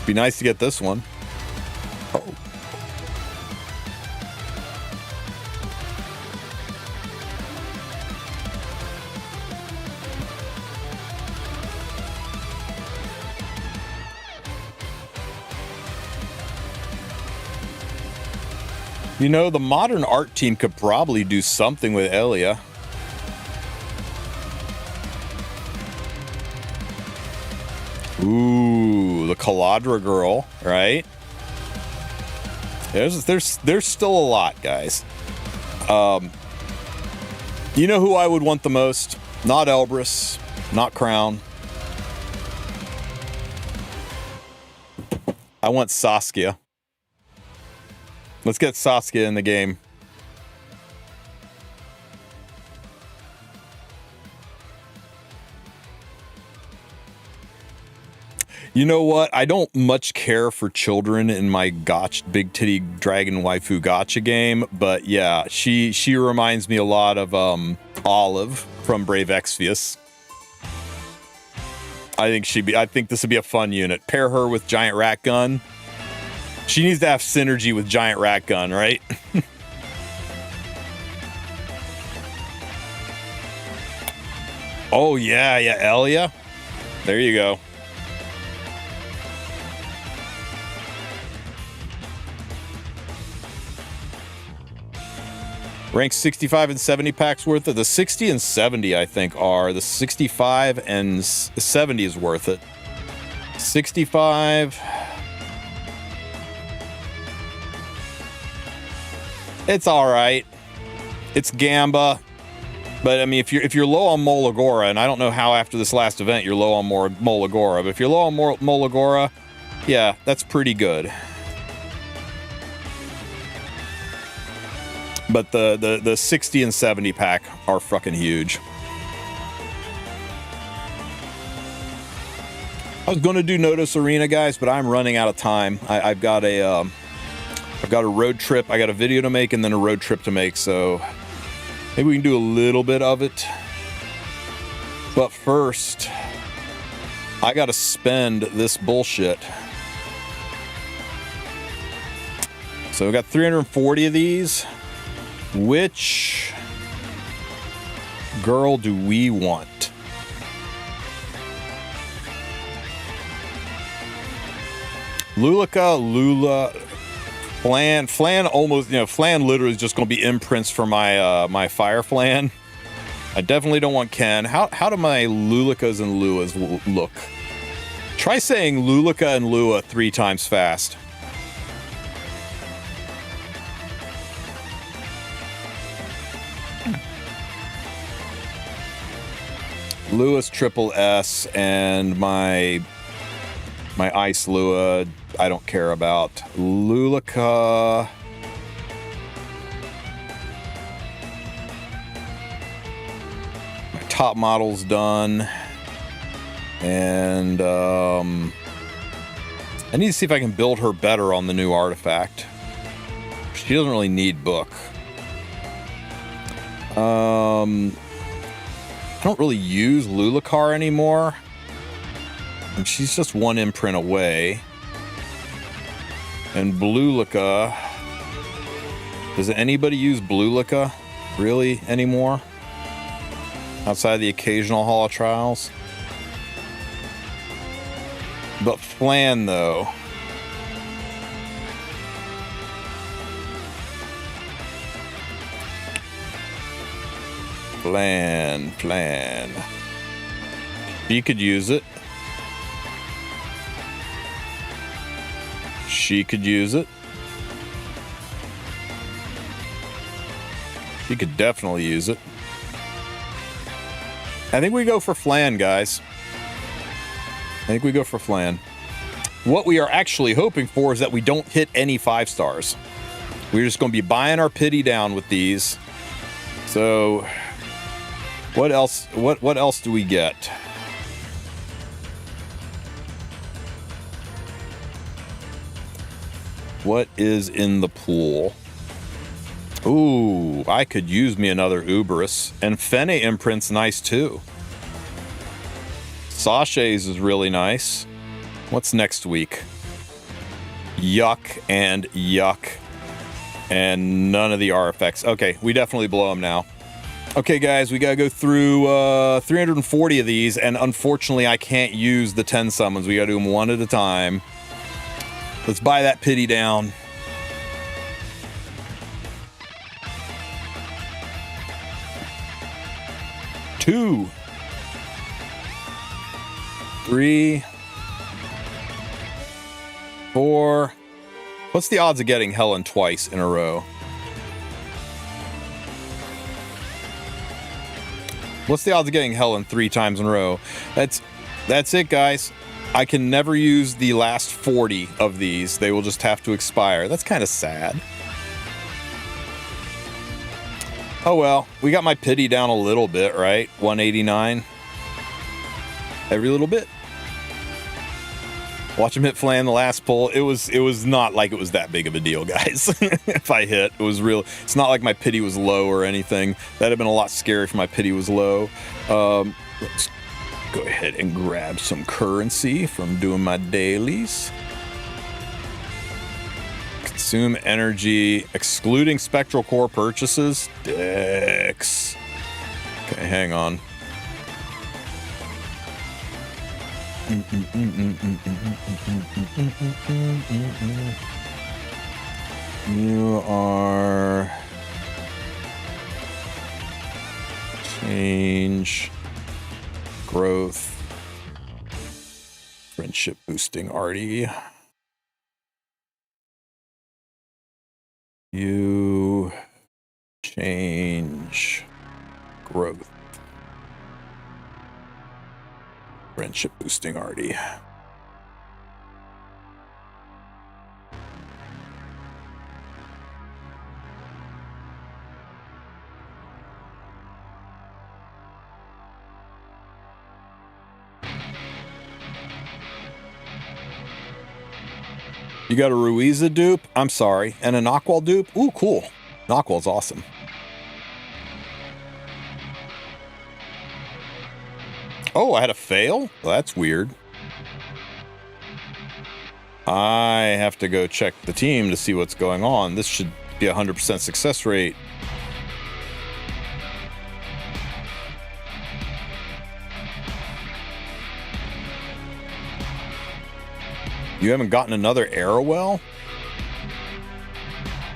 Be nice to get this one. Oh. You know, the modern art team could probably do something with Elia. Ooh, the Caladra girl, right? There's still a lot, guys. You know who I would want the most? Not Elbrus, not Crown. I want Saskia. Let's get Saskia in the game. You know what? I don't much care for children in my gotcha, big titty dragon waifu gotcha game, but yeah, she reminds me a lot of Olive from Brave Exvius. I think this would be a fun unit. Pair her with Giant Rat Gun. She needs to have synergy with Giant Rat Gun, right? Oh, yeah, Elia. There you go. Rank 65 and 70 packs worth it. The 60 and 70, I think, are. The 65 and 70 is worth it. 65. It's all right. It's Gamba. But I mean, if you're low on Molagora, and I don't know how after this last event you're low on more Molagora, but if you're low on more Molagora, yeah, that's pretty good. But the 60 and 70 pack are fucking huge. I was going to do Nodos Arena, guys, but I'm running out of time. I've got a road trip. I got a video to make and then a road trip to make, so maybe we can do a little bit of it. But first, I got to spend this bullshit. So we got 340 of these. Which girl do we want? Lula, Flan almost, Flan literally is just going to be imprints for my my Fire Flan. I definitely don't want Ken. How do my Lulicas and Luas look? Try saying Lulica and Lua 3 times fast. Lewis Triple S and my Ice Lua, I don't care about. Lulica. My top model's done. And I need to see if I can build her better on the new artifact. She doesn't really need book. I don't really use Lulicar anymore. And she's just 1 imprint away. And Blulica. Does anybody use Blulica really anymore? Outside the occasional Hall of Trials? But Flan, though. Flan. He could use it. She could use it. She could definitely use it. I think we go for Flan, guys. I think we go for Flan. What we are actually hoping for is that we don't hit any 5 stars. We're just going to be buying our pity down with these. So what else? What else do we get? What is in the pool? Ooh, I could use me another Uberus. And Fene imprint's nice too. Sachets is really nice. What's next week? Yuck and yuck. And none of the artifacts. Okay, we definitely blow them now. Okay, guys, we gotta go through 340 of these, and unfortunately I can't use the 10 summons. We gotta do them 1 at a time. Let's buy that pity down. Two. 3. 4. What's the odds of getting Helen twice in a row? What's the odds of getting Helen 3 times in a row? That's it, guys. I can never use the last 40 of these. They will just have to expire. That's kind of sad. Oh well, we got my pity down a little bit, right? 189. Every little bit. Watch him hit Flan the last pull. It was not like it was that big of a deal, guys. If I hit, it was real. It's not like my pity was low or anything. That'd have been a lot scarier if my pity was low. Let's go ahead and grab some currency from doing my dailies. Consume energy, excluding spectral core purchases. Dex. Okay, hang on. You are change, growth, friendship boosting arty. You change, growth, friendship boosting arty. You got a Ruiza dupe? I'm sorry. And a Knockwall dupe? Ooh, cool. Knockwall's awesome. Oh, I had a fail? Well, that's weird. I have to go check the team to see what's going on. This should be a 100% success rate. You haven't gotten another Arrowwell?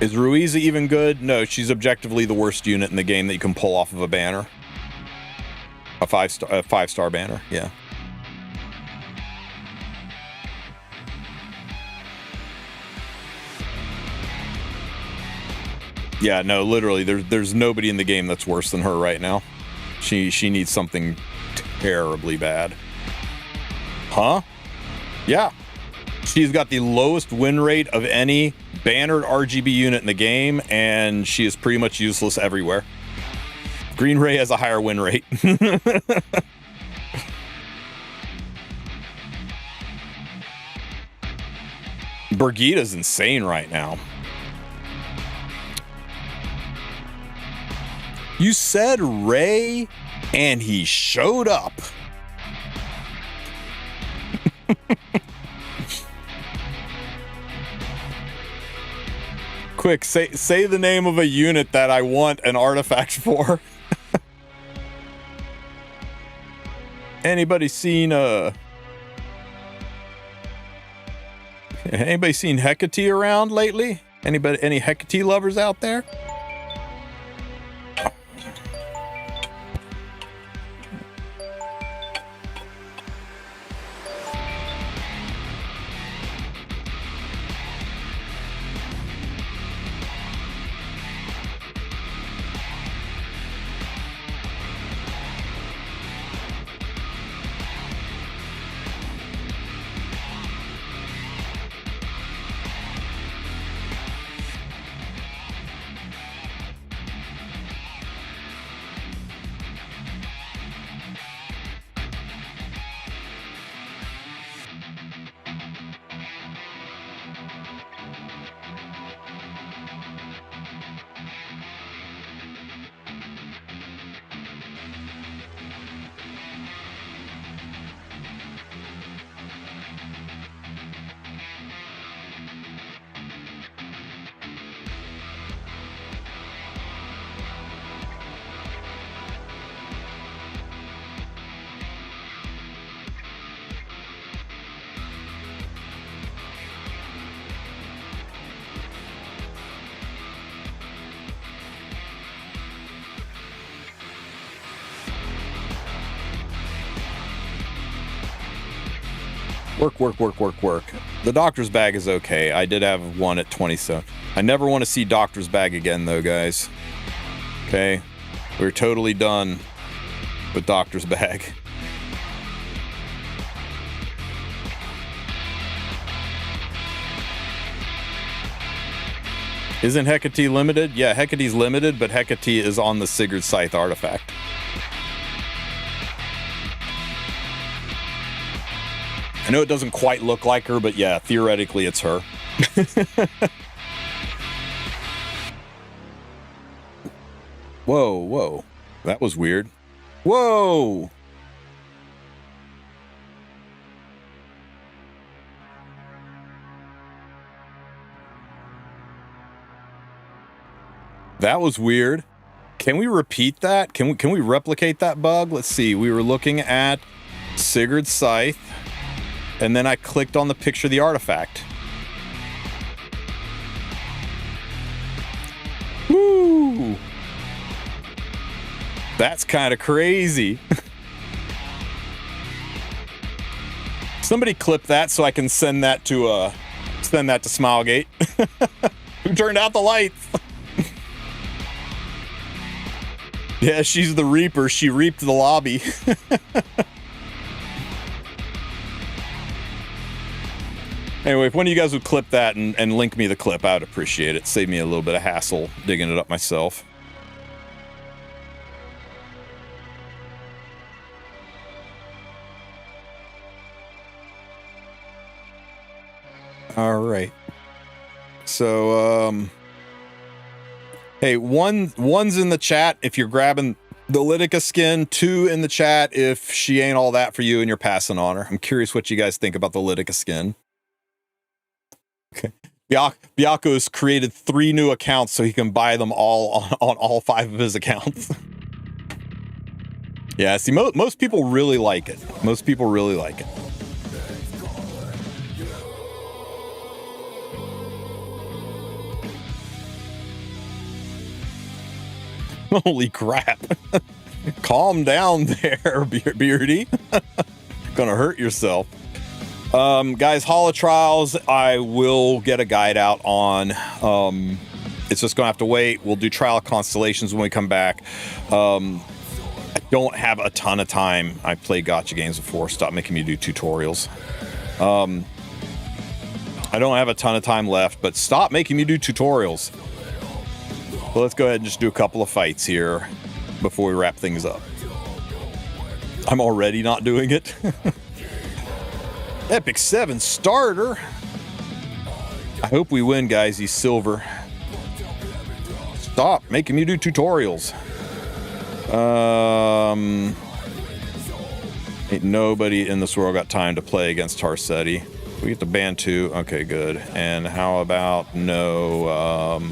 Is Ruiza even good? No, she's objectively the worst unit in the game that you can pull off of a banner. A five-star banner, yeah. Yeah, no, literally, there's nobody in the game that's worse than her right now. She needs something terribly bad. Huh? Yeah. She's got the lowest win rate of any bannered RGB unit in the game, and she is pretty much useless everywhere. Green Ray has a higher win rate. Brigida's insane right now. You said Ray, and he showed up. Quick, say the name of a unit that I want an artifact for. Anybody seen anybody seen Hecate around lately? Any Hecate lovers out there? Work. The doctor's bag is okay. I did have one at 27. I never want to see doctor's bag again, though, guys. Okay? We're totally done with doctor's bag. Isn't Hecate limited? Yeah, Hecate's limited, but Hecate is on the Sigurd Scythe artifact. I know it doesn't quite look like her, but yeah, theoretically it's her. Whoa. That was weird. Whoa! That was weird. Can we repeat that? Can we replicate that bug? Let's see. We were looking at Sigurd Scythe. and then I clicked on the picture of the artifact. Woo! That's kind of crazy. Somebody clip that so I can send that to Smilegate. Who turned out the lights? Yeah, she's the Reaper. She reaped the lobby. Anyway, if one of you guys would clip that and link me the clip, I would appreciate it. Save me a little bit of hassle digging it up myself. All right. So, hey, one's in the chat if you're grabbing the Lytica skin, 2 in the chat if she ain't all that for you and you're passing on her. I'm curious what you guys think about the Lytica skin. Okay. Byako's created 3 new accounts so he can buy them all on all 5 of his accounts. Yeah, see, most people really like it. Most people really like it. Holy crap. Calm down there, Beardy. Gonna hurt yourself. Guys, Hall of Trials, I will get a guide out on. It's just gonna have to wait. We'll do Trial of Constellations when we come back. I don't have a ton of time. I played gotcha games before. Stop making me do tutorials. I don't have a ton of time left, but stop making me do tutorials. Well, let's go ahead and just do a couple of fights here before we wrap things up. I'm already not doing it. Epic 7 starter. I hope we win, guys. He's silver. Stop making me do tutorials. Ain't nobody in this world got time to play against Tarsetti. We get to ban 2. Okay, good. And how about no,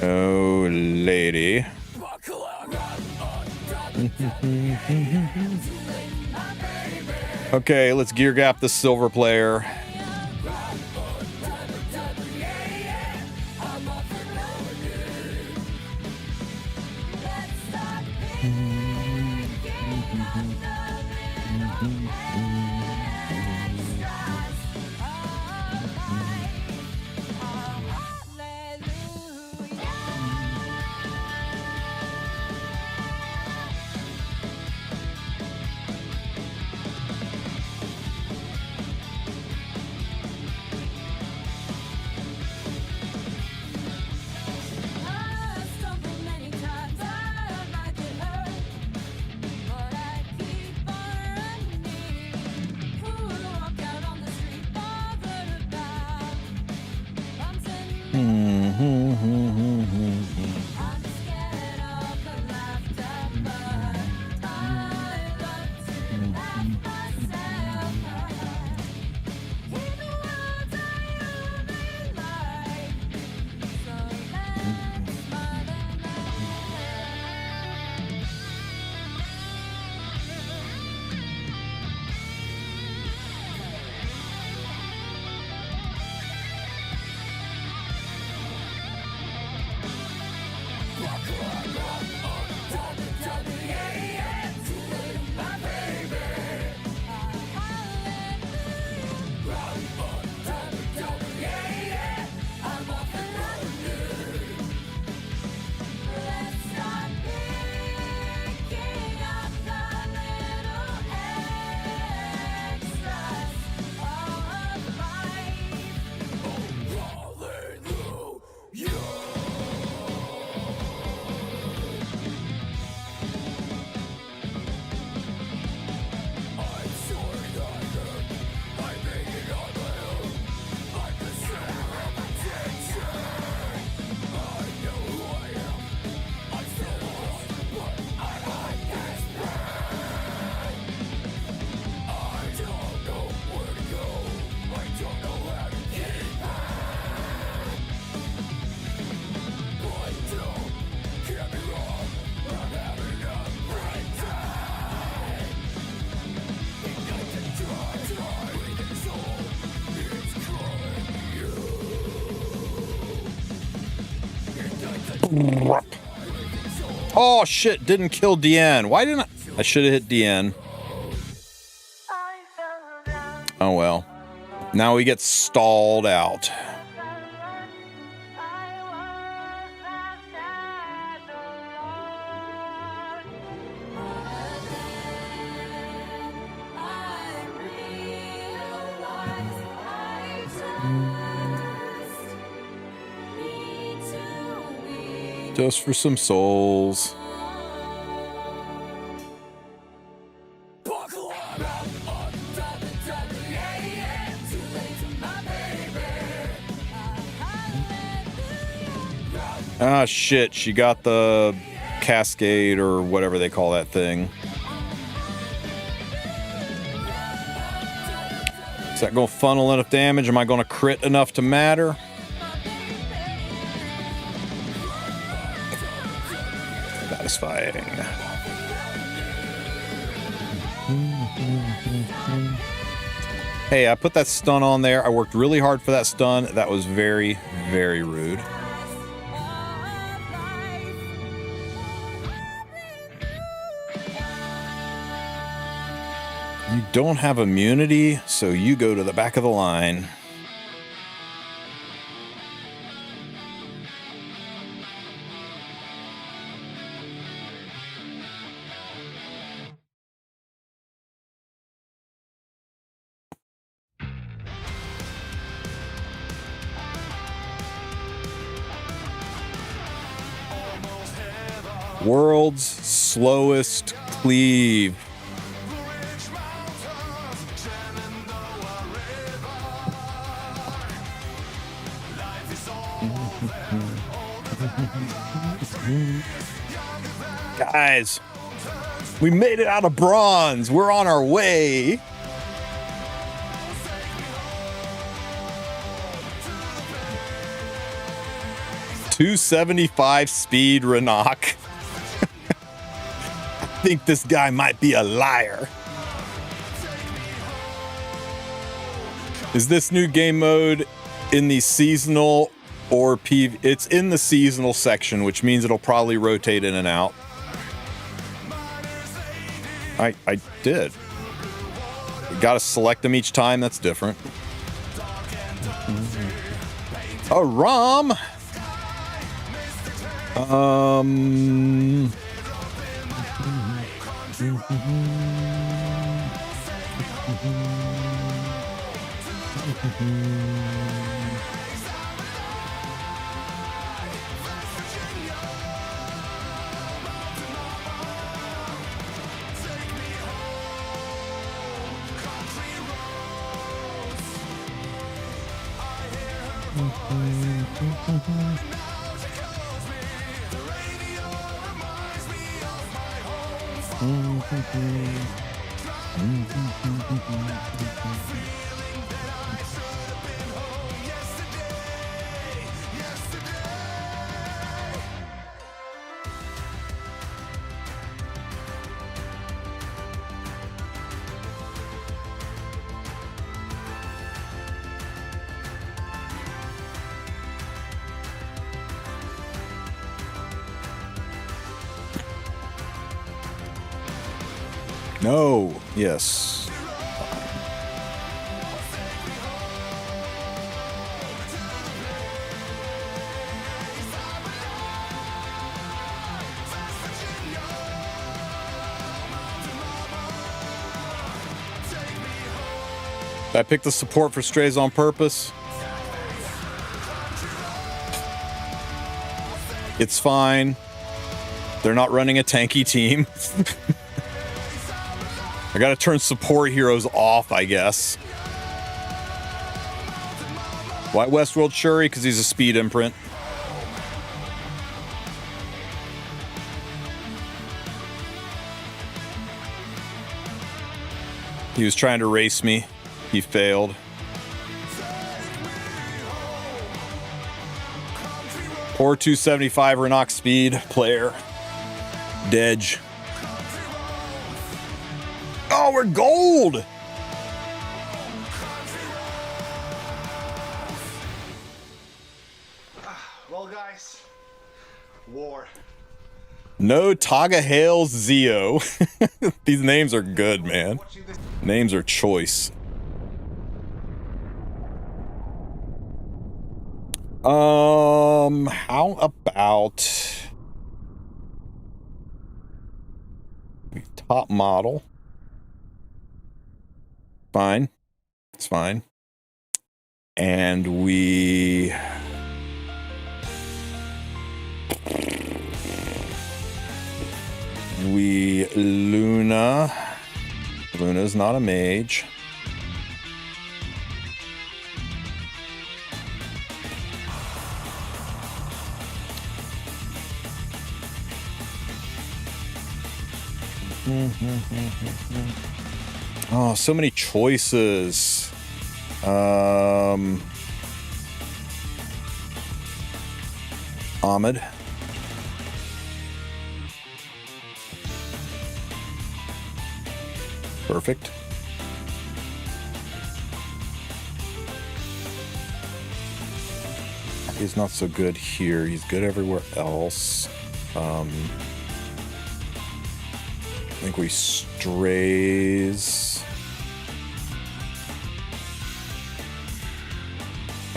oh, lady. Okay, let's gear gap the silver player. Oh shit, didn't kill DN. Why didn't I should have hit DN. Oh well. Now we get stalled out. Just for some souls. Ah, shit. She got the cascade or whatever they call that thing. Is that going to funnel enough damage? Am I going to crit enough to matter? Satisfying. Hey, I put that stun on there. I worked really hard for that stun. That was very, very rude. You don't have immunity, so you go to the back of the line. World's slowest cleave. Guys, we made it out of bronze. We're on our way. .275 speed, Renok. I think this guy might be a liar. Is this new game mode in the seasonal or PV? It's in the seasonal section, which means it'll probably rotate in and out. I did. Got to select them each time. That's different. A ROM. No. Yes. I picked the support for strays on purpose. It's fine. They're not running a tanky team. I gotta turn support heroes off, I guess. Why Westworld Shuri? Because he's a speed imprint. He was trying to race me. He failed. Poor 275 Renok speed player. Dedge. Oh, we're gold! Well, guys, War. No Tagahale Zeo. These names are good, man. Names are choice. How about top model? Fine. It's fine. And we Luna. Luna's not a mage. Oh, so many choices. Ahmed. Perfect. He's not so good here. He's good everywhere else. I think we strays.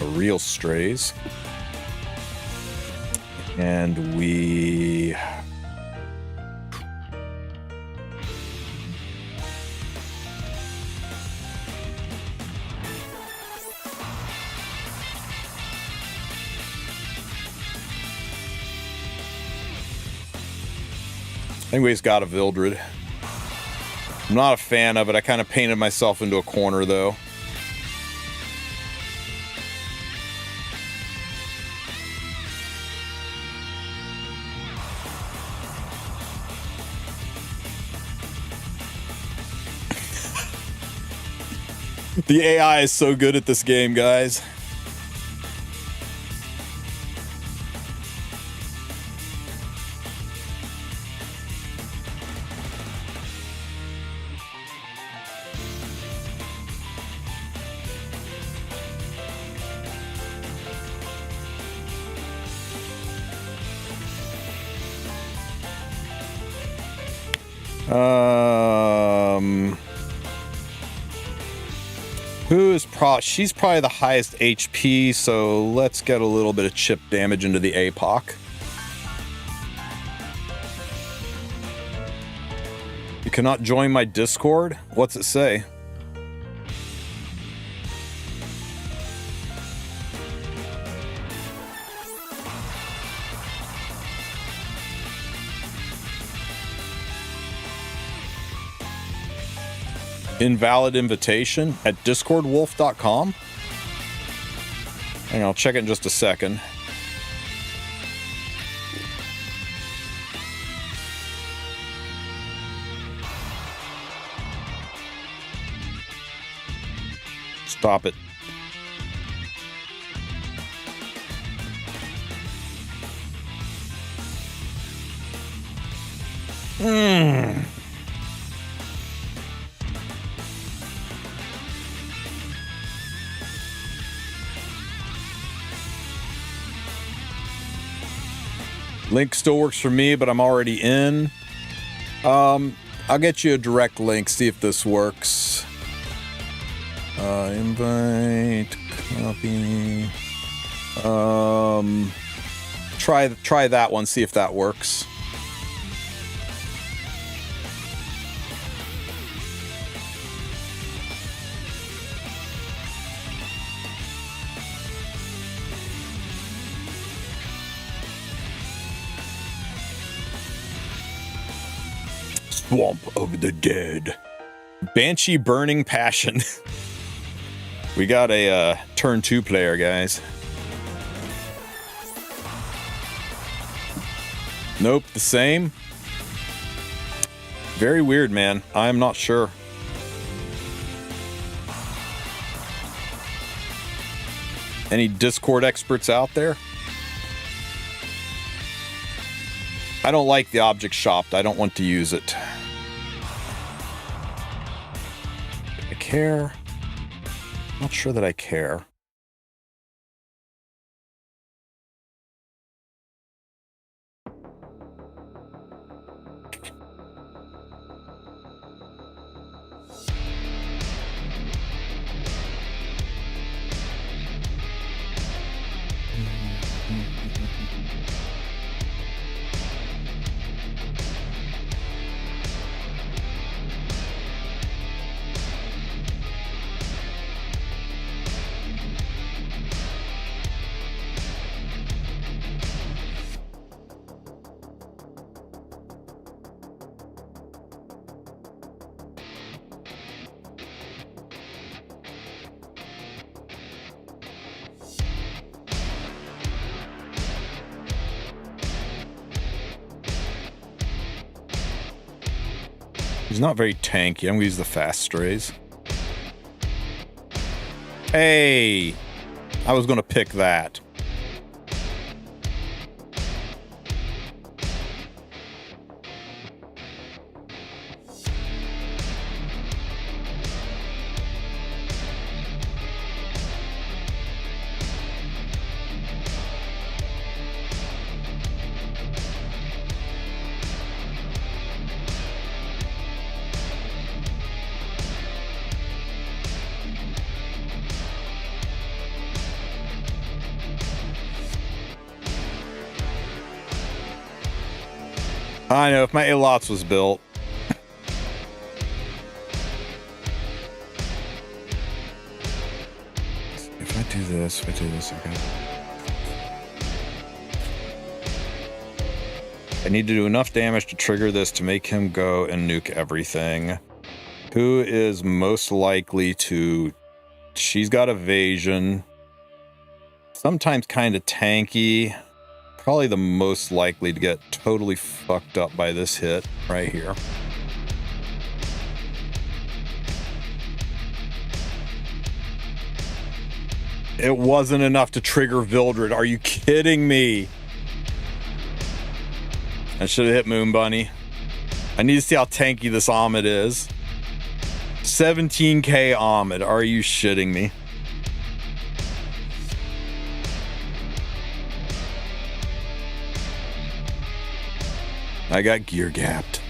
A real strays. And we anyways, got a Vildred. I'm not a fan of it. I kind of painted myself into a corner, though. The AI is so good at this game, guys. She's probably the highest HP, so let's get a little bit of chip damage into the APOC. You cannot join my Discord? What's it say? Invalid invitation at discordwolf.com. Hang on, I'll check it in just a second. Stop it. Link still works for me, but I'm already in. I'll get you a direct link, see if this works. Invite, copy. Try that one, see if that works. Swamp of the Dead. Banshee Burning Passion. We got a turn 2 player, guys. Nope, the same. Very weird, man. I'm not sure. Any Discord experts out there? I don't like the object shopped. I don't want to use it. Do I care? Not sure that I care. He's not very tanky. I'm gonna use the fast strays. Hey! I was gonna pick that. I know, if my Alots was built. If I do this, okay. I need to do enough damage to trigger this to make him go and nuke everything. Who is most likely to... She's got evasion. Sometimes kind of tanky. Probably the most likely to get totally fucked up by this hit right here. It wasn't enough to trigger Vildred. Are you kidding me? I should have hit Moon Bunny. I need to see how tanky this Ahmed is. 17k Ahmed. Are you shitting me? I got gear gapped.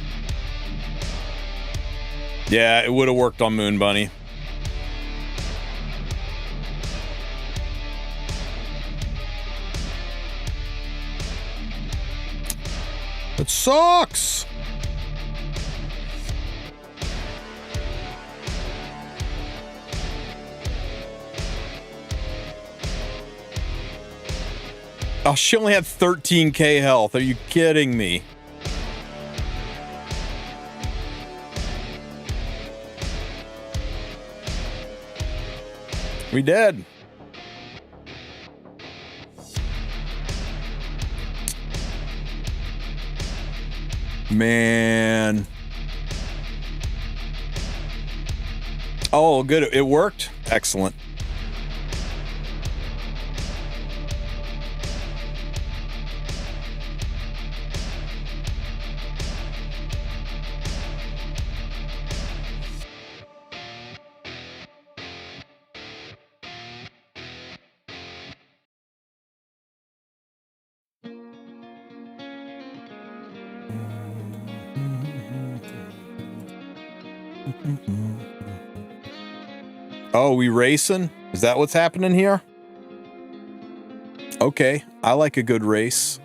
Yeah, it would have worked on Moon Bunny. It sucks. Oh, she only had 13k health. Are you kidding me? We did. Man. Oh, good. It worked. Excellent. Oh, we racing? Is that what's happening here? Okay, I like a good race.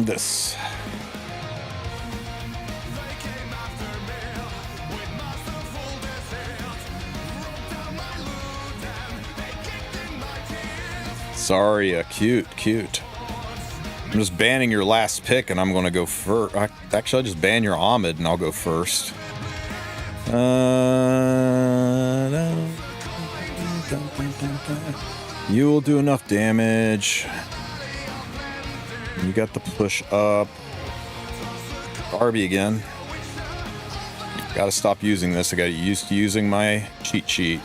This. Sorry, cute. I'm just banning your last pick and I'm going to go first. Actually, I'll just ban your Ahmed and I'll go first. You will do enough damage. You got the push up. Barbie again. Gotta stop using this. I got used to using my cheat sheet.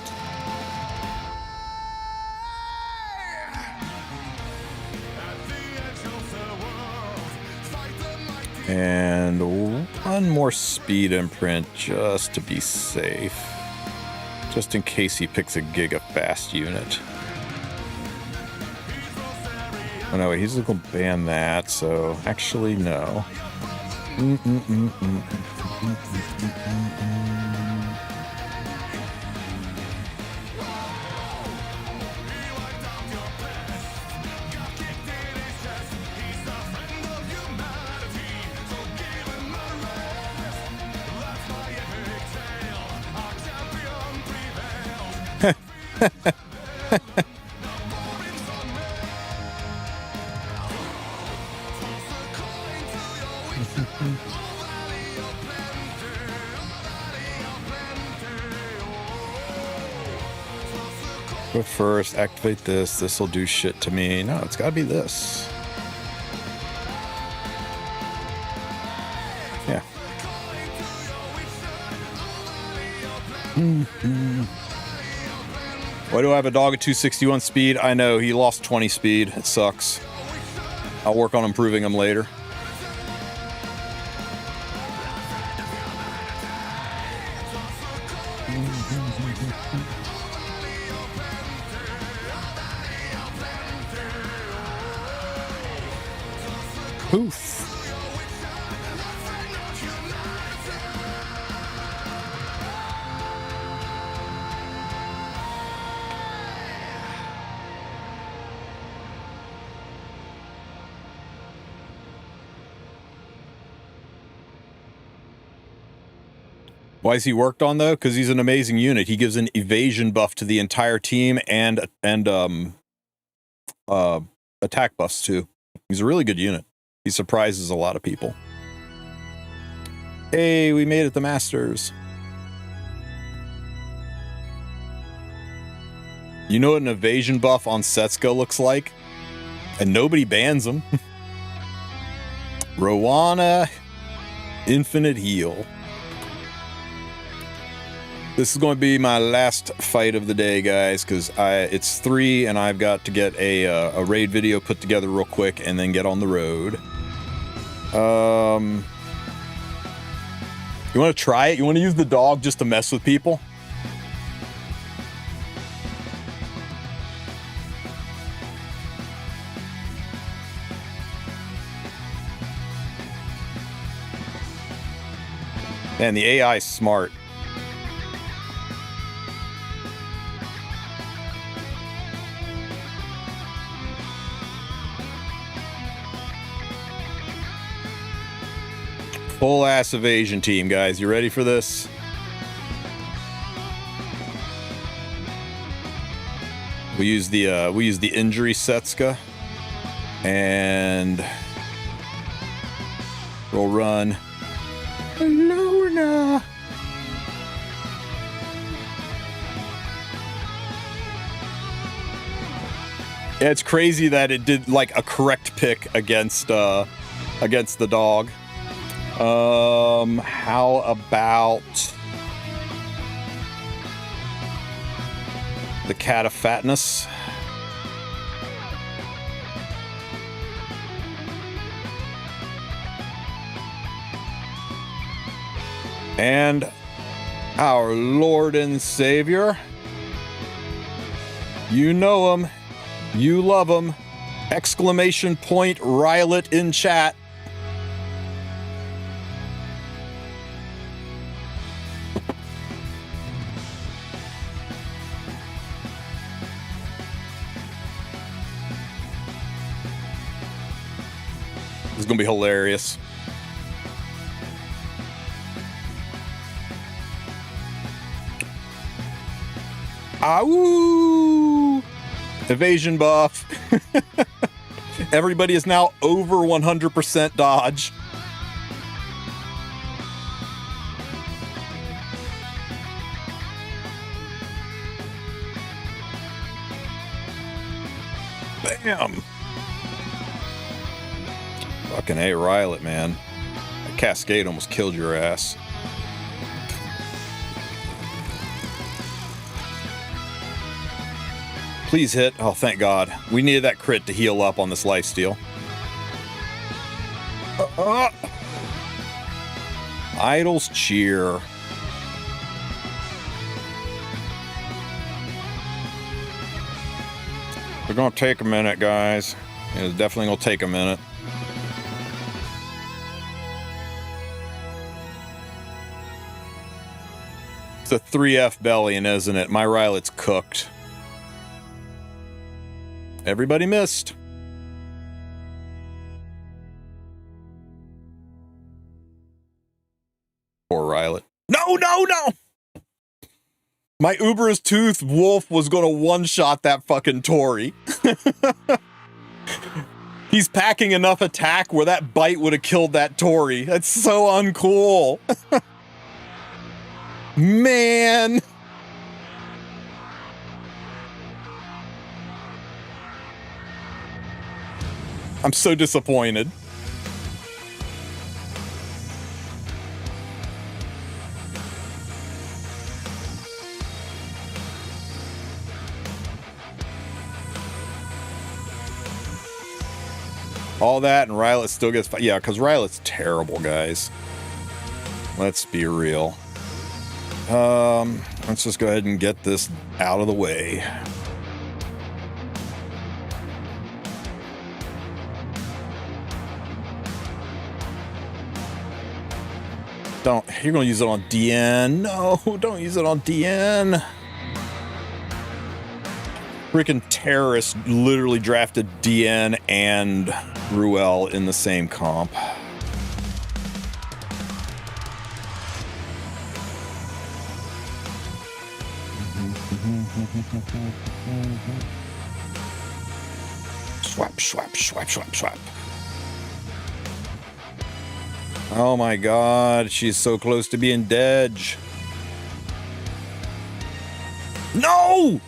And one more speed imprint just to be safe. Just in case he picks a Giga Fast unit. Oh no, wait, he's gonna ban that, so actually no. But first, activate this. This will do shit to me. No, it's gotta be this. Yeah. Why do I have a dog at 261 speed? I know, he lost 20 speed. It sucks. I'll work on improving him later. Poof. Why is he worked on though? Because he's an amazing unit. He gives an evasion buff to the entire team and attack buffs too. He's a really good unit. He surprises a lot of people. Hey, we made it to Masters. You know what an evasion buff on Setsuko looks like? And nobody bans him. Rowana, infinite heal. This is going to be my last fight of the day, guys, because it's 3 and I've got to get a raid video put together real quick and then get on the road. You want to try it? You want to use the dog just to mess with people? Man, the AI is smart. Full ass evasion team, guys. You ready for this? We use the injury Setsuka, and we'll run. Lorna. Yeah, it's crazy that it did like a correct pick against the dog. How about the cat of fatness? And our Lord and Savior. You know him. You love him. Exclamation point Rylet in chat. This is gonna be hilarious. Ow! Evasion buff. Everybody is now over 100% dodge. Bam! Fucking A, Rylet, man. That Cascade almost killed your ass. Please hit. Oh, thank God. We needed that crit to heal up on this lifesteal. Idol's Cheer. We're gonna take a minute, guys. It's definitely gonna take a minute. It's a 3F belly, isn't it? My Rylet's cooked. Everybody missed. Poor Rylet. No, no, no! My Uber's Tooth Wulf was gonna one-shot that fucking Tory. He's packing enough attack where that bite would have killed that Tory. That's so uncool. Man. I'm so disappointed. All that and Rylet still gets... Yeah, because Rylet's terrible, guys. Let's be real. Let's just go ahead and get this out of the way. Don't... You're going to use it on DN. No, don't use it on DN. Freaking terrorists literally drafted DN and Ruel in the same comp. Swap, swap, swap, swap, swap. Oh my god, she's so close to being dead. No!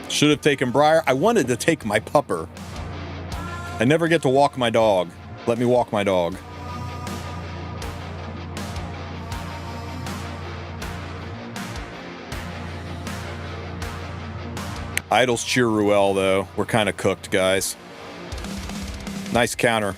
Should have taken Briar. I wanted to take my pupper. I never get to walk my dog. Let me walk my dog. Idols cheer Ruel, though. We're kind of cooked, guys. Nice counter.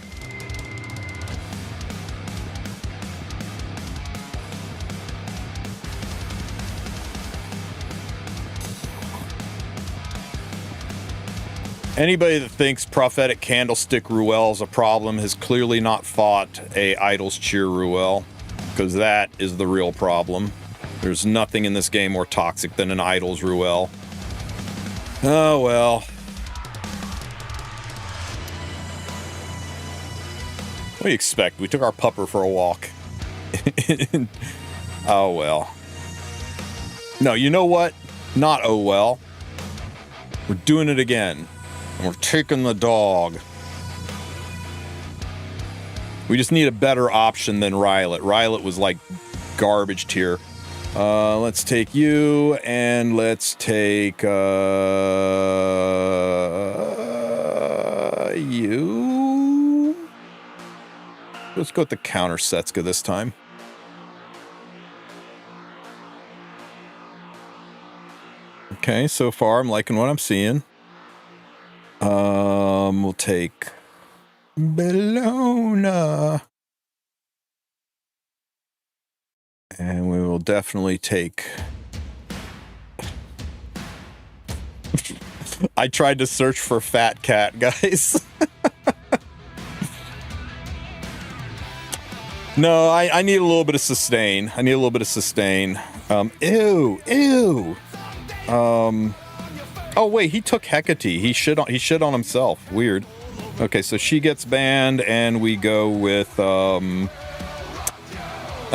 Anybody that thinks Prophetic Candlestick Ruel is a problem has clearly not fought a Idols Cheer Ruel, because that is the real problem. There's nothing in this game more toxic than an Idols Ruel. Oh well. What do you expect? We took our pupper for a walk. Oh well. No, you know what? Not oh well. We're doing it again. And we're taking the dog. We just need a better option than Rylet. Rylet was like garbage tier. Let's take you, and let's take you. Let's go with the counter Setsuka this time. Okay, so far I'm liking what I'm seeing. We'll take Bellona. And we will definitely take... I tried to search for Fat Cat, guys. No, I need a little bit of sustain. I need a little bit of sustain. Ew. Oh wait, he took Hecate. He shit on himself. Weird. Okay, so she gets banned, and we go with I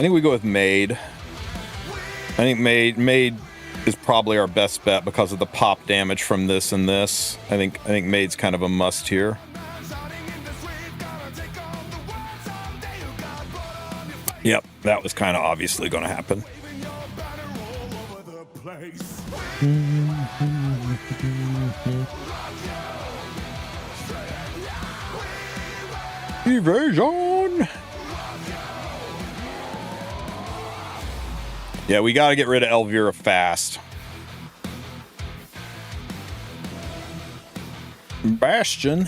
think we go with Maid. I think Maid is probably our best bet because of the pop damage from this and this. I think Maid's kind of a must here. Yep, that was kind of obviously going to happen. Evasion! Yeah, we gotta get rid of Elvira fast. Bastion.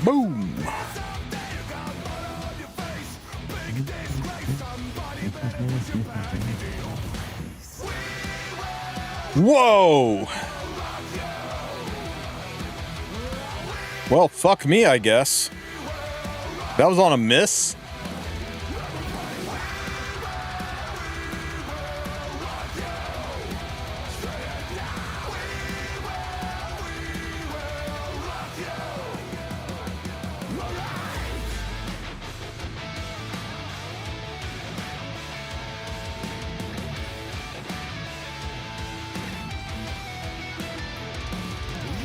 Boom! Whoa! Well, fuck me, I guess. That was on a miss?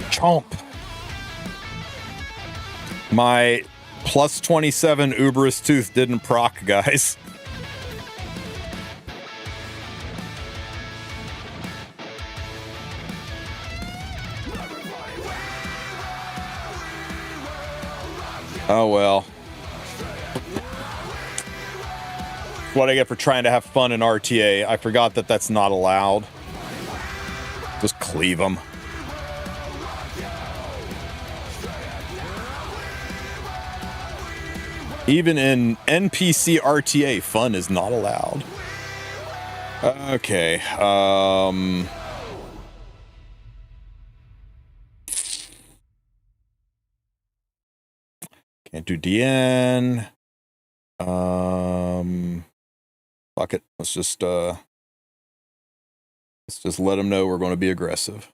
Chomp. My plus 27 Uberous Tooth didn't proc, guys. Oh well. What I get for trying to have fun in RTA. I forgot that that's not allowed. Just cleave them. Even in NPC RTA, fun is not allowed. Okay. Can't do DN. Fuck it. Let's just let them know we're going to be aggressive.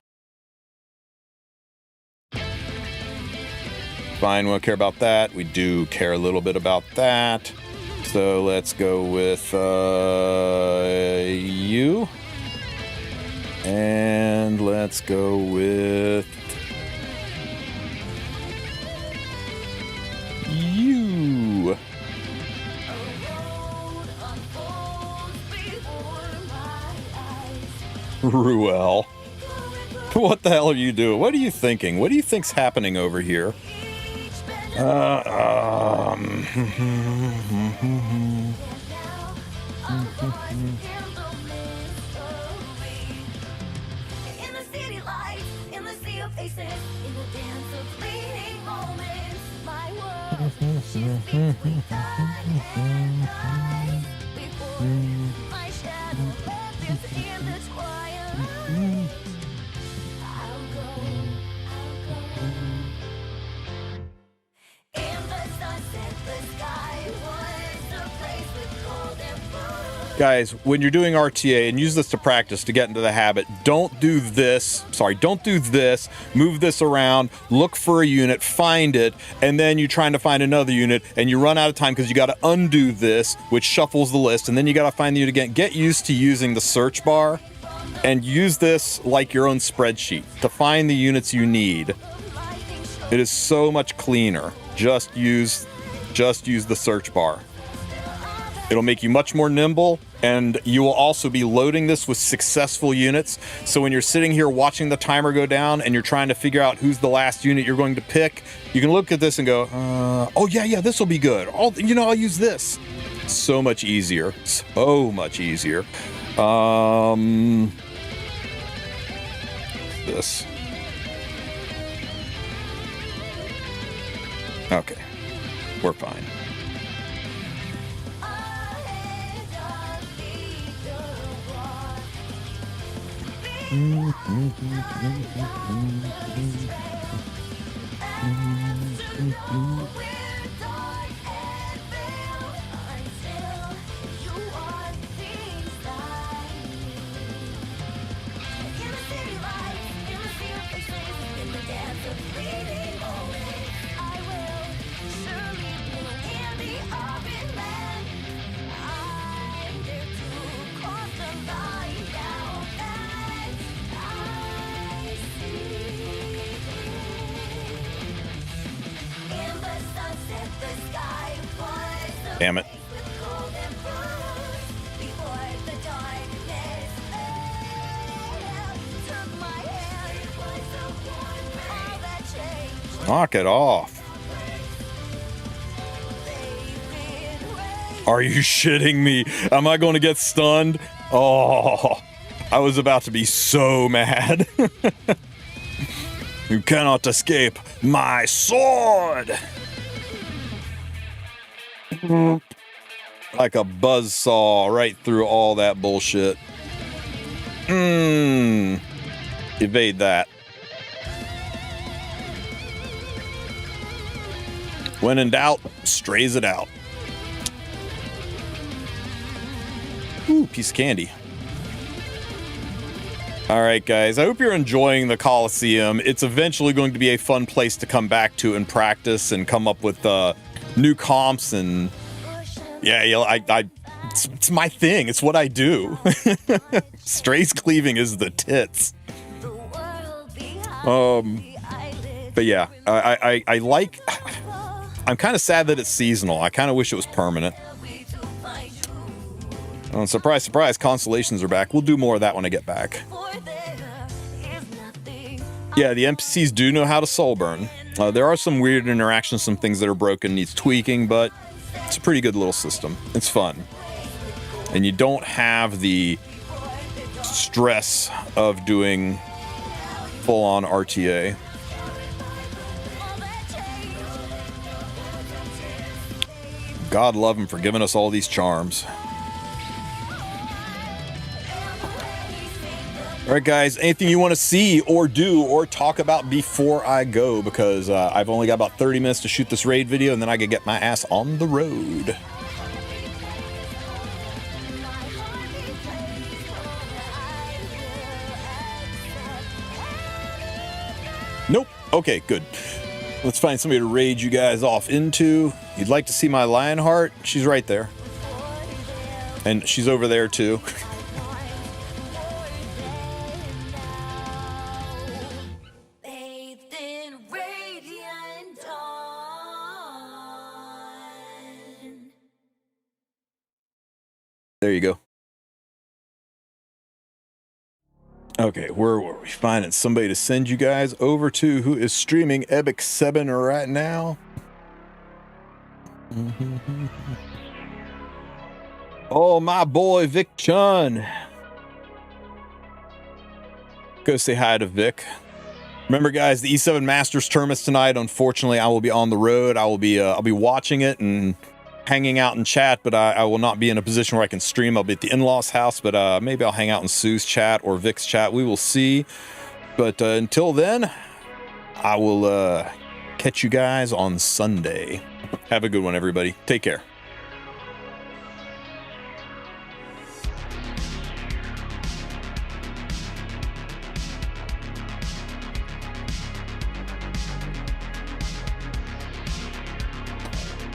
Fine, we don't care about that. We do care a little bit about that. So let's go with you. And let's go with you. Ruel. What the hell are you doing? What are you thinking? What do you think's happening over here? Guys, when you're doing RTA, and use this to practice to get into the habit, don't do this, move this around, look for a unit, find it, and then you're trying to find another unit, and you run out of time because you got to undo this, which shuffles the list, and then you got to find the unit again. Get used to using the search bar, and use this like your own spreadsheet to find the units you need. It is so much cleaner. Just use the search bar. It'll make you much more nimble, and you will also be loading this with successful units. So when you're sitting here watching the timer go down and you're trying to figure out who's the last unit you're going to pick, you can look at this and go, oh yeah, this will be good. I'll use this. So much easier. So much easier. This. Okay. We're fine. Damn it. Knock it off. Are you shitting me? Am I going to get stunned? Oh, I was about to be so mad. You cannot escape my sword. Like a buzzsaw right through all that bullshit. Evade that. When in doubt, strays it out. Ooh, piece of candy. All right, guys. I hope you're enjoying the Coliseum. It's eventually going to be a fun place to come back to and practice and come up with new comps and it's my thing. It's what I do. Strays cleaving is the tits. But yeah, I like. I'm kind of sad that it's seasonal. I kind of wish it was permanent. Oh, surprise, surprise! Constellations are back. We'll do more of that when I get back. Yeah, the NPCs do know how to soul burn. There are some weird interactions, some things that are broken, needs tweaking, but it's a pretty good little system. It's fun. And you don't have the stress of doing full-on RTA. God love him for giving us all these charms. All right, guys, anything you want to see or do or talk about before I go? Because I've only got about 30 minutes to shoot this raid video, and then I can get my ass on the road. Nope. Okay, good. Let's find somebody to raid you guys off into. You'd like to see my Lionheart? She's right there. And she's over there, too. There you go. Okay, where were we? Finding somebody to send you guys over to who is streaming Epic 7 right now. Oh, my boy, Vic Chun. Go say hi to Vic. Remember, guys, the E7 Masters tournament's tonight. Unfortunately, I will be on the road. I'll be watching it and hanging out in chat, but I will not be in a position where I can stream. I'll be at the in-laws house, but maybe I'll hang out in Sue's chat or Vic's chat. We will see. But until then, I will catch you guys on Sunday. Have a good one, everybody. Take care.